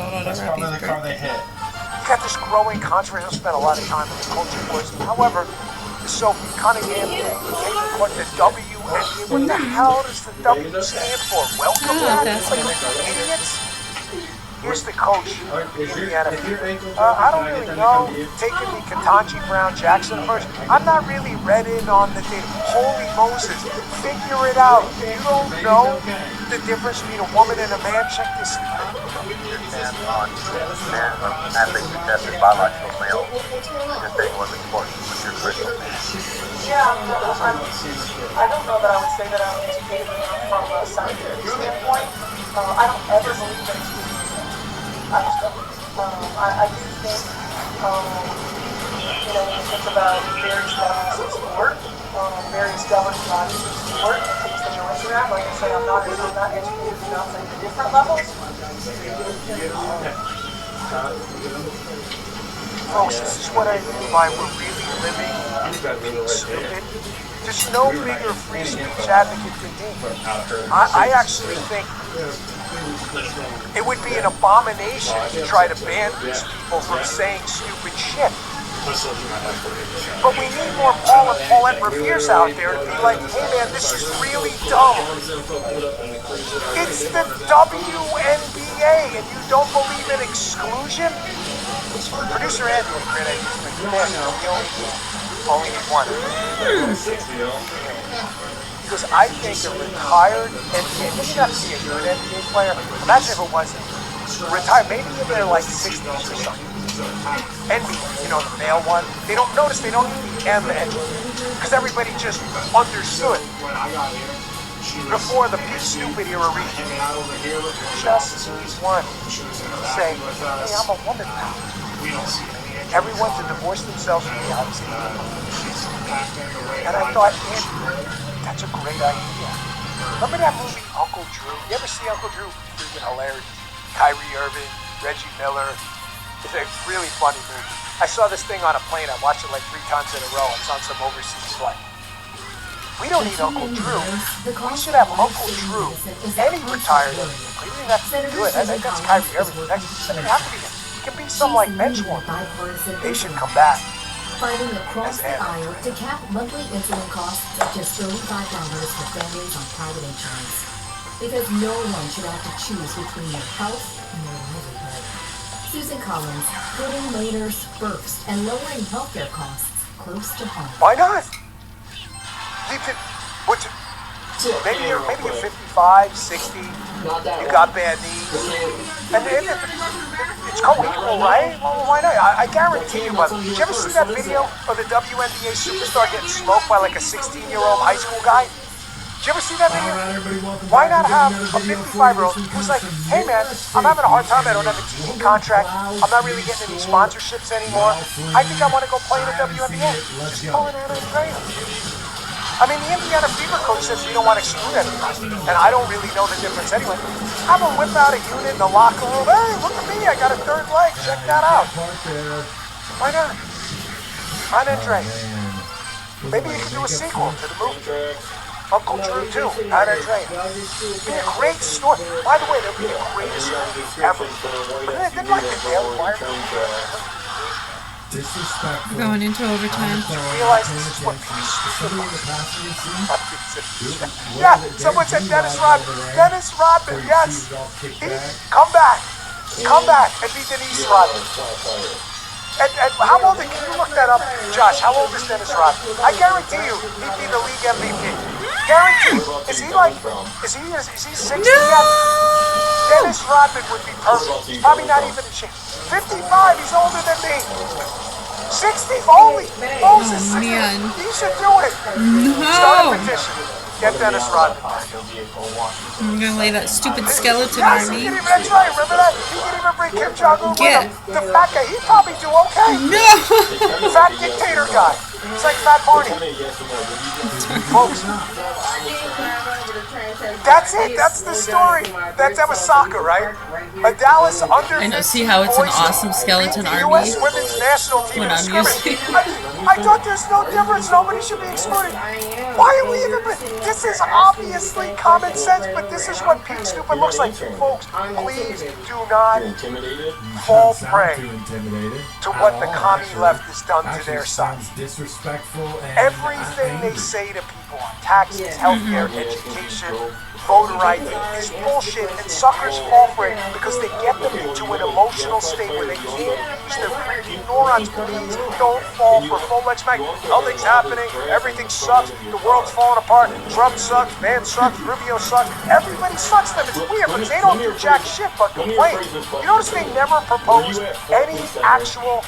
got this growing controversy. I spent a lot of time in the culture wars. However, the Sophie Cunningham thing, the WNBA, what the hell does the W stand for? Welcome back? Like, idiots? Here's the coach in the NFL. I don't really know. Taking the Ketanji Brown Jackson first. I'm not really read in on the data. Holy Moses, figure it out. You don't know the difference between a woman and a man. Check this out. Athletes who tested biological male. This thing wasn't important with your crystal. Yeah, I don't know that I would say that I'm educated from a scientific standpoint. I don't ever believe that it's I just don't. I do think, when you think about various levels of sport, various governing bodies of sport, things that go into that. Like I say, I'm not educated enough at the different levels. Folks, this is what I mean by we're really living stupid. There's no bigger free speech advocate than me. I actually think it would be an abomination to try to ban these people from saying stupid shit. But we need more Paul and Paulette Revere's out there to be like, hey man, this is really dumb. It's the WNBA and you don't believe in exclusion? Producer Ed, great idea. Only one. Because I think a retired NBA, doesn't have to be a good NBA player. Imagine if it wasn't. Retired, maybe if they're like 60s or something. NBA, the male one. They don't notice, they don't need the M engine. Because everybody just understood. Before the peak stupid era reached. Just one. Say, hey, I'm a woman now. Everyone to divorce themselves from the outside. And I thought, that's a great idea. Remember that movie, Uncle Drew? You ever see Uncle Drew? Freaking hilarious. Kyrie Irving, Reggie Miller. It's a really funny movie. I saw this thing on a plane. I watched it like 3 times in a row. It's on some overseas flight. We don't need Uncle Drew. We should have Uncle Drew. Any retired MVP. We don't have to do it. I think that's Kyrie Irving. It doesn't have to be him. It can be some like bench one. They should come back. Fighting across the aisle to cap monthly insulin costs of just $35 for families on private insurance. Because no one should have to choose between their health and their livelihood. Susan Collins, putting Maynard's first and lowering healthcare costs close to home. Why not? Maybe you're 55, 60, you got bad knees, and it's co-equal, right? Well, why not? I guarantee you, but did you ever see that video of the WNBA superstar getting smoked by like a 16-year-old high school guy? Did you ever see that video? Why not have a 55-year-old who's like, hey man, I'm having a hard time, I don't have a TV contract, I'm not really getting any sponsorships anymore, I think I want to go play in the WNBA. Just pull it out of the trainer. I mean, the Indiana Fever coach says we don't want to exclude anybody, and I don't really know the difference anyway. Have them whip out a unit in the locker room, hey, look at me, I got a third leg, check that out. Why not? I'm Andre. Maybe you could do a sequel to the movie. Uncle Drew too, Ana Andrea. It'd be a great story. By the way, that'd be the greatest movie ever. Didn't like the Daily Wire. Going into overtime. You realize this is what yeah, someone said Dennis Rodman. Dennis Rodman, yes. Come back and be Denise Rodman. And how old, can you look that up? Josh, how old is Dennis Rodman? I guarantee you, he'd be the league MVP. Guarantee. Is he 60 yet? Dennis Rodman would be perfect. He's probably not even a chance. 55, he's older than me. 60, holy Moses. Man. He should do it. No. Start a petition. Get Dennis Rodman back. I'm gonna lay that stupid skeleton Yes, army. that's right, remember that? He can even bring Kim Jong-un with him. The fat guy, he'd probably do okay. No! Fat dictator guy. It's like Fat Barney. Folks, that's it. That's the story. That was soccer, right? A Dallas under. I know, see how it's an awesome skeleton army U.S. women's national team when I'm using. I thought there's no difference. Nobody should be excluded. Why are we even? This is obviously common sense, but this is what peak stupid looks like. Folks, please do not fall prey to what the commie left has done to their side. Everything they say to people on taxes, healthcare, education, voter ID is bullshit, and suckers fall for it because they get them into an emotional state where they can't use their freaking neurons. Please don't fall for full-fledged mag. Nothing's happening. Everything sucks. The world's falling apart. Trump sucks. Vance sucks. Rubio sucks. Everybody sucks them. It's weird because they don't do jack shit but complain. You notice they never propose any actual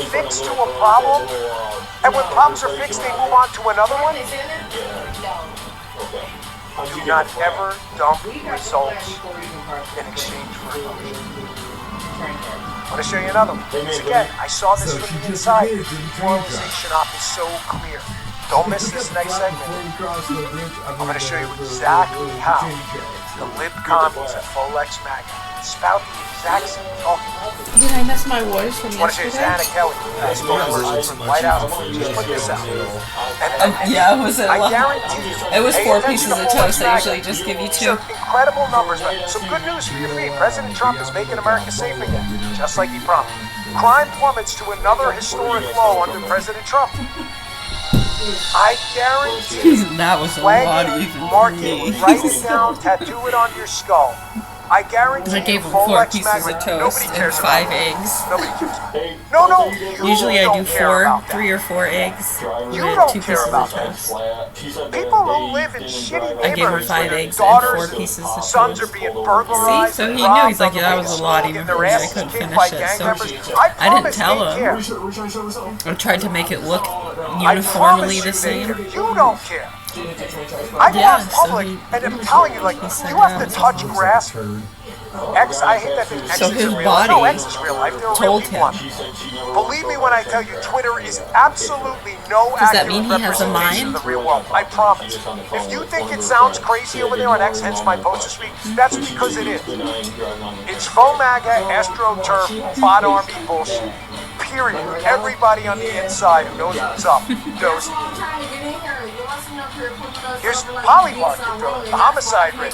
fix to a problem, and when problems are fixed, they move on to another one. Do not ever dump results in exchange for emotion. I want to show you another one. Once again, I saw this from the inside. The demoralization op is so clear. Don't miss this next segment. I'm going to show you exactly how the lib commies at Folex MAGA spout the exact same talk. Did I miss my voice from I want to show you yesterday? Anna Kelly, spokesperson from the White House. Just put this out. Yeah, was it a lot? I guarantee you. It was pay 4 attention pieces to of toast. I Folex usually MAGA. just give you These 2. are incredible numbers, but some good news for your feed. President Trump is making America safe again, just like he promised. Crime plummets to another historic low under President Trump. I guarantee That was a flag lot it, even mark for me. it, write it down, tattoo it on your skull. I guarantee I gave him you, 4 Folex pieces MAGA, of toast nobody and cares 5 about eggs. Nobody cares. No, Usually I do don't care 4, about that. 3 or 4 eggs. You And don't 2 care pieces about of that. toast. People who live in shitty I gave him neighborhoods 5 where eggs daughters and 4 pieces of sons toast. are being burglarized. See, so he and knew. robbed He's like, on the yeah, that way was to a lot school, even getting for their me. I asses couldn't kicked finish by it, gang so members. I didn't tell promise him. I tried to make it look I uniformly promise the you same. they care. You don't care. I go out in public, and I'm telling you, like, you have to touch grass. X, I hate that thing. X So is his real. body No, X is real life. There are real told people on him. it. Believe me when I tell you, Twitter is absolutely no Does that accurate mean he has a representation of mind? the real world. I promise. If you think it sounds crazy over there on X, hence my post this week, that's because it is. It's faux MAGA, AstroTurf, bot army bullshit. Period. Everybody on the inside who knows what's up knows. Here's Polymark, the homicide rate.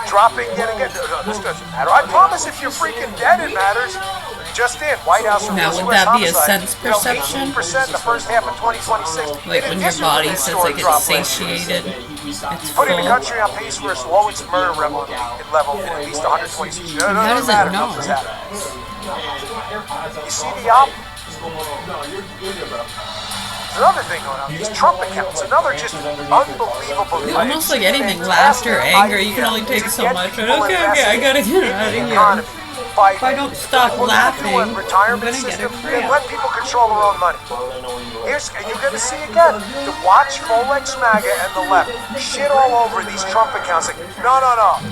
Dropping yet again. No, this doesn't matter. I promise if you're freaking dead, it matters. Just in, White House and Now, US would that be a homicide. sense perception? 18% in the first half of 2026. Like In when your addition to body the says historic like it's drop last year. satiated, it's Putting the full. country on pace for its lowest murder level in at least 126 years. It How doesn't does it matter. know? Nothing's happening. You see the op? There's another thing going on. These Trump accounts, another just unbelievable. Almost like anything, laughter, anger, you can only take so much. But okay, I gotta get out of here. by If I don't stop laughing, I'm retirement gonna get a system, then cramp. let people control their own money. And you're going to see again, to watch Folex MAGA and the left shit all over these Trump accounts. Like, no,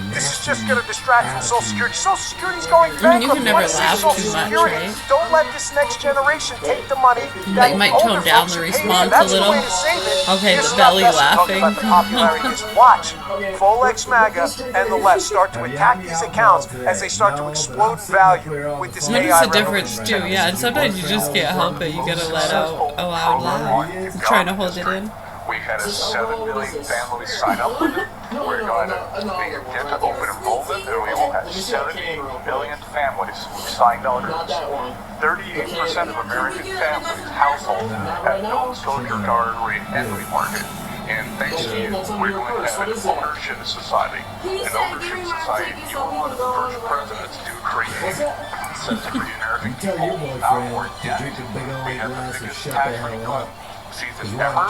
this is just going to distract from Social Security. Social Security's going bankrupt. You can never laugh too much, right? Don't let this next generation take the money. Like, might tone down the response a little. Okay, the belly laughing. Watch Folex MAGA and the left start to attack these accounts as they start to explode in value with this AI Notice the difference too, yeah, and sometimes you just can't help it. You gotta let out a loud laugh. I'm trying to hold it in. We had a 7 million families sign up with it. We're going to get to open enrollment, and we will have 70 million families who signed on. 38% of American families, households, have no social guard or equity market. And thanks to you, we're going to have an ownership society. An ownership society, you were one of the first presidents to create a sense of the American people. Now we're debt. We have the biggest tax refund season ever.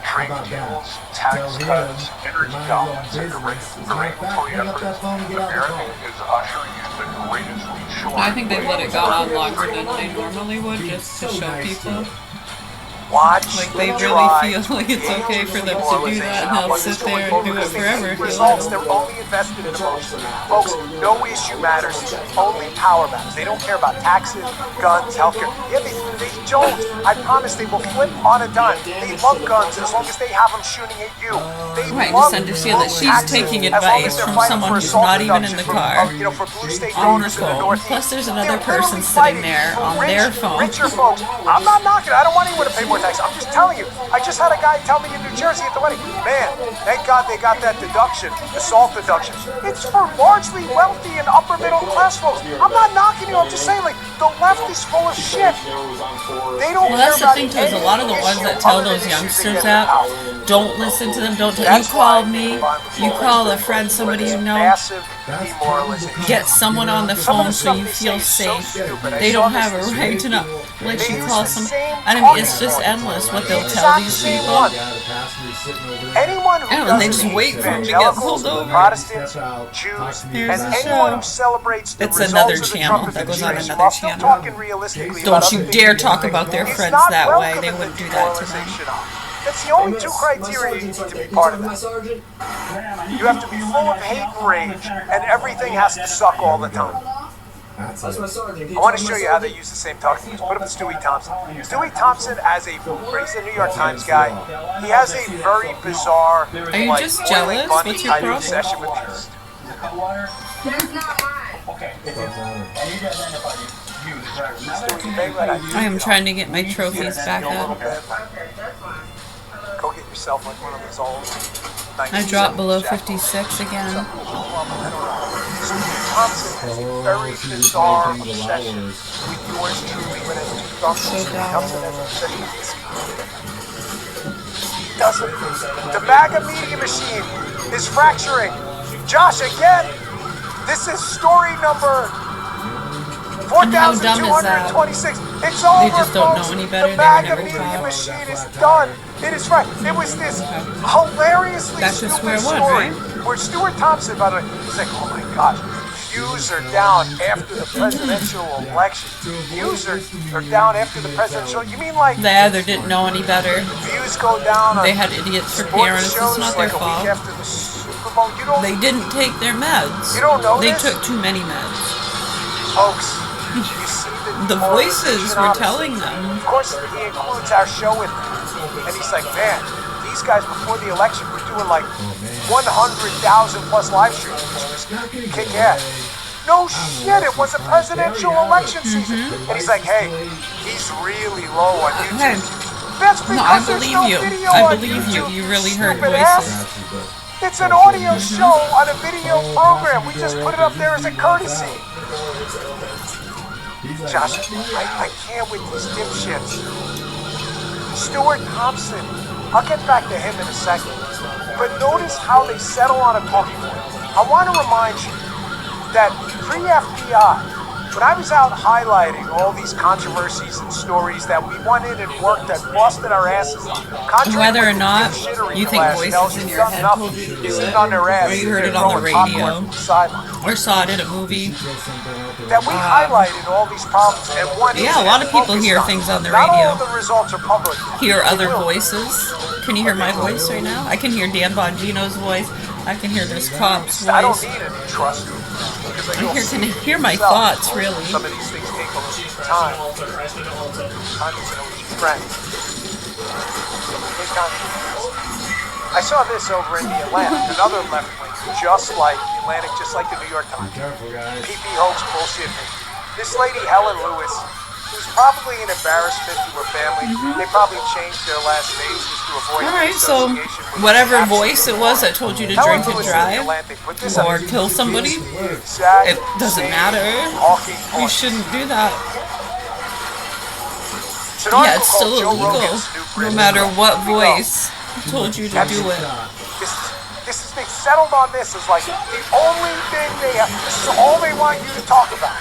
Trade deals, tax cuts, energy dollars, and regulatory efforts. America is ushering in the greatest reshoring. I think they let it go on longer than they normally would, just to show people. Like they really feel like it's okay for them to do that, and they'll sit there and do it forever if you let them. They're only invested in emotion. Folks, no issue matters. Only power matters. They don't care about taxes, guns, healthcare. Yeah, they don't. I promise they will flip on a dime. They love guns as long as they have them shooting at you. They Right, love just understand that she's taking advice from someone who's not even in the car, on her phone. Plus there's another person sitting there on their phone. Richer folks. I'm not knocking it. I don't want anyone to pay more tax. I'm just telling you. I just had a guy tell me in New Jersey at the wedding, man, thank God they got that deduction, the SALT deduction. It's for largely wealthy and upper middle class folks. I'm not knocking you. I'm just saying, like, the left is full of shit. They don't Well, that's the thing too, is a lot of the ones that tell those youngsters that, don't listen to them, don't tell, you call me, you call a friend, somebody you know, get someone on the phone so you feel safe. They don't have a right to not let you call someone. I mean, it's just endless what they'll tell these people. And they just wait for them to get pulled over. Protestants, Jews, Here's and a anyone show. who celebrates the It's results another of the channel Trump that goes on administration another while still channel. talking realistically Don't about you other dare things talk they about their do. It's friends not that way. welcome They in wouldn't the do that to them. demoralization of it. That's the only two criteria you need to be part of that. You have to be full of hate and rage, and everything has to suck all the time. I want to show you how they use the same talking. Put up Stewie Thompson. Stewie Thompson, as a he's a New York Times guy, he has a very bizarre, Are you like, just Oil jealous? Bunny What's your kind of problem? obsession with these. That's not mine. Okay, and you guys identify I am trying to get my trophies back up. Go get yourself like one of those old. I dropped below 56 again. Thompson has a very bizarre obsession with yours truly when it comes to Thompson has an obsession with this. Doesn't. The MAGA media machine is fracturing. Josh, again, this is story number 4,226. It's over, They just don't folks. know any better. The They were MAGA never media taught. machine is done. It is right. It was this hilariously Back to square stupid one, story right? where Stuart Thompson, by the way, he's like, oh my gosh, views are down after the presidential election. Views are down after the presidential. You mean like They either didn't know any better. views go down on They had idiots for sports parents. It's shows not their like a fault. week after the Super Bowl? You don't, They didn't take their meds. You don't know They this? took too many meds. Folks, you see The voices were telling them. Of course, he includes our show in there. And he's like, man, these guys before the election were doing like 100,000 plus live streams, which was kick ass. No shit, it was a presidential election season. And he's like, hey, he's really low on YouTube. Hey. That's No, I because there's believe no you. video I on believe you. YouTube, You really heard stupid voices. ass. It's an audio show on a video program. We just put it up there as a courtesy. Josh, I can't with these dipshits. Stuart Thompson, I'll get back to him in a second. But notice how they settle on a talking point. I want to remind you that pre-FBI, When I was out highlighting all these controversies and stories that we went in and worked and busted our asses on, whether or not you think voices in your head told you to do it, or you heard it on the radio, or saw it in a movie. That we highlighted all these problems and yeah, a lot of people hear things on the radio. Not all the results are public. Hear other voices. Can you hear my voice right now? I can hear Dan Bongino's voice. I can hear this cop's voice. I don't need any trust. I can hear my thoughts, really. Some of these things take a little time. I saw this over in the Atlantic, another left wing, just like the Atlantic, just like the New York Times. Be careful, guys. PP hoax bullshit. This lady, Helen Lewis, who's probably an embarrassment to her family. They probably changed their last names just to avoid. Alright, so whatever voice it was that told you to drink and drive or kill somebody, it doesn't matter. You shouldn't do that. Yeah, it's still illegal, no matter what voice told you to do it. They settled on this as like the only thing they have. This is all they want you to talk about.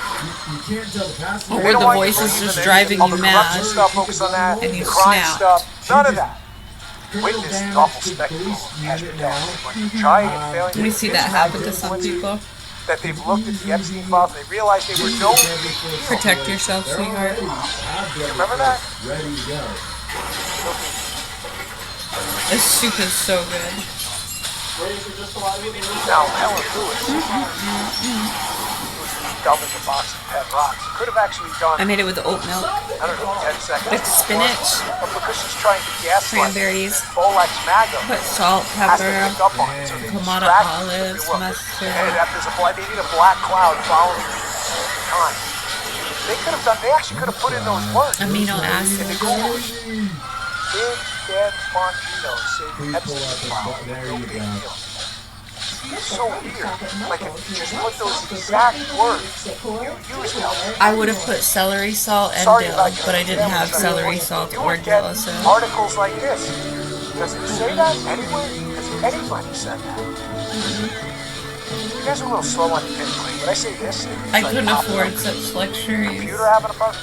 Or where the voice is just driving you mad and you snap. None of that. Witness the awful spectacle has been done. We see that happen to some people. That they've looked at the Epstein files and they realized they were no. Protect yourself, sweetheart. Remember that? This soup is so good. Now, Helen Lewis doubled the box of pet rocks. Could have actually done. I made it with oat milk. I don't know, 10 seconds. With spinach, but because she's trying to gaslight cranberries, put salt, pepper, Kamada olives, mustard. And they need a black cloud following time. They could have done. They actually could have put in those words. Amino acids. Big Dan Bongino saved Epstein file. No big deal. It's so weird. Like if you just put those exact words, you use them. I would have put celery salt and dill, but I didn't have celery salt or dill. So articles like this. Does it say that anywhere? Because anybody said that. You guys are a little slow on the pinpoint. When I say this, I couldn't afford such luxuries. Computer having a bug.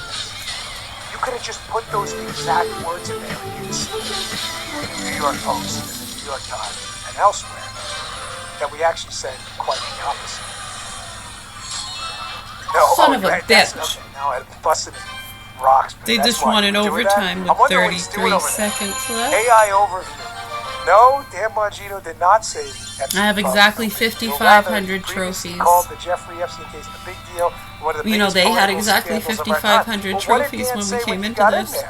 You could have just put those exact words in there and you'd see in the New York Post and the New York Times and elsewhere that we actually said quite the opposite. No, son of a bitch. Okay, now I busted rocks. They just won in overtime with 33 seconds left. AI overview. No, Dan Bongino did not say I have exactly 5,500 trophies. Called the Jeffrey Epstein case a big deal. One of the you know, they had exactly 5,500 trophies when we came into this.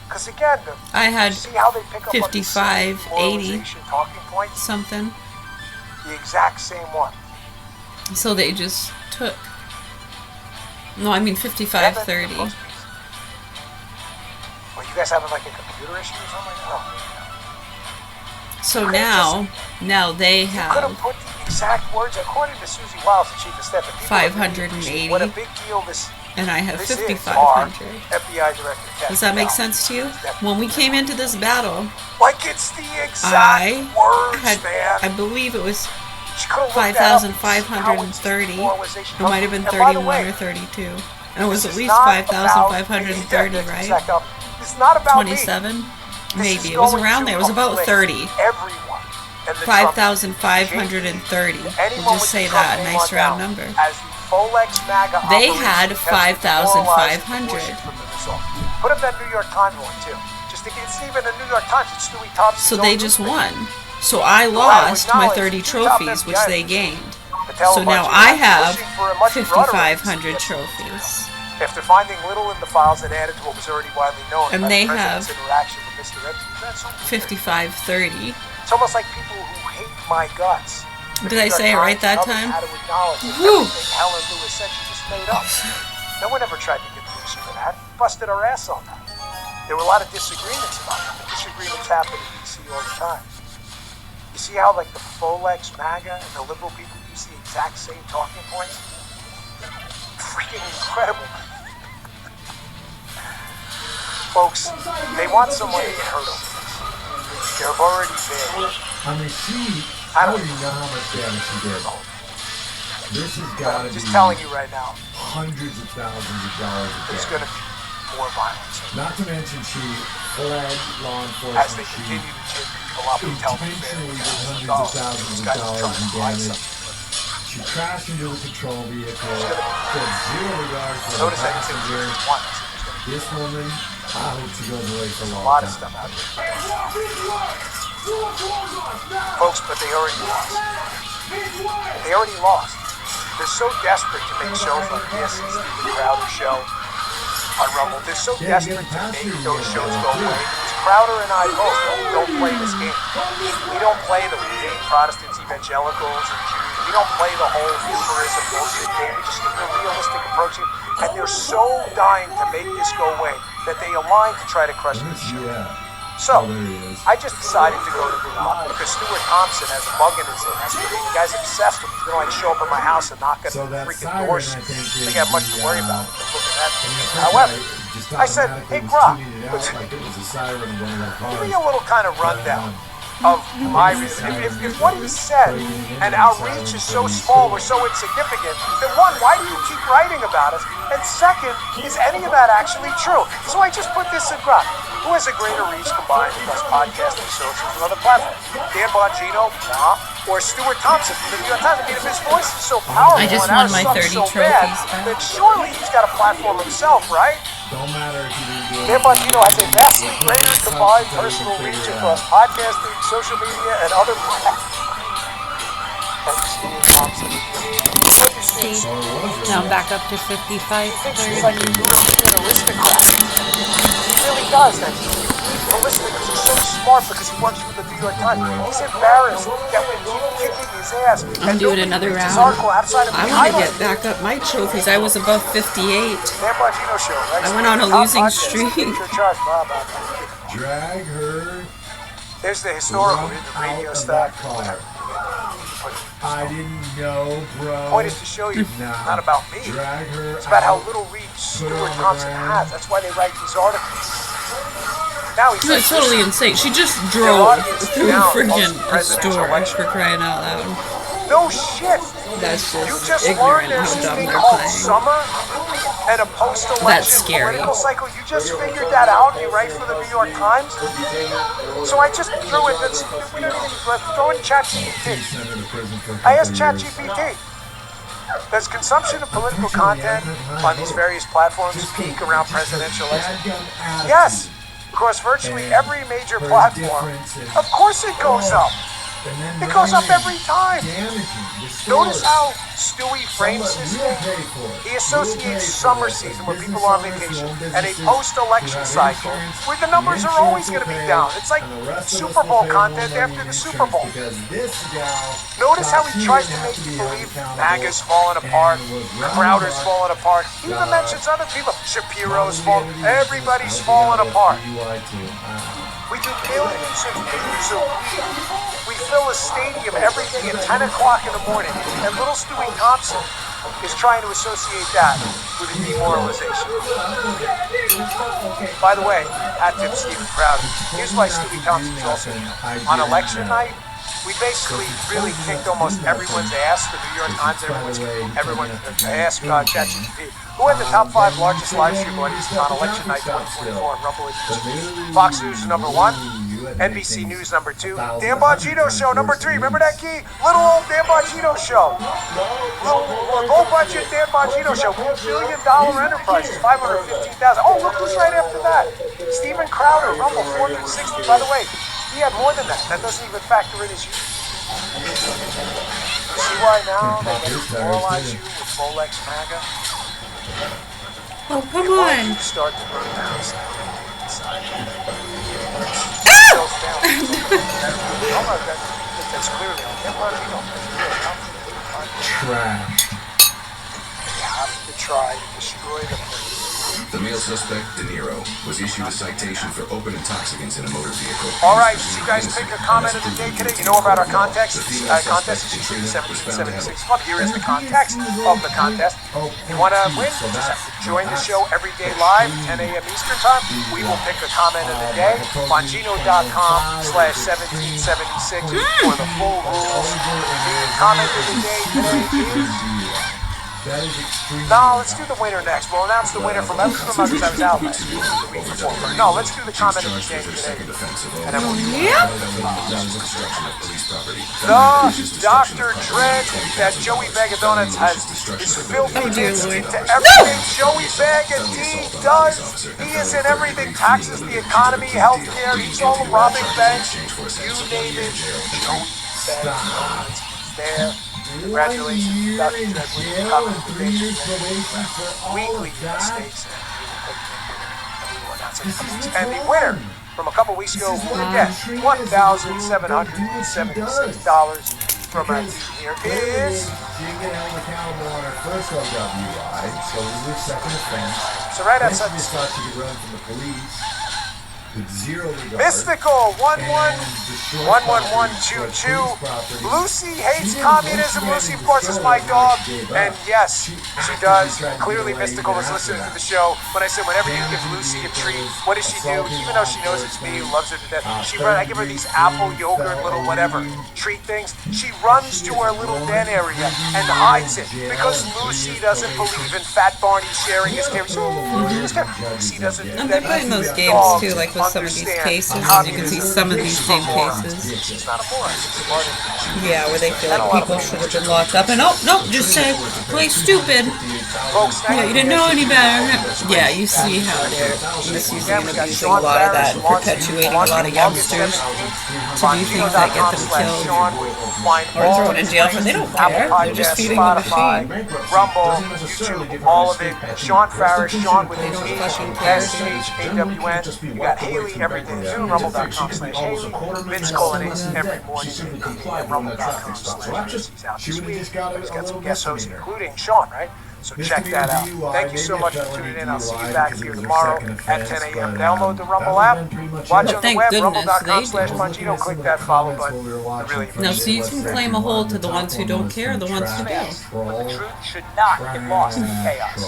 Because again, I had 55, 80, something. The exact same one. So they just took. No, I mean 55, 30. Well, you guys having like a computer issue or something? No. So now they have. You could have put the exact words according to Susie Wiles, the chief of staff. 580. What a big deal this. And I have 5,500. FBI director. Does that make sense to you? When we came into this battle, like it's the exact words, man. I believe it was 5,530. It might have been 31 or 32. And it was at least 5,530, right? It's not about 27? Maybe. It was around there. It was about 30. 5,530. We'll just say that. A nice round number. They had 5,500. Put up that New York Times one too. It's even a New York Times. It's Stewie Thompson. So they just won. So I lost my 30 trophies, which they gained. So now I have 5,500 trophies. After finding little in the files that added to what was already widely known, and they have interaction with Mr. Epstein. 5,530. It's almost like people who hate my guts. Did I say it right that time? Woo! Helen Lewis said she just made up. No one ever tried to convince you of that. Busted our ass on that. There were a lot of disagreements about that. Disagreements happen in D.C. all the time. You see how like the Folex, MAGA, and the liberal people use the exact same talking points? Freaking incredible. Folks, they want someone to get hurt over this. They're already there. I mean, I don't even know how much damage she did. This has got to be just telling you right now. Hundreds of thousands of dollars a day. There's going to be more violence. Not to mention she fled law enforcement. As they continue to go up and tell me intentionally did hundreds of thousands of dollars in damage. She crashed into a control vehicle. She had zero regard for the passenger. This woman, I hope she goes away for a long time. A lot of stuff out here. Folks, but they already lost. They already lost. They're so desperate to make shows like this and Steven Crowder show on Rumble. They're so desperate to make those shows go away. Because Crowder and I both don't play this game. We don't play that we hate Protestants, evangelicals, and Jews. We don't play the whole humorism bullshit game. We just give a realistic approach. And they're so dying to make this go away that they align to try to crush this show. So, I just decided to go to the law because Stuart Thompson has a bug in his ass. The guy's obsessed with me. He's going to like show up at my house and knock at the freaking doors. I think I have much to worry about. Look at that. However, I said, hey, Grok, give me a little kind of rundown of my reason. If what he said and our reach is so small, we're so insignificant, then one, why do you keep writing about us? And second, is any of that actually true? So I just put this in Grok. Who has a greater reach combined across podcasting, socials, and other platforms? Dan Bongino, or Stuart Thompson from the New York Times? I mean, if his voice is so powerful I just and won my 30 so trophies bad, then surely he's got a platform himself, right? Don't matter if you didn't do it. Dan Bongino has a vastly greater combined personal reach across podcasting, social media, and other See, now I'm back up to 55. He's like an aristocrat. He really does. That he's so smart because he works for the New York Times. He's embarrassed that when he's kicking his ass. I'm doing another round. I want to get back up my trophies. I was above 58. I went on a losing streak. Drag her. There's the historical radio stack. I didn't know, bro. The point is to show you, not about me. It's about how little reach Stuart Thompson has. That's why they write these articles. Now he's It's totally insane. She just drove through friggin' a store for crying out loud. No shit. That's You just learned ignorant how there's this dumb thing they're called playing. summer and a post-election That's scary. political cycle. You just figured that out and you write for the New York Times? So I just threw in this, we don't even throw in ChatGPT. I asked ChatGPT, does consumption of political content on these various platforms peak around presidential elections? Yes. Across virtually every major platform. Of course it goes up. It goes up every time. Notice how Stewie frames this thing? He associates summer season where people are on vacation and a post-election cycle where the numbers are always going to be down. It's like Super Bowl content after the Super Bowl. Notice how he tries to make you believe MAGA's falling apart, Crowder's falling apart. He even mentions other people. Shapiro's falling. Everybody's falling apart. We do millions of views a week. We fill a stadium every day at 10 o'clock in the morning. And little Stewie Thompson is trying to associate that with a demoralization. By the way, at Tip Steven Crowder, here's why Stewie Thompson's also here. On election night, we basically really kicked almost everyone's ass. The New York Times, everyone asked ChatGPT, who had the top 5 largest live stream audiences on election night 2024 on Rumble and YouTube? Fox News number 1, NBC News number 2, Dan Bongino Show number 3. Remember that key? Little old Dan Bongino Show. Low budget Dan Bongino Show. $1 billion enterprises, 515,000. Oh, look who's right after that. Steven Crowder, Rumble 460. By the way, he had more than that. That doesn't even factor in his use. See why now they demoralize you with Rolex MAGA? Oh, come on. Start to burn down inside. That's clearly trash. You have to try to destroy the place. The male suspect, De Niro, was issued a citation for open intoxicants in a motor vehicle. All right, you guys pick a comment of the day today. You know about our contest? Contest is 1776 Club. Here is the context of the contest. You want to win? You just have to join the show every day live, 10 a.m. Eastern Time. We will pick a comment of the day. Bongino.com/1776 for the full rules. The comment of the day today is That is extremely. No, let's do the winner next. We'll announce the winner from Mothers I was out last week, the week before. No, let's do the comment of the game today. And then we'll the Dr. Dread that Joey Bag of Donuts has is filthy bits into everything Joey Bag of D does. He is in everything. Taxes, the economy, healthcare. He's all robbing banks. You name it. Joey Bag of Donuts. There. Congratulations, Dr. Weekly mistakes. And the winner from a couple weeks ago who would get $1,776 from our team here is Jghay held accountable on her first OWI, so this is her second offense. So right outside the thought she could run from the police. With 0 regard. Mystical 11122. Lucy hates communism. Lucy, of course, is my dog. And yes, she does. Clearly, Mystical was listening to the show when I said whenever you give Lucy a treat, what does she do? Even though she knows it's me who loves her to death, I give her these apple yogurt, little whatever treat things. She runs to her little den area and hides it because Lucy doesn't believe in Fat Barney sharing his care. Lucy doesn't do that. And they're playing those games too, like with some of these cases. You can see some of these same cases. Yeah, where they feel like people should have been locked up, and oh no, just say play stupid. Yeah, you didn't know any better. Yeah, you see how they're misusing and abusing a lot of that, and perpetuating a lot of youngsters to do things that get them killed or thrown in jail for they don't care. They're just feeding the machine. Rumble, YouTube, all of it. Sean Farris, Sean with his SHAWN. You got Haley every day too. Rumble.com/Haley. Vince Colonnese every morning at Rumble.com/Vince. He's out this week. He's got some guest hosts, including Sean, right? So check that out. Thank you so much for tuning in. I'll see you back here tomorrow at 10 a.m. Download the Rumble app. Watch on the web, rumble.com/Mangino. Click that follow button. Really now, so you can claim a hold to the ones who don't care, the ones who do. But the truth should not get lost in chaos.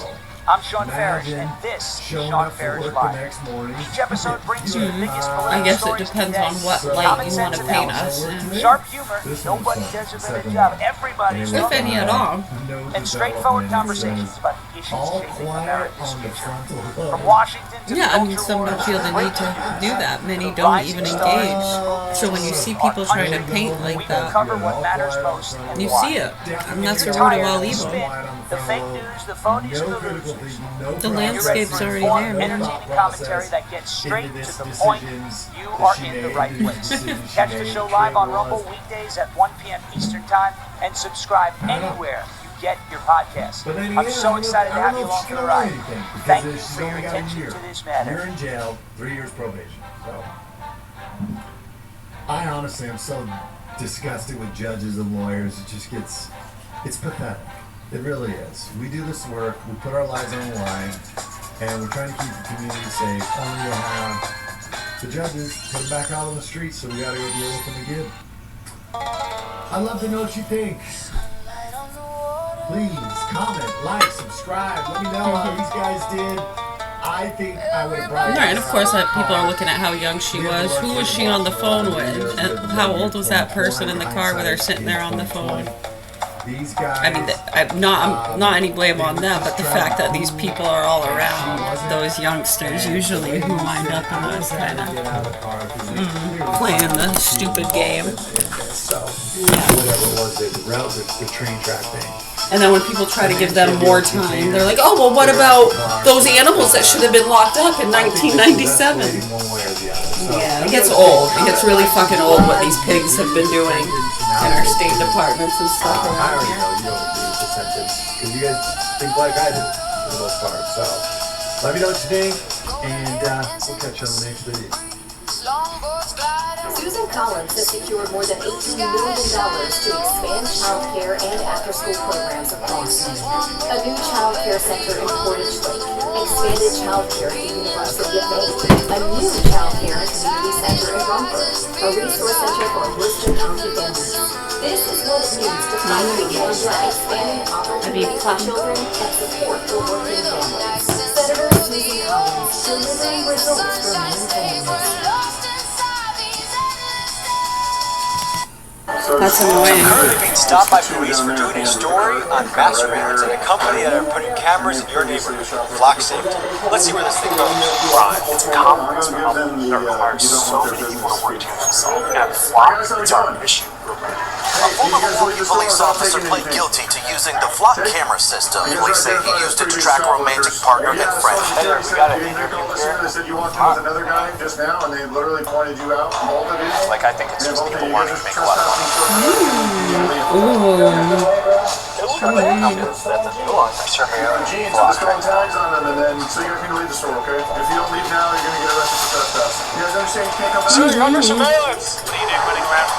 I'm Sean Farris, and this is Sean Farris Live. Each episode brings you the biggest political I guess it stories depends today, on what light you want to paint us. sharp humor, nobody does a better job. Everybody's If any at all. and straightforward conversations about the issues facing America's future. From Washington to Yeah, I mean, some don't feel the need to do that. Many don't even engage. So when you see people trying to paint like that, you see it. And that's the root of all evil. The fake news, the phonies, and the losers. The landscape's already there, man. Entertaining commentary that gets straight to the point. You are in the right place. Catch the show live on Rumble weekdays at 1 p.m. Eastern Time and subscribe anywhere you get your podcast. I'm so excited to have you along for the ride. Thank you for your attention to this matter. You're in jail, 3 years probation. So, I honestly am so disgusted with judges and lawyers. It just gets, it's pathetic. It really is. We do this work, we put our lives on the line, and we're trying to keep the community safe. Only to have the judges put them back out on the streets, so we gotta go deal with them again. I'd love to know what you think. Please comment, like, subscribe. Let me know how these guys did. I think I would have brought Right, and of course people are looking at how young she was. Who was she on the phone with? And how old was that person in the car with her sitting there on the phone? I mean, not any blame on them, but the fact that these people are all around those youngsters usually who wind up in those kind of playing the stupid game. Whatever it was, the train track thing. And then when people try to give them more time, they're like, oh, well, what about those animals that should have been locked up in 1997? Yeah, it gets old. It gets really fucking old what these pigs have been doing in our state departments and stuff. I already know you don't agree with the sentence, because you guys think like I do, for the most part. So, let me know what you think, and we'll catch you on the next video. Susan Collins has secured more than $18 million to expand child care and after-school programs across Maine. A new child care center in Portage Lake, expanded child care at the University of Maine, a new child care and community center in Rumford, a resource center for Worcester County families. This is what it means to fight against expanding opportunities for children and support for working families. Senator Susan Collins, delivering results for Maine families. So That's annoying. Currently being stopped by police for doing a story on mass surveillance and a company that are putting cameras in your neighborhood. Flock safety. Let's see where this thing goes. Right. It's a complex problem that requires so many people to work together to solve. And Flock is our mission. A former Milwaukee police officer pled guilty to using the Flock camera system. Police say he used it to track a romantic partner and friend. Hey, we got an interview here. They said you walked in with another guy just now, and they literally pointed you out, both of you. Like, I think it's just people wanting to make a lot of money. That's a nuance. Jeans with the stone tags on them, and then so you're going to leave the store, okay? If you don't leave now, you're going to get arrested for trespass. You guys understand? You can't come back. Sir, you're under surveillance. What are you doing running around?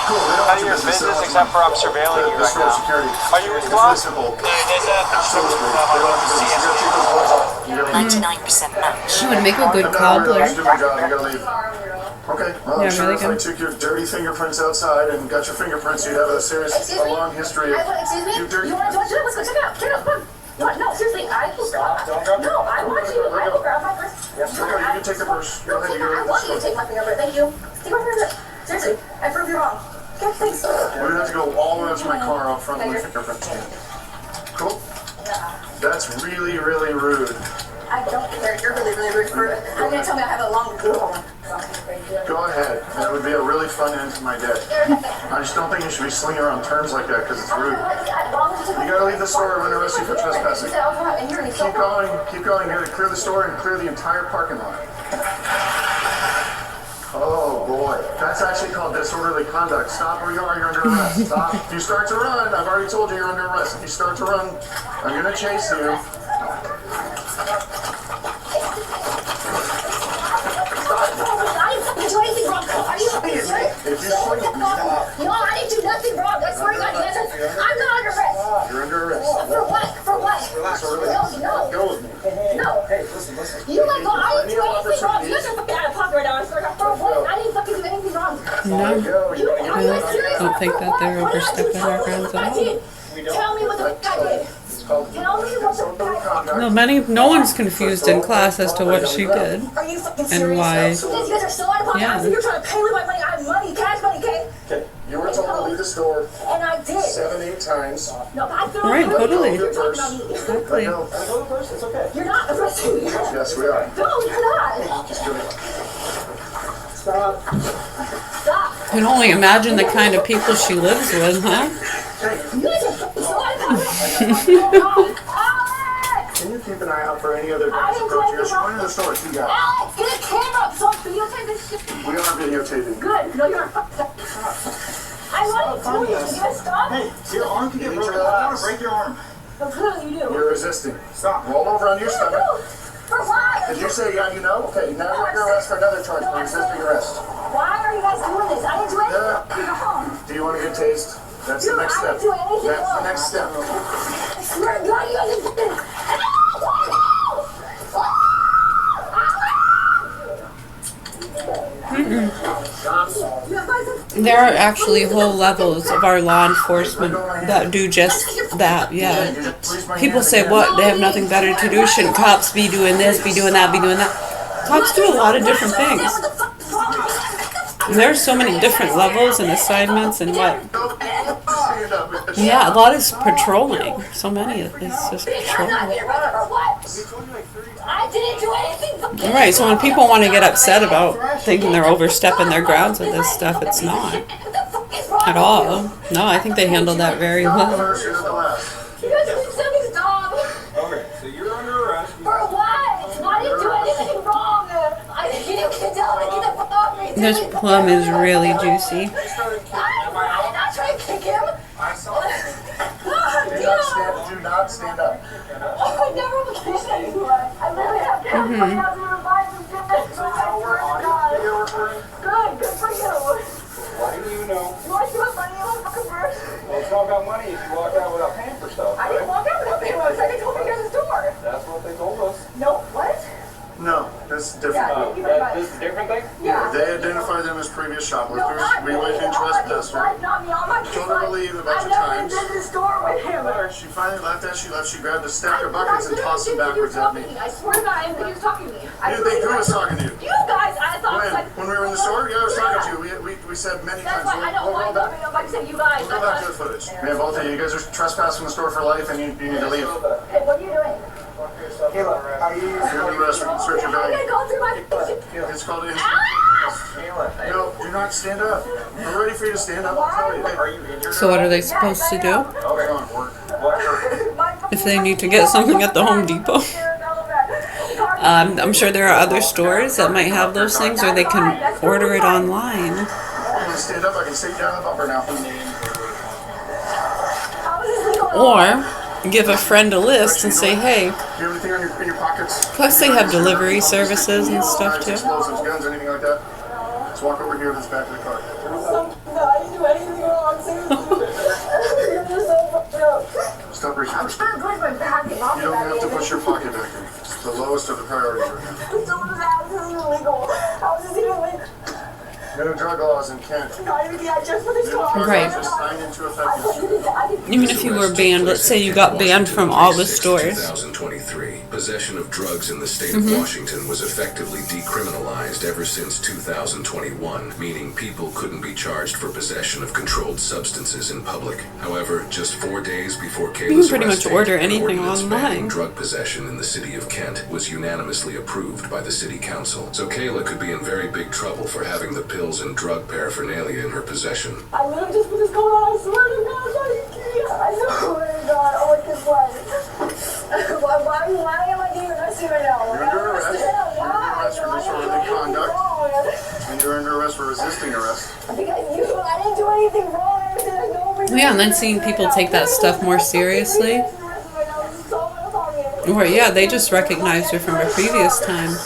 Cool. They don't None of your business except for I'm surveilling you right now. Security. Are you responsible? Absolutely. They don't want your business. You got to take those gloves off. You gotta leave. 99% match. She would make a good cobbler. Do my job. You gotta leave. Okay. Well, I'm Yeah, sure really if I good. took your dirty fingerprints outside and got your fingerprints, you'd have a long history of you dirty. You want to do it? Let's go check it out. Check it out. Come on. What? No, seriously, I will stop. No, I want you. I will grab my purse. Yes, you can take the purse. No, I want you to take my fingerprint. Thank you. Take my fingerprint. Seriously, I prove you're wrong. Okay, thanks. We're gonna have to go all the way up to my car out front with my fingerprints. Cool. That's really, really rude. I don't care. You're really, really rude. I'm gonna tell me I have a long. Go ahead. That would be a really fun end to my day. I just don't think you should be slinging around terms like that because it's rude. You gotta leave the store. I'm gonna arrest you for trespassing. Keep going. Keep going. You gotta clear the store and clear the entire parking lot. Oh boy, that's actually called disorderly conduct. Stop where you are, you're under arrest. Stop. If you start to run, I've already told you you're under arrest. If you start to run, I'm gonna chase you. Do anything wrong? Are you serious? If you swing, stop. No, I didn't do nothing wrong. I swear to God, you guys I'm not under arrest. You're under arrest. For what? For what? No. Go with me. No. Hey, listen. You let go. I didn't do anything wrong. You guys are fucking out of pocket right now. I swear to God. For what? I didn't fucking do anything wrong. No, Are you guys serious? I don't think that they're overstepping our grounds at all. Tell me what the fuck I did. Tell me what the fuck I did. No one's confused in class as to what she did Are you fucking serious? and why. You guys are so out of pocket. Yeah. You're trying to pay with my money. I have money, cash money, okay? Okay, you were told to leave the store And I did. 7-8 times. No, I feel Right, totally. You're talking about me. Exactly. It's okay. You're not arresting me. Yes, we are. No, you're not. Just do it. Stop. You can only imagine the kind of people she lives with, huh? You guys are fucking so out of pocket. Can you keep an eye out for any other guys approaching us? You're going to the store, two guys. Alex, get a camera so I can videotape this shit. We are videotaping. Good. No, you're not. I want to you. You guys stop? Hey, your arm can get broken. I want to break your arm. No, clearly you do. You're resisting. Stop. Roll over on your stomach. For what? Did you say, yeah, you know? Okay, now you're under arrest for another charge for resisting arrest. Why are you guys doing this? I didn't do anything. You're home. Do you want to get tased? That's the next step. I didn't do anything That's the next step. I swear to God, you guys are fucking... There are actually whole levels of our law enforcement that do just that, yeah. People say, what, they have nothing better to do? Shouldn't cops be doing this, be doing that, be doing that? Cops do a lot of different things. And there's so many different levels and assignments and what. Yeah, a lot is patrolling. So many is just patrolling. I didn't do anything. Right, so when people want to get upset about thinking they're overstepping their grounds with this stuff, it's not. At all. No, I think they handled that very well. You guys are something's dog. Okay, so you're under arrest. For what? I didn't do anything wrong. You can tell me. Get the fuck off me. This plum is really juicy. I did not try to kick him. I saw it. Do not stand up. I never would kiss anyone. I literally have Good for you. Why do you know? You want to see what money you want fucking purse? Well, it's not about money if you walk out without paying for stuff. I didn't walk out without paying for it. They told me to go to the store. That's what they told us. No, what? No, that's different. This is a different thing? Yeah. They identified them as previous shoplifters. No, not We went in trespasser. Not me. I'm not Told her to leave a bunch of times. I've never been to the store with him. She finally left as she left. She grabbed a stack of buckets and tossed them backwards at me. I swear to God, I didn't think he was talking to me. You didn't think who was talking to you? You guys, I thought When we were in the store, yeah, I was talking to you. We said many times. That's why I don't want to go back to you guys. We'll go back to the footage. Man, both of you guys are trespassing the store for life, and you need to leave. Hey, what are you doing? Kayla, are you using the restroom? Search your bag. I'm gonna go through my. It's called in. No, do not stand up. I'm ready for you to stand up. I'll tell you. Are you injured? So what are they supposed to do? Okay, on work. If they need to get something at the Home Depot? I'm sure there are other stores that might have those things, or they can order it online. I'm gonna stand up. I can sit down the bumper now. Or give a friend a list and say, hey. Do you have anything in your pockets? Plus they have delivery services and stuff too. Explosives, guns, anything like that? Let's walk over here to this back of the car. I didn't do anything wrong. You're just so fucked up. Stop reaching for stuff. I'm trying to put my bag in. You don't have to push your pocket back in. It's the lowest of the priorities right now. This is illegal. How is this even legal? No drug laws in Kent. Right. Even if you were banned, let's say you got banned from all the stores. 2023, possession of drugs in the state of Washington was effectively decriminalized ever since 2021, meaning people couldn't be charged for possession of controlled substances in public. However, just 4 days before Kayla's You can pretty much arrest, order an anything ordinance online. banning drug possession in the city of Kent was unanimously approved by the city council. So Kayla could be in very big trouble for having the pills and drug paraphernalia in her possession. I literally just put this going on. I swear to God. I swear to God. Oh, my God. Why am I being arrested right now? You're under arrest. You're under arrest for disorderly conduct. And you're under arrest for resisting arrest. I didn't do anything wrong. Yeah, and then seeing people take that stuff more seriously. Or yeah, they just recognized her from a previous time.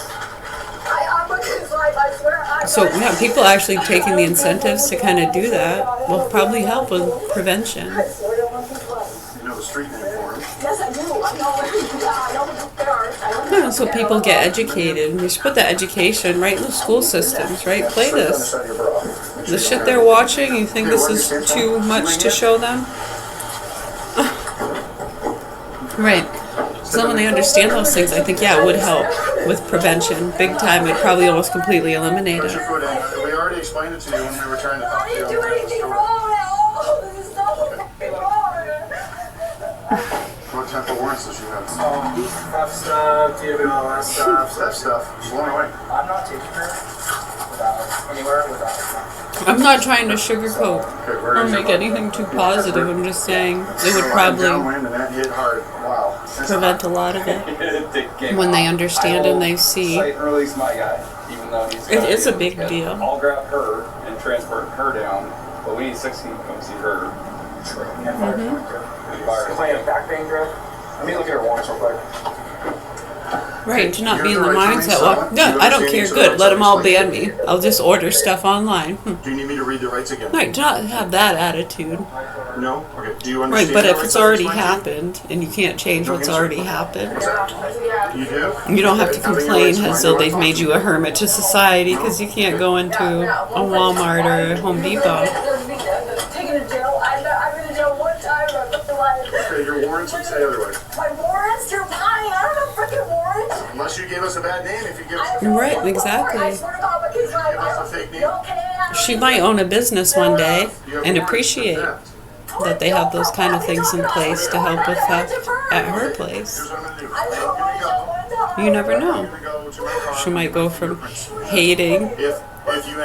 So yeah, people actually taking the incentives to kind of do that will probably help with prevention. You know the street name for him. Yes, I do. I know what Yeah, so people get educated. We should put that education right in the school systems, right? Play this. The shit they're watching, you think this is too much to show them? Right. So when they understand those things, I think, yeah, it would help with prevention. Big time. It'd probably almost completely eliminate it. We already explained it to you when we were trying to talk to you. I didn't do anything wrong at all. This is so wrong. What type of warrants does she have? Theft stuff, DW, all that stuff. Theft stuff. Blown away. I'm not taking her anywhere without. I'm not trying to sugarcoat or make anything too positive. I'm just saying it would probably prevent a lot of it when they understand and they see. Site and release my guy, even though he's It is a big deal. I'll grab her and transport her down, but we need 16 to come see her. Playing back danger. Let me look at her warrants real quick. Right, to not be in the mindset, well, yeah, I don't care, good, let them all ban me. I'll just order stuff online. Do you need me to read the rights again? Right, to not have that attitude. No? Okay, do you Right, understand? but if it's already happened, and you can't change what's already happened, You do? you don't have to complain as though they've made you a hermit to society because you can't go into a Walmart or a Home Depot. Taken to jail. I've been to jail one time. Okay, your warrants would say otherwise. My warrants? You're lying. I don't have freaking warrants. Unless you gave us a bad name, if you give us Right, exactly. a fake name. She might own a business one day and appreciate that they have those kind of things in place to help with theft at her place. You never know. She might go from hating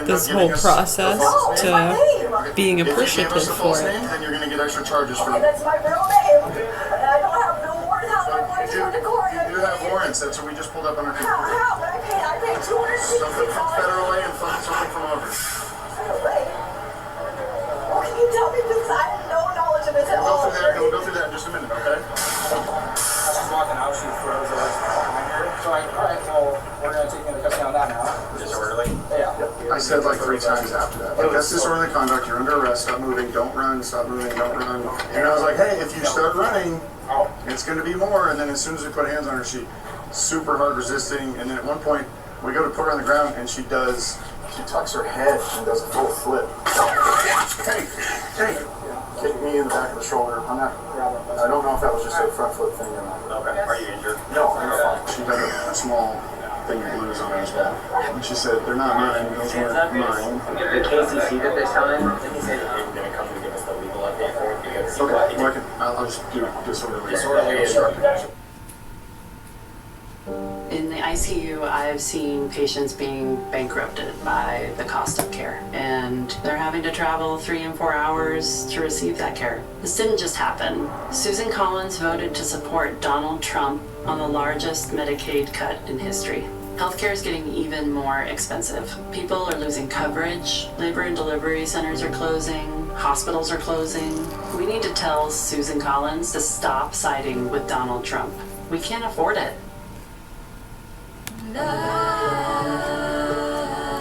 this whole process to being appreciative for it. Then you're going to get extra charges for it. That's my real name. And I don't have no warrants. How am I going to go to court? You do have warrants. That's what we just pulled up on our computer. How? But I paid $260. Something from federal aid and something from over. Well, can you tell me this? I have no knowledge of this at all. We'll go through that in just a minute, okay? She's walking out, she throws her behind her. So like, alright, well, we're going to take into custody on that now. Disorderly? Yeah. I said like 3 times after that. Like, that's disorderly conduct. You're under arrest. Stop moving. Don't run. Stop moving. Don't run. And I was like, hey, if you start running, it's going to be more. And then as soon as we put hands on her, she super hard resisting. And then at one point, we go to put her on the ground, and she tucks her head and does a full flip. Hey, kick me in the back of the shoulder. I don't know if that was just a front foot thing or not. Okay. Are you injured? No, I'm fine. She did a small thing of blues on it as well. And she said, they're not mine, those weren't mine. The KCC that they're selling, he said I'm going to come and give us the legal update for it because... Okay, well, I'll just do disorderly. In the ICU, I've seen patients being bankrupted by the cost of care, and they're having to travel 3 and 4 hours to receive that care. This didn't just happen. Susan Collins voted to support Donald Trump on the largest Medicaid cut in history. Healthcare is getting even more expensive. People are losing coverage, labor and delivery centers are closing, hospitals are closing. We need to tell Susan Collins to stop siding with Donald Trump. We can't afford it.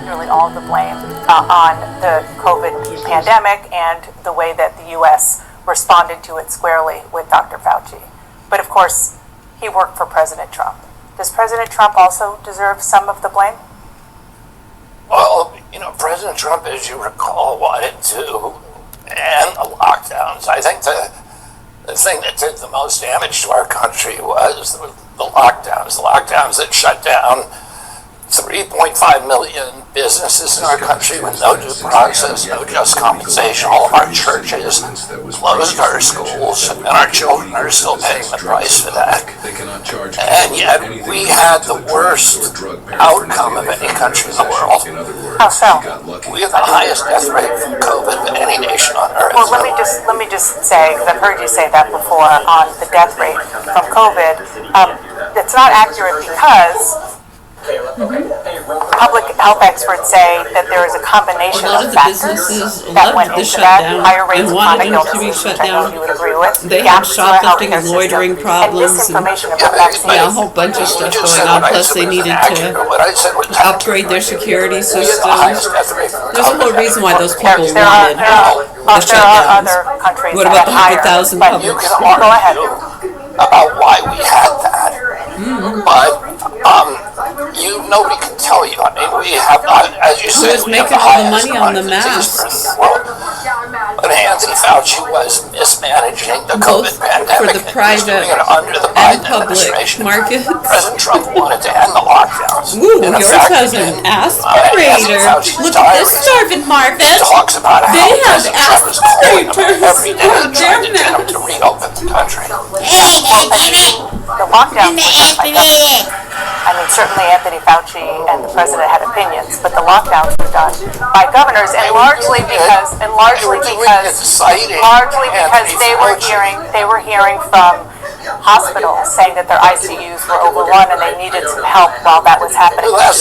Nearly all the blame on the COVID pandemic and the way that the U.S. responded to it squarely with Dr. Fauci. But of course, he worked for President Trump. Does President Trump also deserve some of the blame? Well, President Trump, as you recall, wanted to end the lockdowns. I think the thing that did the most damage to our country was the lockdowns. The lockdowns that shut down 3.5 million businesses in our country with no due process, no just compensation. All of our churches closed our schools, and our children are still paying the price for that. And yet, we had the worst outcome of any country in the world. How so? We have the highest death rate from COVID of any nation on earth. Well, let me just say, because I've heard you say that before on the death rate from COVID. It's not accurate because public health experts say that there is a combination of factors that went into that. Higher rates of chronic illnesses, which I know you would agree with. They have shoplifting and loitering problems and a whole bunch of stuff going on. Plus they needed to upgrade their security system. There's a whole reason why those people wanted the shutdowns. What about the 100,000 public schools? Go ahead. About why we had that. But nobody can tell you. I mean, we have, as you said, who was making all the money on the masks? But Anthony Fauci was mismanaging the COVID pandemic for the private and public market. President Trump wanted to end the lockdowns. Ooh, yours has an aspirator. Look at this starving Marvin. Talks about how they have aspirators every day for trying to get them to reopen the country. The lockdowns were done by governors. I mean, certainly Anthony Fauci and the president had opinions, but the lockdowns were done by governors, and largely because they were hearing from hospitals saying that their ICUs were overrun and they needed some help while that was happening. Well, that's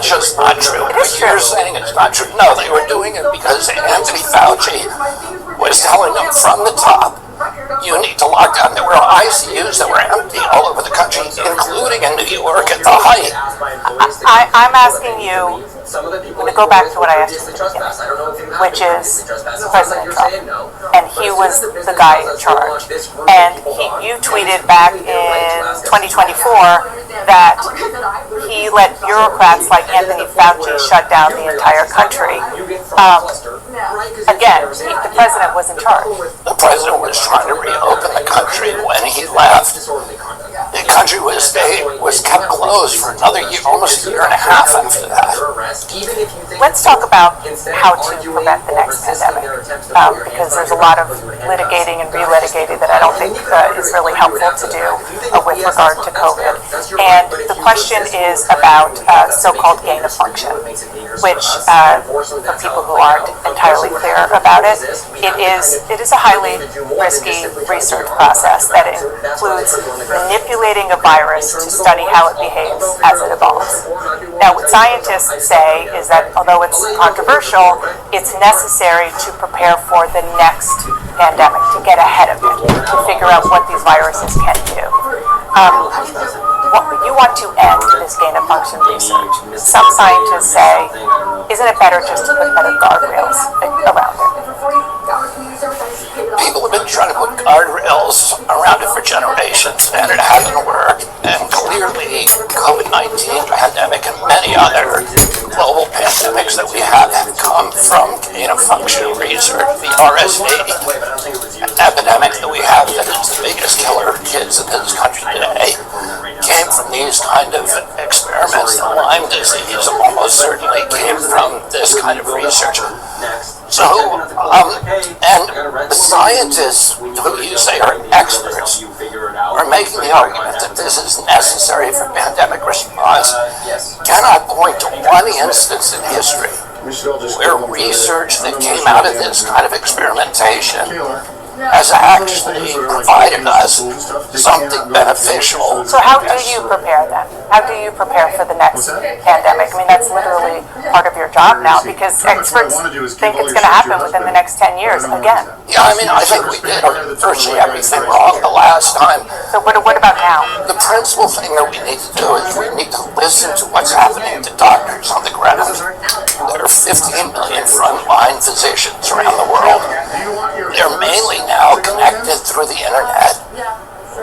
just not true. It is true. You're saying it's not true. No, they were doing it because Anthony Fauci was telling them from the top, you need to lock down. There were ICUs that were empty all over the country, including in New York at the height. I'm asking you to go back to what I asked you at the beginning, which is President Trump. And he was the guy in charge. And you tweeted back in 2024 that he let bureaucrats like Anthony Fauci shut down the entire country. Again, the president was in charge. The president was trying to reopen the country when he left. The country was kept closed for another year, almost a year and a half after that. Let's talk about how to prevent the next pandemic, because there's a lot of litigating and relitigating that I don't think is really helpful to do with regard to COVID. And the question is about so-called gain of function, which for people who aren't entirely clear about it, it is a highly risky research process that includes manipulating a virus to study how it behaves as it evolves. Now, what scientists say is that although it's controversial, it's necessary to prepare for the next pandemic, to get ahead of it, to figure out what these viruses can do. You want to end this gain of function research. Some scientists say, isn't it better just to put better guardrails around it? People have been trying to put guardrails around it for generations, and it hasn't worked. And clearly, COVID-19 pandemic and many other global pandemics that we have come from gain-of-function research. The RSV epidemic that we have, that is the biggest killer of kids in this country today, came from these kind of experiments. The Lyme disease almost certainly came from this kind of research. So, and scientists who you say are experts are making the argument that this is necessary for pandemic response, cannot point to one instance in history where research that came out of this kind of experimentation has actually provided us something beneficial. So how do you prepare then? How do you prepare for the next pandemic? I mean, that's literally part of your job now, because experts think it's going to happen within the next 10 years again. Yeah, I mean, I think we did virtually everything wrong the last time. So what about now? The principal thing that we need to do is we need to listen to what's happening to doctors on the ground. There are 15 million frontline physicians around the world. They're mainly now connected through the internet.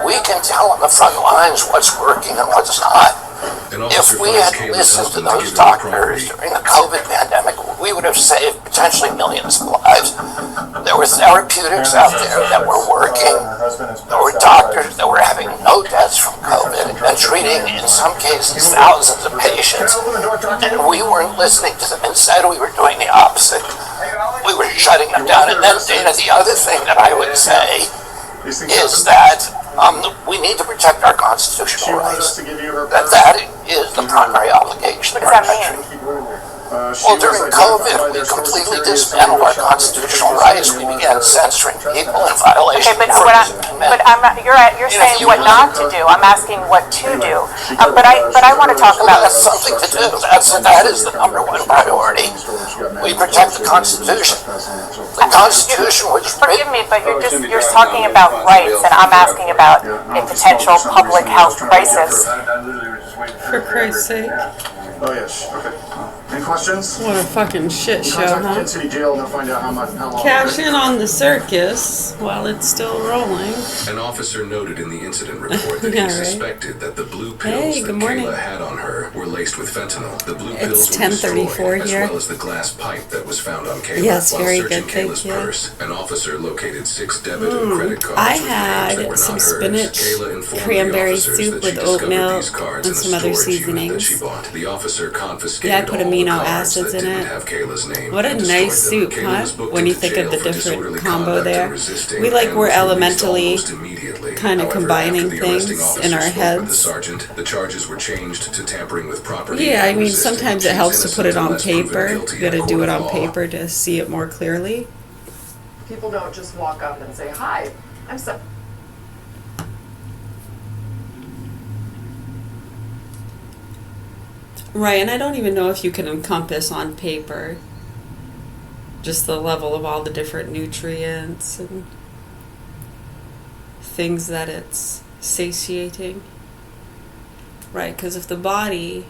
We can tell on the front lines what's working and what's not. If we had listened to those doctors during the COVID pandemic, we would have saved potentially millions of lives. There were therapeutics out there that were working. There were doctors that were having no deaths from COVID and treating, in some cases, thousands of patients. And we weren't listening to them. Instead, we were doing the opposite. We were shutting them down. And then, Dana, the other thing that I would say is that we need to protect our constitutional rights. That is the primary obligation of our country. Well, during COVID, we completely dismantled our constitutional rights. We began censoring people in violation of the First Amendment. You're saying what not to do. I'm asking what to do. But I want to talk about that's something to do. That is the number one priority. We protect the Constitution. The Constitution was Forgive me, but you're talking about rights, and I'm asking about a potential public health crisis. For Christ's sake. Oh, yes. Okay. Any questions? What a fucking shit show, huh? Contact Kent City Jail and they'll find out how long. Cash in on the circus while it's still rolling. An officer noted in the incident report that he suspected that the blue pills that Kayla had on her were laced with fentanyl. The blue pills were destroyed, as well as the glass pipe that was found on Kayla. Yes, while very searching good, Kayla's thank you. purse, an officer located 6 debit and credit cards I with names that had were some not hers. spinach, Kayla informed cranberry the officers soup that with she discovered oatmeal these cards and in a some other storage unit that seasonings. she bought. The officer confiscated Yeah, I put all the amino cards acids that in didn't it. have Kayla's name What a and nice destroyed them. soup, Kayla huh? was booked When you into think of jail the for different disorderly combo conduct there. and resisting, We like and we're was released elementally almost immediately. kind of However, combining after the arresting things officer in our spoke with the heads. sergeant, the charges were changed to tampering with property. Yeah, I and mean, resisting. sometimes it She's helps to put it innocent on unless proven paper. guilty You gotta in a do court it of on law. paper to see it more clearly. People don't just walk up and say, "Hi, I'm so." Right, and I don't even know if you can encompass on paper just the level of all the different nutrients and things that it's satiating. Right, because if the body,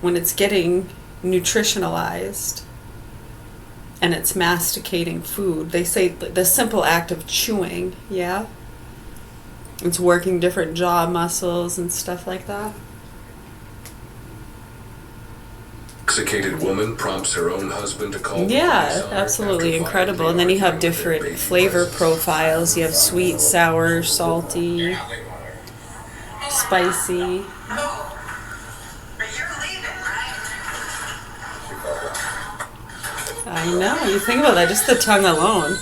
when it's getting nutritionalized and it's masticating food, they say the simple act of chewing, yeah? It's working different jaw muscles and stuff like that. Intoxicated woman prompts her own husband to call. Yeah, absolutely incredible. And then you have different flavor profiles. You have sweet, sour, salty, spicy. I know, you think about that, just the tongue alone.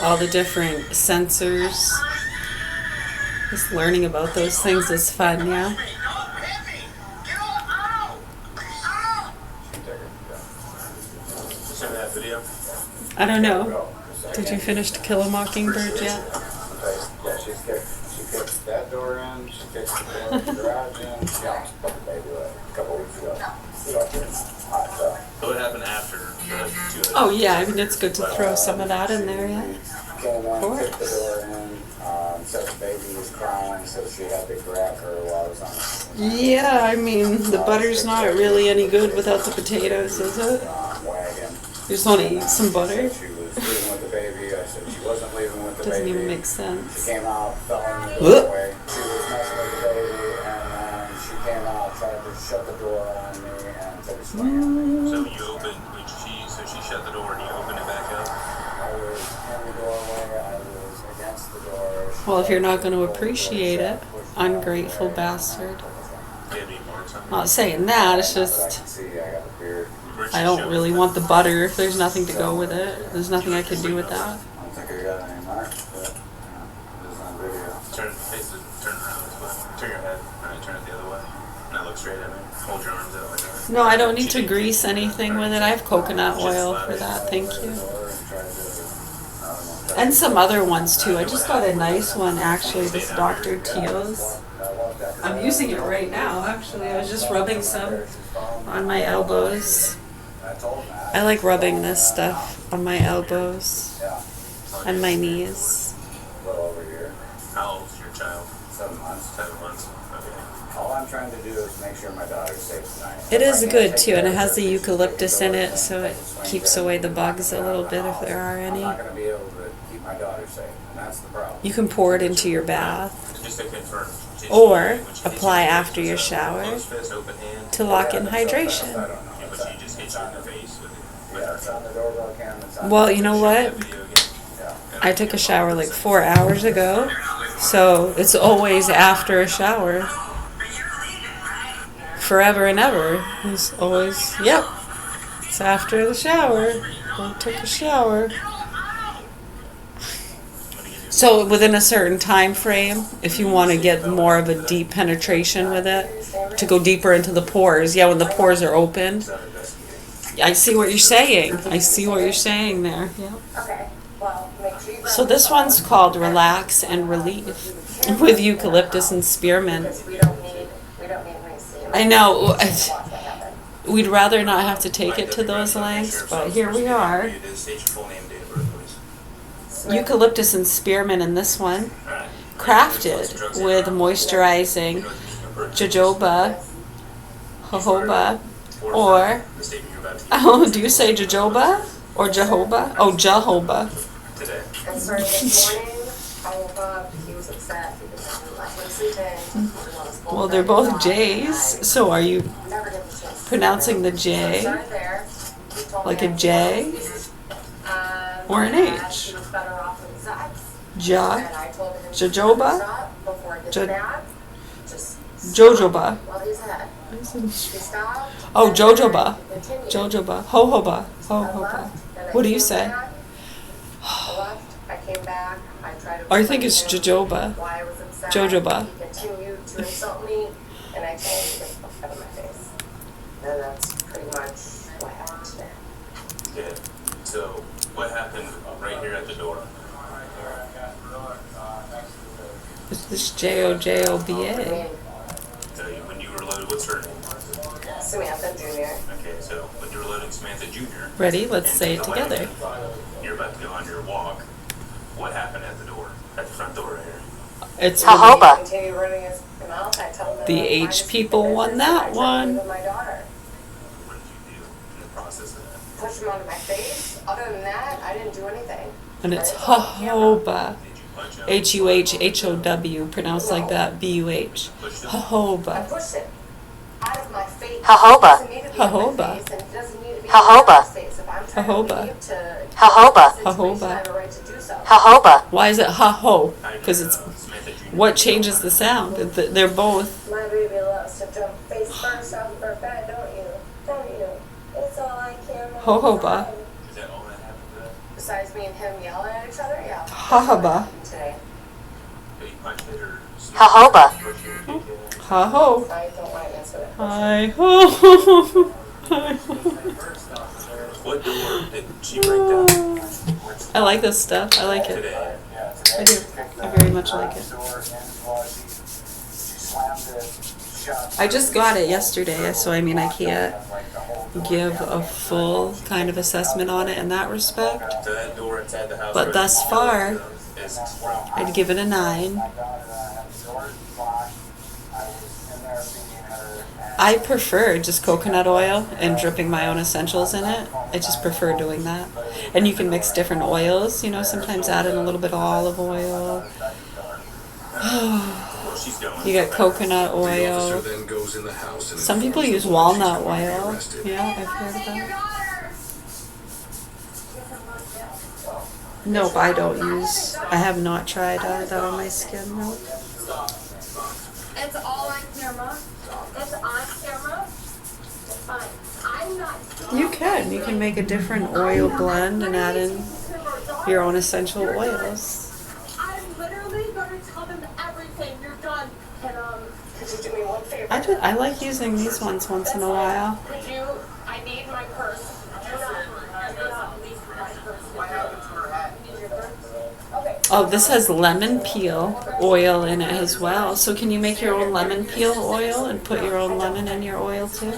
All the different sensors. Just learning about those things is fun, yeah? I don't know. Did you finish To Kill a Mockingbird yet? Yeah, she kicked that door in, she kicked the door in the garage in. Yeah, maybe a couple weeks ago. So what happened after the Oh yeah, I mean it's good to throw some of that in there, yeah. Came in, kicked the door in, said the baby was crying, so she had to grab her while I was on the Yeah, I mean the butter's not really any good without the potatoes, is it? wagon. You just want to eat some butter? She was leaving with the baby. I said she wasn't leaving with the Doesn't baby. even make sense. She came out, fell in the doorway. She was messing with the baby, and then she came out, tried to shut the door on me, and took a swing at me. So you opened, she shut the door and you open it back up? I was in the doorway, I was against the door. Well, if you're not going to appreciate it, ungrateful bastard. Do you have any marks on it? Not saying that, it's just I don't really want the butter if there's nothing to go with it. There's nothing I can do with that. I don't think I got any marks, but it was on video. Turn around this way. Turn your head. Alright, turn it the other way. Now look straight at me. Hold your arms out like that. No, I don't need to grease anything with it. I have coconut oil for that, thank you. And some other ones too. I just got a nice one actually, this Dr. Teal's. I'm using it right now actually. I was just rubbing some on my elbows. I like rubbing this stuff on my elbows and my knees. A little over here. How old's your child? 7 months. 7 months. Okay. All I'm trying to do is make sure my daughter's safe tonight. It is good too, and it has the eucalyptus in it, so it keeps away the bugs a little bit if there are I'm any. not going to be able to keep my daughter safe, and that's the problem. You can pour it into your bath Just to confirm. or apply after your shower Closed fist, open hand. to lock in hydration. Yeah, but she just hits you in the face with Yeah, it's on the doorbell cam. It's on Well, you know what? video again. I took a shower like 4 hours ago, so it's always after a shower. Forever and ever. It's always, yep, it's after the shower. I took a shower. So within a certain time frame, if you want to get more of a deep penetration with it, to go deeper into the pores, yeah, when the pores are open. I see what you're saying. I see what you're saying there. Yeah. Okay. Well, make sure you So this one's called Relax and Relief with eucalyptus and spearmint. we don't need grease. I know. We'd rather not have to take it to those lengths, but here we are. State your full name, date of birth, please. Eucalyptus and spearmint in this one. Crafted with moisturizing jojoba, jojoba, or, oh, do you say jojoba or jojoba? Oh, jojoba. Today. And starting this morning, I woke up, he was upset because I didn't let him sleep in. Well, they're both J's, so are you Never get the chance. pronouncing the J Start there. He told like me a J or an that H? he was better off with his ex. Ja, And I told him jojoba, stop before it gets Jo- bad. Just jojoba. while he's ahead. He stopped. Oh, jojoba, He continued. jojoba, jojoba, I jojoba. left, and I What do you came say? back. I left. I came back. I tried to. I think it's explain to him jojoba. why I was upset. Jojoba. He continued to insult me, and I told him to get the fuck out of my face. And that's pretty much what happened today. Okay. So, what happened right here at the door? It's this Jojoba. So, when you were loaded, what's her name? Samantha Jr. Okay, so when you were loading Samantha Jr. Ready? Let's and say it going together. You're about to go on your walk. What happened at the door? At the front door right here? It's Jojoba. Continue running his mouth. I told him the that I was H people won that one. with my daughter. What did you do in the process of that? Push him onto my face. Other than that, I didn't do anything. And it's jojoba. Huhow, pronounced like that. Buh. I Jojoba. pushed him out of my face. Jojoba. It doesn't need to be in my Jojoba. face, and it doesn't need to be in Jojoba. my face. If I'm trying Jojoba. to leave to Jojoba. situation, I Jojoba. have a right to do so. Jojoba. Why is it ha-ho? Because it's what changes the sound. They're both. My baby loves to jump face first off of her bed, don't you? Don't you? It's all I can. Jojoba. Is that all that happened today? Besides me and him yelling at each other, yeah. Jojoba. Today. Did you punch it or? Jojoba. Ha-ho. I don't want to answer that. Hi-ho. What door did she break down? I like this stuff. I like it. Today. I do. I very much like it. I just got it yesterday, so I mean I can't give a full kind of assessment on it in that respect. So that door inside the house. But thus far, is I'd give it a 9. I prefer just coconut oil and dripping my own essentials in it. I just prefer doing that. And you can mix different oils, you know, sometimes add in a little bit of olive oil. You get coconut oil. Then goes in the house and Some people use walnut oil. Yeah, I've heard of that. Nope, I don't use. I have not tried that on my skin. Nope. It's all on camera. It's on camera. It's fine. I'm not. You can. You can make a different oil blend and add in your own essential oils. I'm literally going to tell them everything. You're done. And could you do me one favor? I like using these ones once in a while. Could you? I need my purse. Oh, this has lemon peel oil in it as well. So can you make your own lemon peel oil and put your own lemon in your oil too?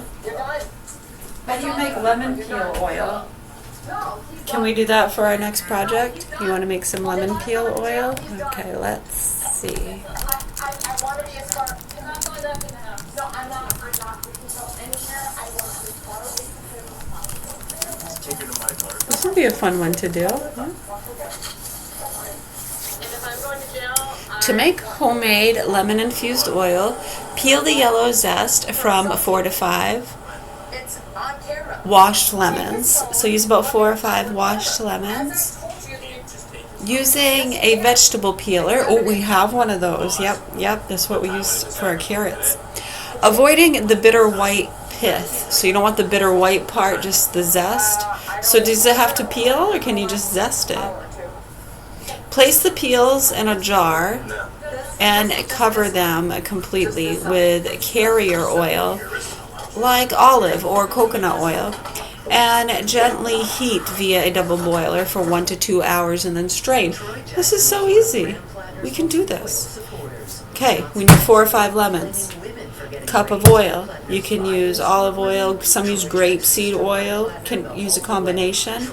How do you make lemon peel oil? Can we do that for our next project? You want to make some lemon peel oil? Okay, let's see. I want to be a star. No, I'm not. So anywhere I want to be This would be a fun one to do. Huh? To make homemade lemon-infused oil, peel the yellow zest from 4 to 5 washed lemons. So use about 4 or 5 washed lemons. Using a vegetable peeler. Oh, we have one of those. Yep, that's what we use for our carrots. Avoiding the bitter white pith. So you don't want the bitter white part, just the zest. So does it have to peel or can you just zest it? Place the peels in a jar and cover them completely with carrier oil like olive or coconut oil and gently heat via a double boiler for 1 to 2 hours and then strain. This is so easy. We can do this. Okay, we need 4 or 5 lemons. Cup of oil. You can use olive oil, some use grapeseed oil, can use a combination.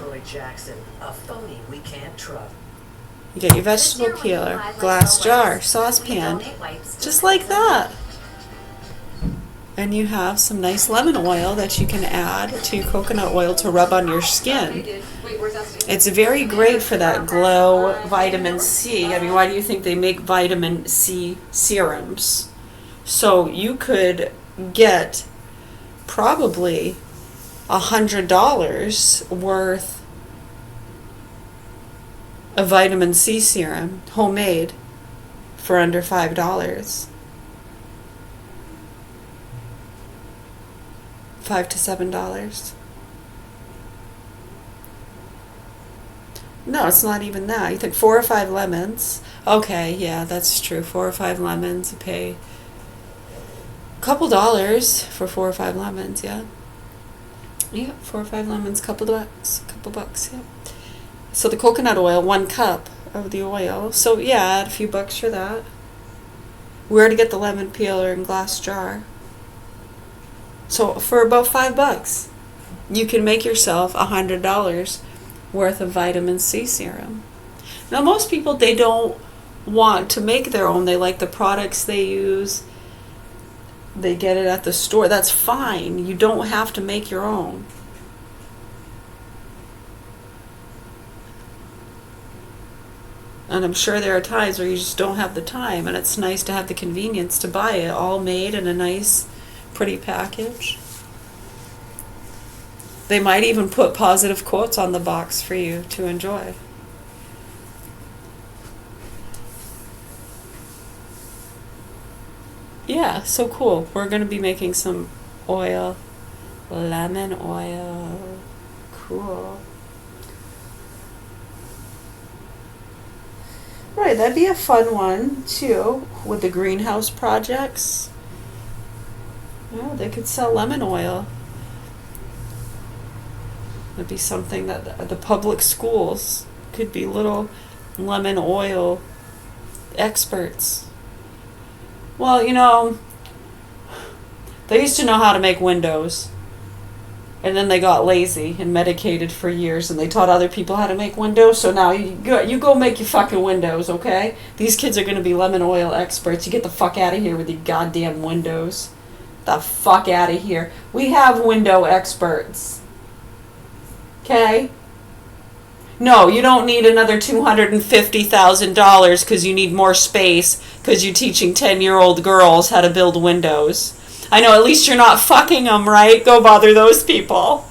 You get your vegetable peeler, glass jar, saucepan, just like that. And you have some nice lemon oil that you can add to your coconut oil to rub on your skin. It's very great for that glow, vitamin C. I mean, why do you think they make vitamin C serums? So you could get probably $100 worth a vitamin C serum, homemade, for under $5. $5 to $7. No, it's not even that. You think 4 or 5 lemons. Okay, yeah, that's true. 4 or 5 lemons, you pay a couple dollars for 4 or 5 lemons, yeah. Yeah, 4 or 5 lemons, couple bucks, yeah. So the coconut oil, 1 cup of the oil. So yeah, add a few bucks for that. Where to get the lemon peeler and glass jar? So for about $5, you can make yourself $100 worth of vitamin C serum. Now most people, they don't want to make their own. They like the products they use. They get it at the store. That's fine. You don't have to make your own. And I'm sure there are times where you just don't have the time, and it's nice to have the convenience to buy it all made in a nice, pretty package. They might even put positive quotes on the box for you to enjoy. Yeah, so cool. We're going to be making some oil, lemon oil. Cool. Right, that'd be a fun one too with the greenhouse projects. Yeah, they could sell lemon oil. That'd be something that the public schools could be little lemon oil experts. Well, you know, they used to know how to make windows. And then they got lazy and medicated for years, and they taught other people how to make windows. So now you go make your fucking windows, okay? These kids are going to be lemon oil experts. You get the fuck out of here with your goddamn windows. The fuck out of here. We have window experts. Okay? No, you don't need another $250,000 because you need more space because you're teaching 10-year-old girls how to build windows. I know, at least you're not fucking them, right? Go bother those people.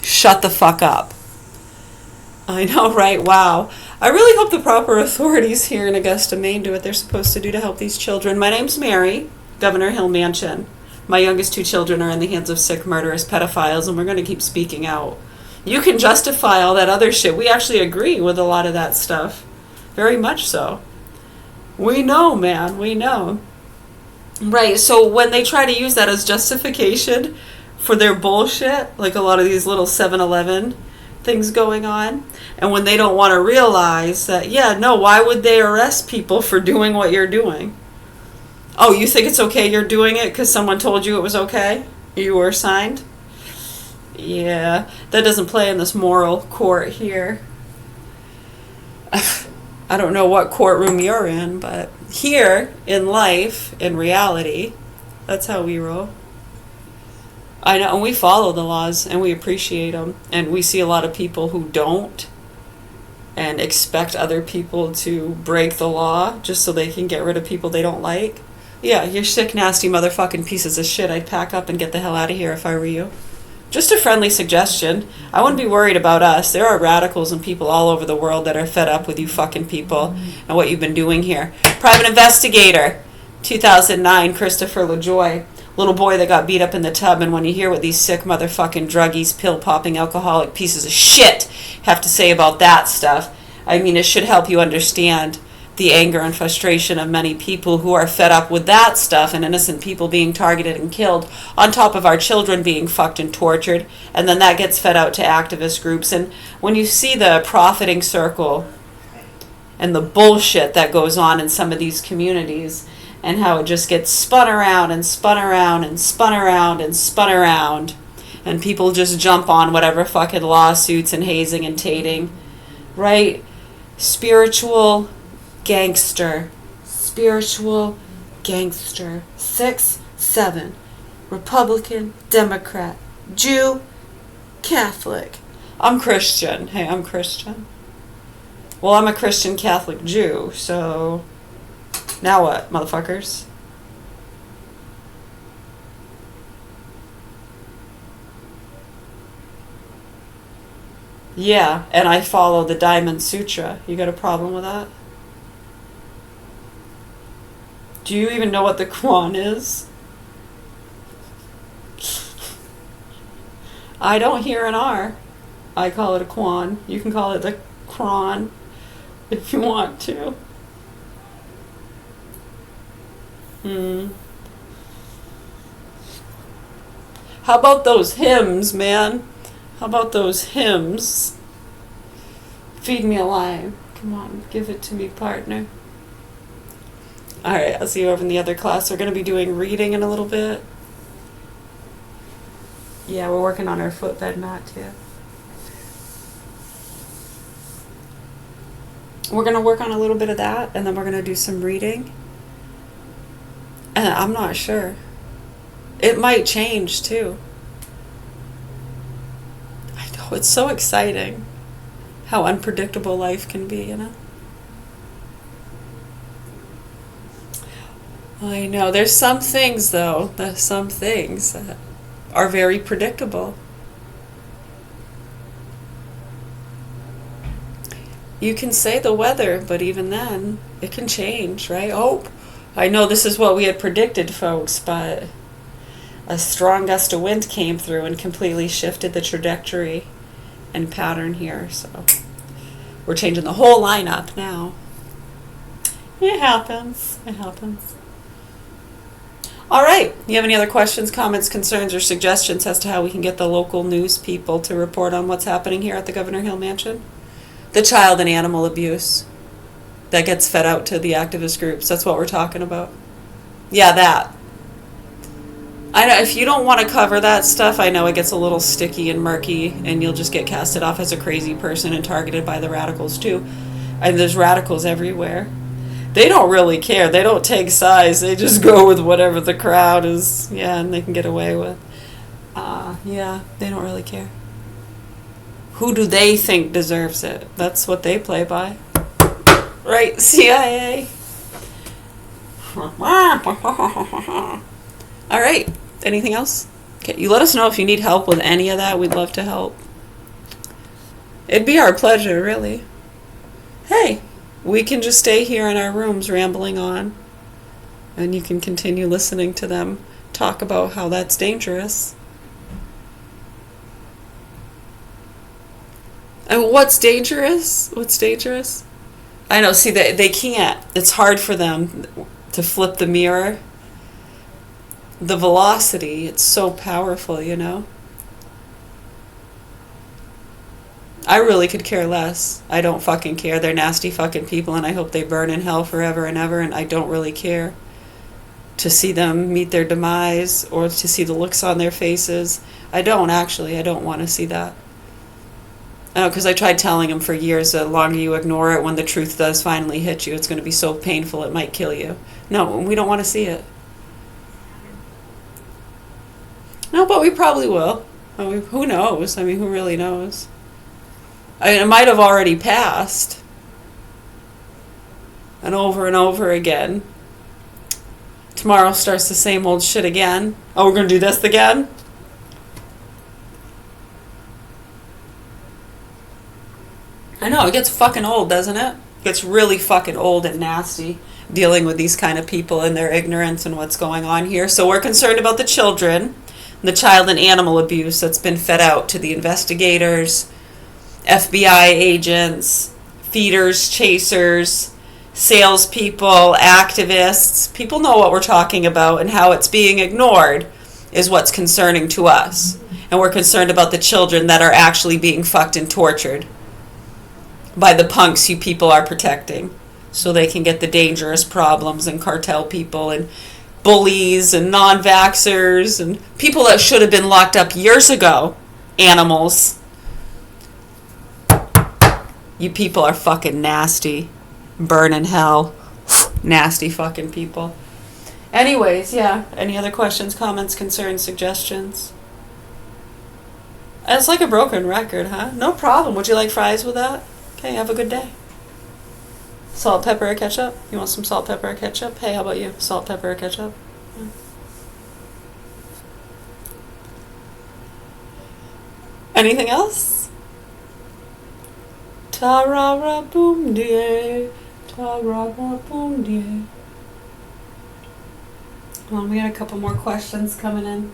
Shut the fuck up. I know, right? Wow. I really hope the proper authorities here in Augusta, Maine do what they're supposed to do to help these children. My name's Mary, Governor Hill Mansion. My youngest 2 children are in the hands of sick, murderous pedophiles, and we're going to keep speaking out. You can justify all that other shit. We actually agree with a lot of that stuff. Very much so. We know, man. We know. Right, so when they try to use that as justification for their bullshit, like a lot of these little 7-Eleven things going on, and when they don't want to realize that, yeah, no, why would they arrest people for doing what you're doing? Oh, you think it's okay you're doing it because someone told you it was okay? You were assigned? Yeah, that doesn't play in this moral court here. I don't know what courtroom you're in, but here, in life, in reality, that's how we roll. I know, and we follow the laws, and we appreciate them, and we see a lot of people who don't, and expect other people to break the law just so they can get rid of people they don't like. Yeah, you're sick, nasty motherfucking pieces of shit. I'd pack up and get the hell out of here if I were you. Just a friendly suggestion. I wouldn't be worried about us. There are radicals and people all over the world that are fed up with you fucking people and what you've been doing here. Private investigator, 2009, Christopher LaJoy. Little boy that got beat up in the tub, and when you hear what these sick motherfucking druggies, pill-popping, alcoholic pieces of shit have to say about that stuff, I mean, it should help you understand the anger and frustration of many people who are fed up with that stuff and innocent people being targeted and killed, on top of our children being fucked and tortured, and then that gets fed out to activist groups. And when you see the profiting circle and the bullshit that goes on in some of these communities, and how it just gets spun around and spun around and spun around and spun around, and people just jump on whatever fucking lawsuits and hazing and tating, right? Spiritual gangster. 6, 7. Republican, Democrat, Jew, Catholic. I'm Christian. Hey, I'm Christian. Well, I'm a Christian Catholic Jew, so now what, motherfuckers? Yeah, and I follow the Diamond Sutra. You got a problem with that? Do you even know what the Quran is? I don't hear an R. I call it a Quan. You can call it the Quran if you want to. How about those hymns, man? How about those hymns? Feed me alive. Come on, give it to me, partner. Alright, I'll see you over in the other class. We're going to be doing reading in a little bit. Yeah, we're working on our footbed mat too. We're going to work on a little bit of that, and then we're going to do some reading. And I'm not sure. It might change too. I know, it's so exciting how unpredictable life can be, you know? I know. There's some things, though. There's some things that are very predictable. You can say the weather, but even then, it can change, right? Oh, I know this is what we had predicted, folks, but a strong gust of wind came through and completely shifted the trajectory and pattern here. So we're changing the whole lineup now. It happens. It happens. All right. You have any other questions, comments, concerns, or suggestions as to how we can get the local news people to report on what's happening here at the Governor Hill Mansion? The child and animal abuse that gets fed out to the activist groups. That's what we're talking about. Yeah, that. I know if you don't want to cover that stuff, I know it gets a little sticky and murky, and you'll just get casted off as a crazy person and targeted by the radicals too. And there's radicals everywhere. They don't really care. They don't take sides. They just go with whatever the crowd is. Yeah, and they can get away with. Yeah, they don't really care. Who do they think deserves it? That's what they play by. Right, CIA. All right. Anything else? Okay, you let us know if you need help with any of that. We'd love to help. It'd be our pleasure, really. Hey, we can just stay here in our rooms rambling on, and you can continue listening to them talk about how that's dangerous. And what's dangerous? What's dangerous? I know, see, they can't. It's hard for them to flip the mirror. The velocity, it's so powerful, you know? I really could care less. I don't fucking care. They're nasty fucking people, and I hope they burn in hell forever and ever, and I don't really care to see them meet their demise or to see the looks on their faces. I don't want to see that. I know, because I tried telling them for years, the longer you ignore it, when the truth does finally hit you, it's going to be so painful it might kill you. No, we don't want to see it. No, but we probably will. I mean, who knows? I mean, who really knows? I mean, it might have already passed. And over again. Tomorrow starts the same old shit again. Oh, we're going to do this again? I know, it gets fucking old, doesn't it? It gets really fucking old and nasty dealing with these kind of people and their ignorance and what's going on here. So we're concerned about the children, the child and animal abuse that's been fed out to the investigators, FBI agents, feeders, chasers, salespeople, activists. People know what we're talking about, and how it's being ignored is what's concerning to us. And we're concerned about the children that are actually being fucked and tortured by the punks you people are protecting, so they can get the dangerous problems and cartel people and bullies and non-vaxxers and people that should have been locked up years ago. Animals. You people are fucking nasty. Burn in hell. Nasty fucking people. Anyways, yeah. Any other questions, comments, concerns, suggestions? It's like a broken record, huh? No problem. Would you like fries with that? Okay, have a good day. Salt, pepper, or ketchup? You want some salt, pepper, or ketchup? Hey, how about you? Salt, pepper, or ketchup? Yeah. Anything else? Ta-ra-ra boom die, ta-ra-ra boom die. Well, we got a couple more questions coming in.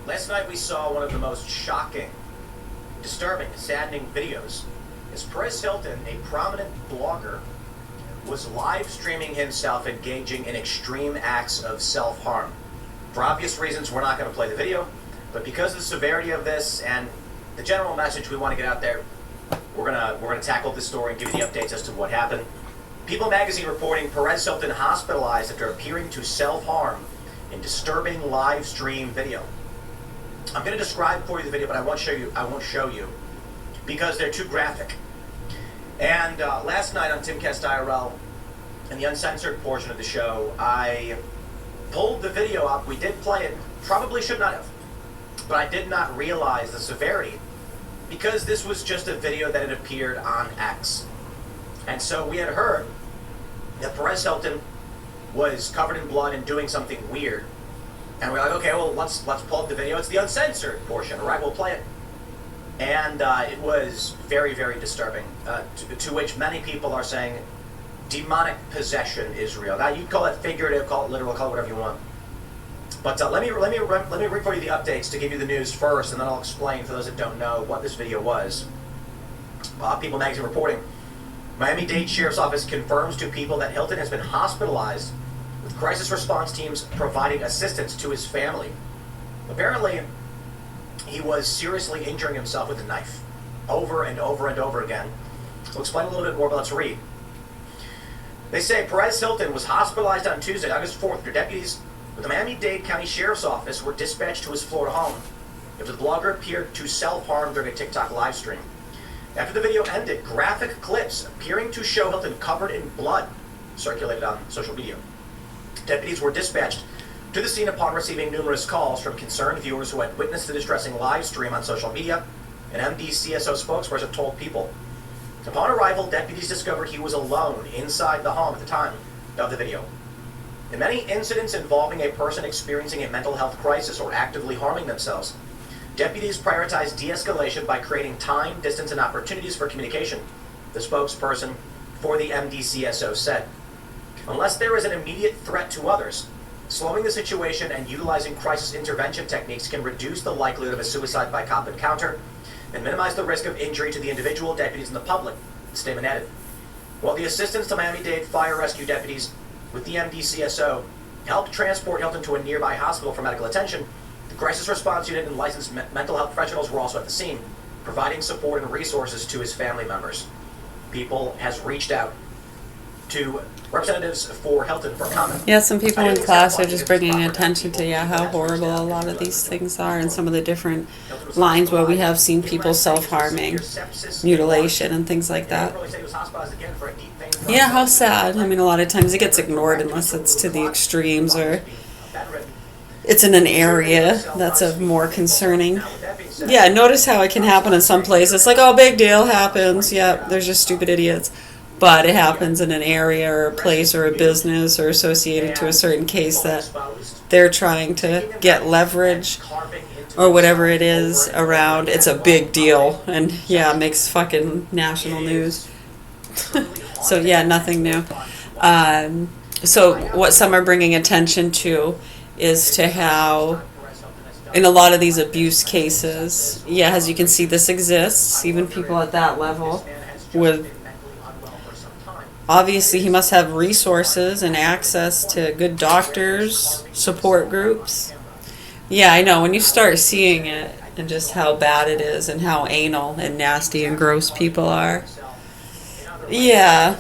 Last night we saw one of the most shocking, disturbing, saddening videos as Perez Hilton, a prominent blogger, was live streaming himself engaging in extreme acts of self-harm. For obvious reasons, we're not going to play the video, but because of the severity of this and the general message we want to get out there, we're gonna tackle this story and give you the updates as to what happened. People magazine reporting Perez Hilton hospitalized after appearing to self-harm in disturbing live stream video. I'm going to describe for you the video, but I won't show you because they're too graphic. And last night on Timcast IRL, in the uncensored portion of the show, I pulled the video up. We did play it. Probably should not have. But I did not realize the severity because this was just a video that had appeared on X. And so we had heard that Perez Hilton was covered in blood and doing something weird. And we're like, okay, well, let's pull up the video. It's the uncensored portion, all right? We'll play it. And it was very, very disturbing, to which many people are saying demonic possession is real. Now, you can call it figurative, call it literal, call it whatever you want. But let me read for you the updates to give you the news first, and then I'll explain for those that don't know what this video was. People Magazine reporting, Miami-Dade Sheriff's Office confirms to People that Hilton has been hospitalized with crisis response teams providing assistance to his family. Apparently, he was seriously injuring himself with a knife over and over and over again. We'll explain a little bit more, but let's read. They say Perez Hilton was hospitalized on Tuesday, August 4th. Their deputies with the Miami-Dade County Sheriff's Office were dispatched to his Florida home after the blogger appeared to self-harm during a TikTok live stream. After the video ended, graphic clips appearing to show Hilton covered in blood circulated on social media. Deputies were dispatched to the scene upon receiving numerous calls from concerned viewers who had witnessed the distressing live stream on social media. An MDCSO spokesperson told People. Upon arrival, deputies discovered he was alone inside the home at the time of the video. In many incidents involving a person experiencing a mental health crisis or actively harming themselves, deputies prioritize de-escalation by creating time, distance, and opportunities for communication, the spokesperson for the MDCSO said. Unless there is an immediate threat to others, slowing the situation and utilizing crisis intervention techniques can reduce the likelihood of a suicide by cop encounter and minimize the risk of injury to the individual, deputies, and the public, the statement added. While the assistance to Miami-Dade fire rescue deputies with the MDCSO helped transport Hilton to a nearby hospital for medical attention, the crisis response unit and licensed mental health professionals were also at the scene, providing support and resources to his family members. People has reached out to representatives for Hilton for comment. Yeah, some people in class are just bringing attention to how horrible a lot of these things are, and some of the different lines where we have seen people self-harming, mutilation, and things like that. Yeah, how sad. I mean, a lot of times it gets ignored unless it's to the extremes or it's in an area that's of more concerning. Yeah, notice how it can happen in some places. Like, oh, big deal, happens. Yeah, there's just stupid idiots. But it happens in an area or a place or a business or associated to a certain case that they're trying to get leverage or whatever it is around. It's a big deal. And yeah, it makes fucking national news. So yeah, nothing new. So what some are bringing attention to is to how in a lot of these abuse cases, yeah, as you can see, this exists, even people at that level with, obviously he must have resources and access to good doctors, support groups. Yeah, I know, when you start seeing it and just how bad it is and how anal and nasty and gross people are. Yeah,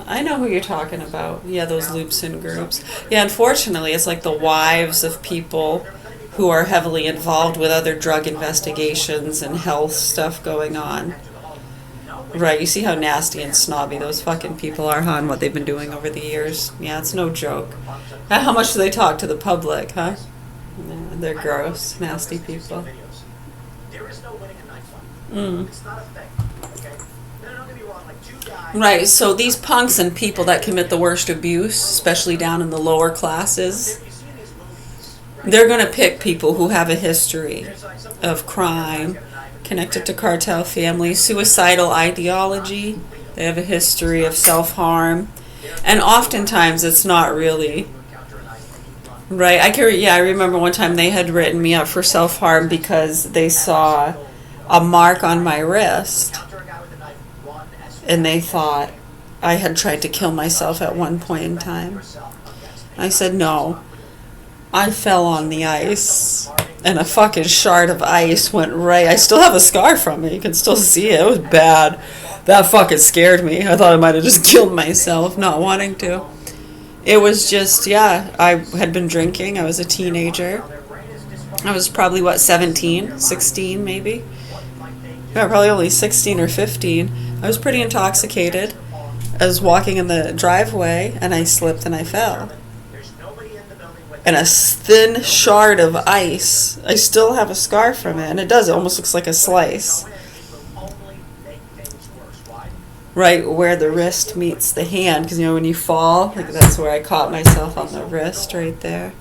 I know who you're talking about. Yeah, those loops and groups. Yeah, unfortunately, it's like the wives of people who are heavily involved with other drug investigations and health stuff going on. Right, you see how nasty and snobby those fucking people are, huh, and what they've been doing over the years. Yeah, it's no joke. How much do they talk to the public, huh? Yeah, they're gross, nasty people. Right, so these punks and people that commit the worst abuse, especially down in the lower classes, they're going to pick people who have a history of crime, connected to cartel families, suicidal ideology. They have a history of self-harm, and oftentimes it's not really right. I remember one time they had written me up for self-harm because they saw a mark on my wrist, and they thought I had tried to kill myself at one point in time. I said no. I fell on the ice, and a fucking shard of ice went right. I still have a scar from it. You can still see it. It was bad. That fucking scared me. I thought I might have just killed myself, not wanting to. It was just, yeah, I had been drinking. I was a teenager. I was probably, 17, 16 maybe? Yeah, probably only 16 or 15. I was pretty intoxicated. I was walking in the driveway, and I slipped and I fell. And a thin shard of ice. I still have a scar from it, and it almost looks like a slice. Right where the wrist meets the hand, because when you fall, like that's where I caught myself on the wrist, right there.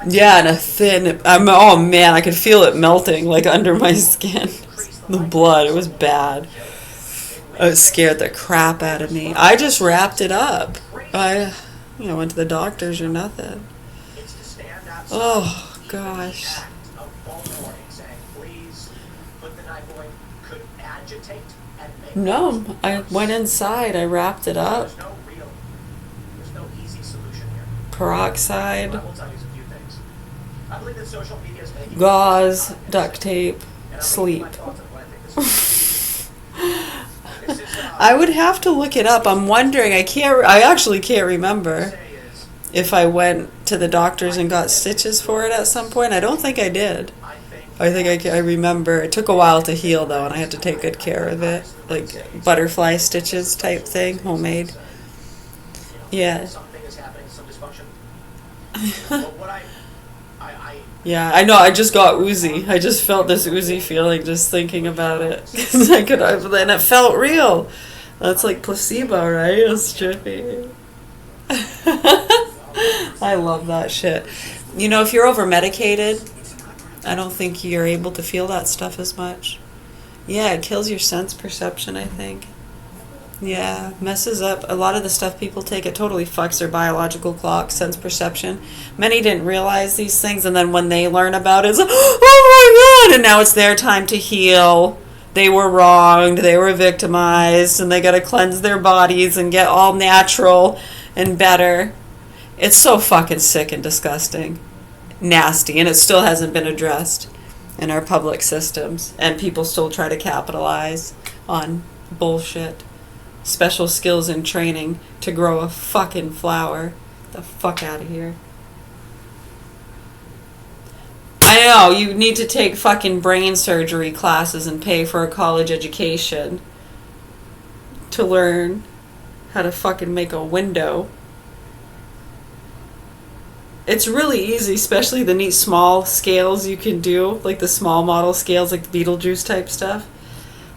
Yeah, and a thin. Oh man, I could feel it melting like under my skin. The blood, it was bad. It scared the crap out of me. I just wrapped it up. I went to the doctors or nothing. Oh, gosh. No, I went inside. I wrapped it up. Peroxide. I believe that social media is making gauze, duct tape, sleep. I would have to look it up. I'm wondering, I actually can't remember if I went to the doctors and got stitches for it at some point. I don't think I did. I think I remember. It took a while to heal though, and I had to take good care of it. Like butterfly stitches type thing, homemade. Yeah. Something is happening, some dysfunction. But what Yeah, I know. I just got oozy. I just felt this oozy feeling just thinking about it. And it felt real. That's like placebo, right? It's trippy. I love that shit. You know, if you're over medicated, I don't think you're able to feel that stuff as much. Yeah, it kills your sense perception, I think. Yeah, messes up a lot of the stuff people take. It totally fucks their biological clock, sense perception. Many didn't realize these things, and then when they learn about it, it's like, oh my god! And now it's their time to heal. They were wronged, they were victimized, and they gotta cleanse their bodies and get all natural and better. It's so fucking sick and disgusting. Nasty, and it still hasn't been addressed in our public systems. And people still try to capitalize on bullshit. Special skills and training to grow a fucking flower. The fuck out of here. I know, you need to take fucking brain surgery classes and pay for a college education to learn how to fucking make a window. It's really easy, especially the neat small scales you can do, like the small model scales, like the Beetlejuice type stuff.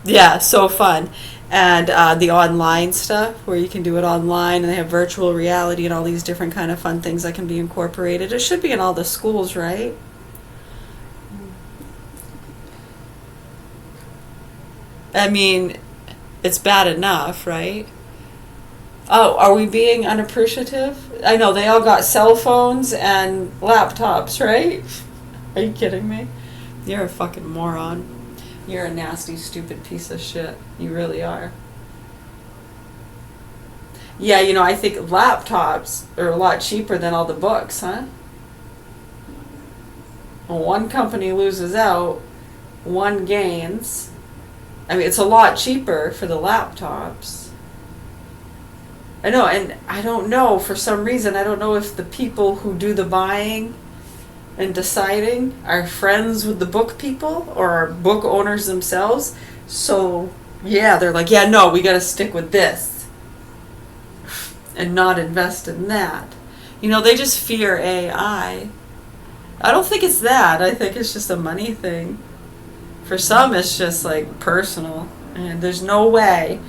Yeah, so fun. And the online stuff, where you can do it online, and they have virtual reality and all these different kind of fun things that can be incorporated. It should be in all the schools, right? I mean, it's bad enough, right? Oh, are we being unappreciative? I know, they all got cell phones and laptops, right? Are you kidding me? You're a fucking moron. You're a nasty, stupid piece of shit. You really are. Yeah, you know, I think laptops are a lot cheaper than all the books, huh? Well, one company loses out, one gains. I mean, it's a lot cheaper for the laptops. I know, and I don't know, for some reason, I don't know if the people who do the buying and deciding are friends with the book people or are book owners themselves. So, yeah, they're like, yeah, no, we got to stick with this and not invest in that. You know, they just fear AI. I don't think it's that. I think it's just a money thing. For some, it's just like personal. And there's no way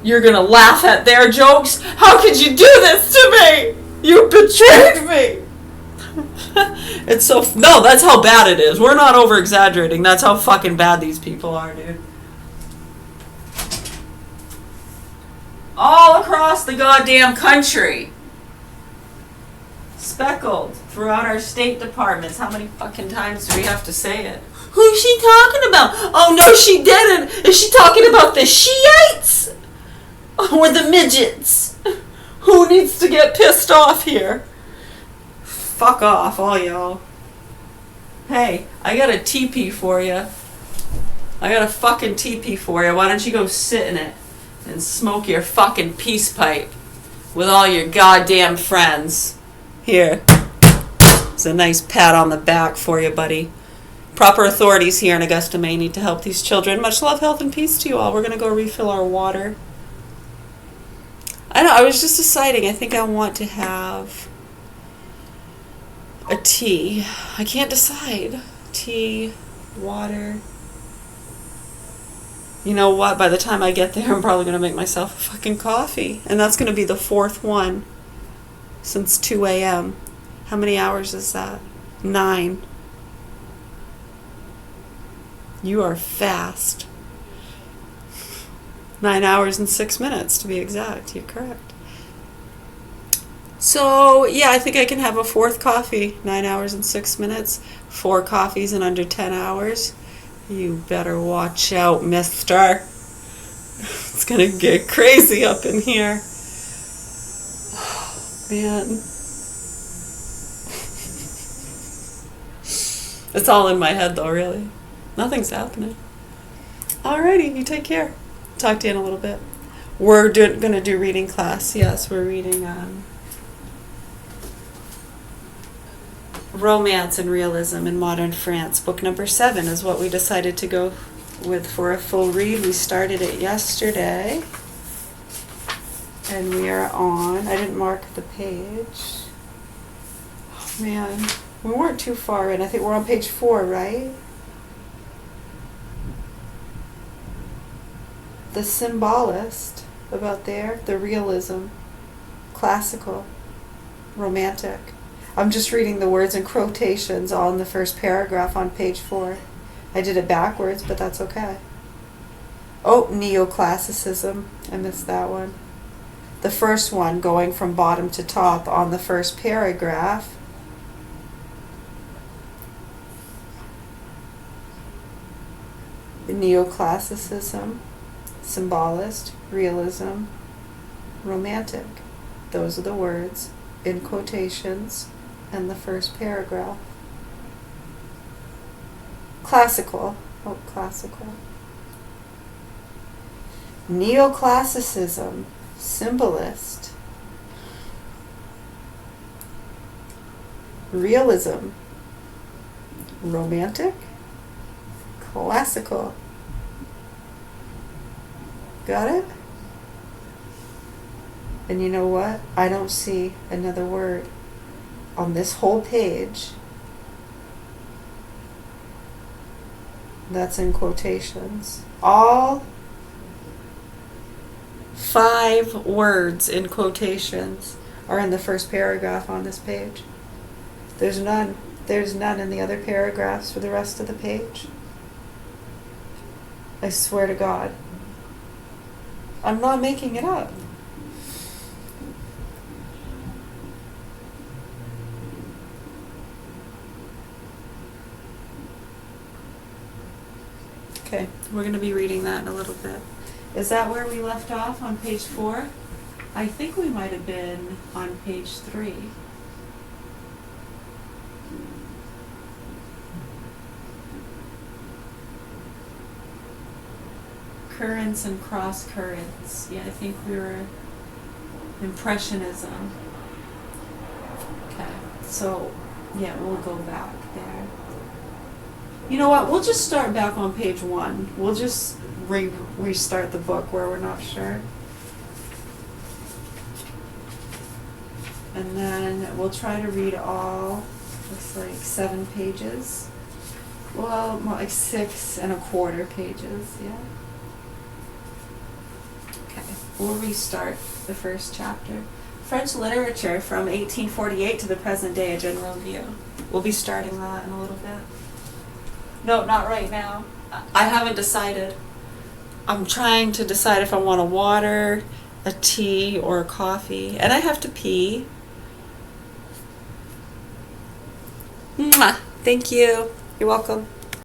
you're going to laugh at their jokes. How could you do this to me? You betrayed me. It's so no, that's how bad it is. We're not over exaggerating. That's how fucking bad these people are, dude. All across the goddamn country. Speckled throughout our state departments. How many fucking times do we have to say it? Who's she talking about? Oh no, she didn't. Is she talking about the Shiites? Or the midgets? Who needs to get pissed off here? Fuck off, all y'all. Hey, I got a teepee for you. I got a fucking teepee for you. Why don't you go sit in it and smoke your fucking peace pipe with all your goddamn friends? Here. It's a nice pat on the back for you, buddy. Proper authorities here in Augusta may need to help these children. Much love, health, and peace to you all. We're going to go refill our water. I know, I was just deciding. I think I want to have a tea. I can't decide. Tea, water. You know what? By the time I get there, I'm probably going to make myself a fucking coffee. And that's going to be the fourth one since 2 a.m. How many hours is that? 9. You are fast. 9 hours and 6 minutes to be exact. You're correct. So, yeah, I think I can have a fourth coffee. 9 hours and 6 minutes. 4 coffees in under 10 hours. You better watch out, mister. It's gonna get crazy up in here. Oh, man. It's all in my head though, really. Nothing's happening. Alrighty, you take care. Talk to you in a little bit. We're going to do reading class. Yes, we're reading Romance and Realism in Modern France. Book number 7 is what we decided to go with for a full read. We started it yesterday. And we are on, I didn't mark the page. Oh man, we weren't too far in. I think we're on page 4, right? The symbolist, about there, the realism, classical, romantic. I'm just reading the words in quotations all in the first paragraph on page 4. I did it backwards, but that's okay. Oh, neoclassicism. I missed that one. The first one, going from bottom to top on the first paragraph. Neoclassicism, symbolist, realism, romantic. Those are the words in quotations and the first paragraph. Classical. Oh, classical. Neoclassicism, symbolist, realism, romantic, classical. Got it? And you know what? I don't see another word on this whole page that's in quotations. All 5 words in quotations are in the first paragraph on this page. There's none. There's none in the other paragraphs for the rest of the page. I swear to God. I'm not making it up. Okay, we're going to be reading that in a little bit. Is that where we left off on page 4? I think we might have been on page 3. Currents and cross currents. Yeah, I think we were Impressionism. Okay, so yeah, we'll go back there. You know what? We'll just start back on page 1. We'll just restart the book where we're not sure. And then we'll try to read all, looks like 7 pages. Well, more like 6 1/4 pages, yeah. Okay, we'll restart the first chapter. French literature from 1848 to the present day, a general view. We'll be starting that in a little bit. No, not right now. I haven't decided. I'm trying to decide if I want a water, a tea, or a coffee. And I have to pee. Mwah. Thank you. You're welcome.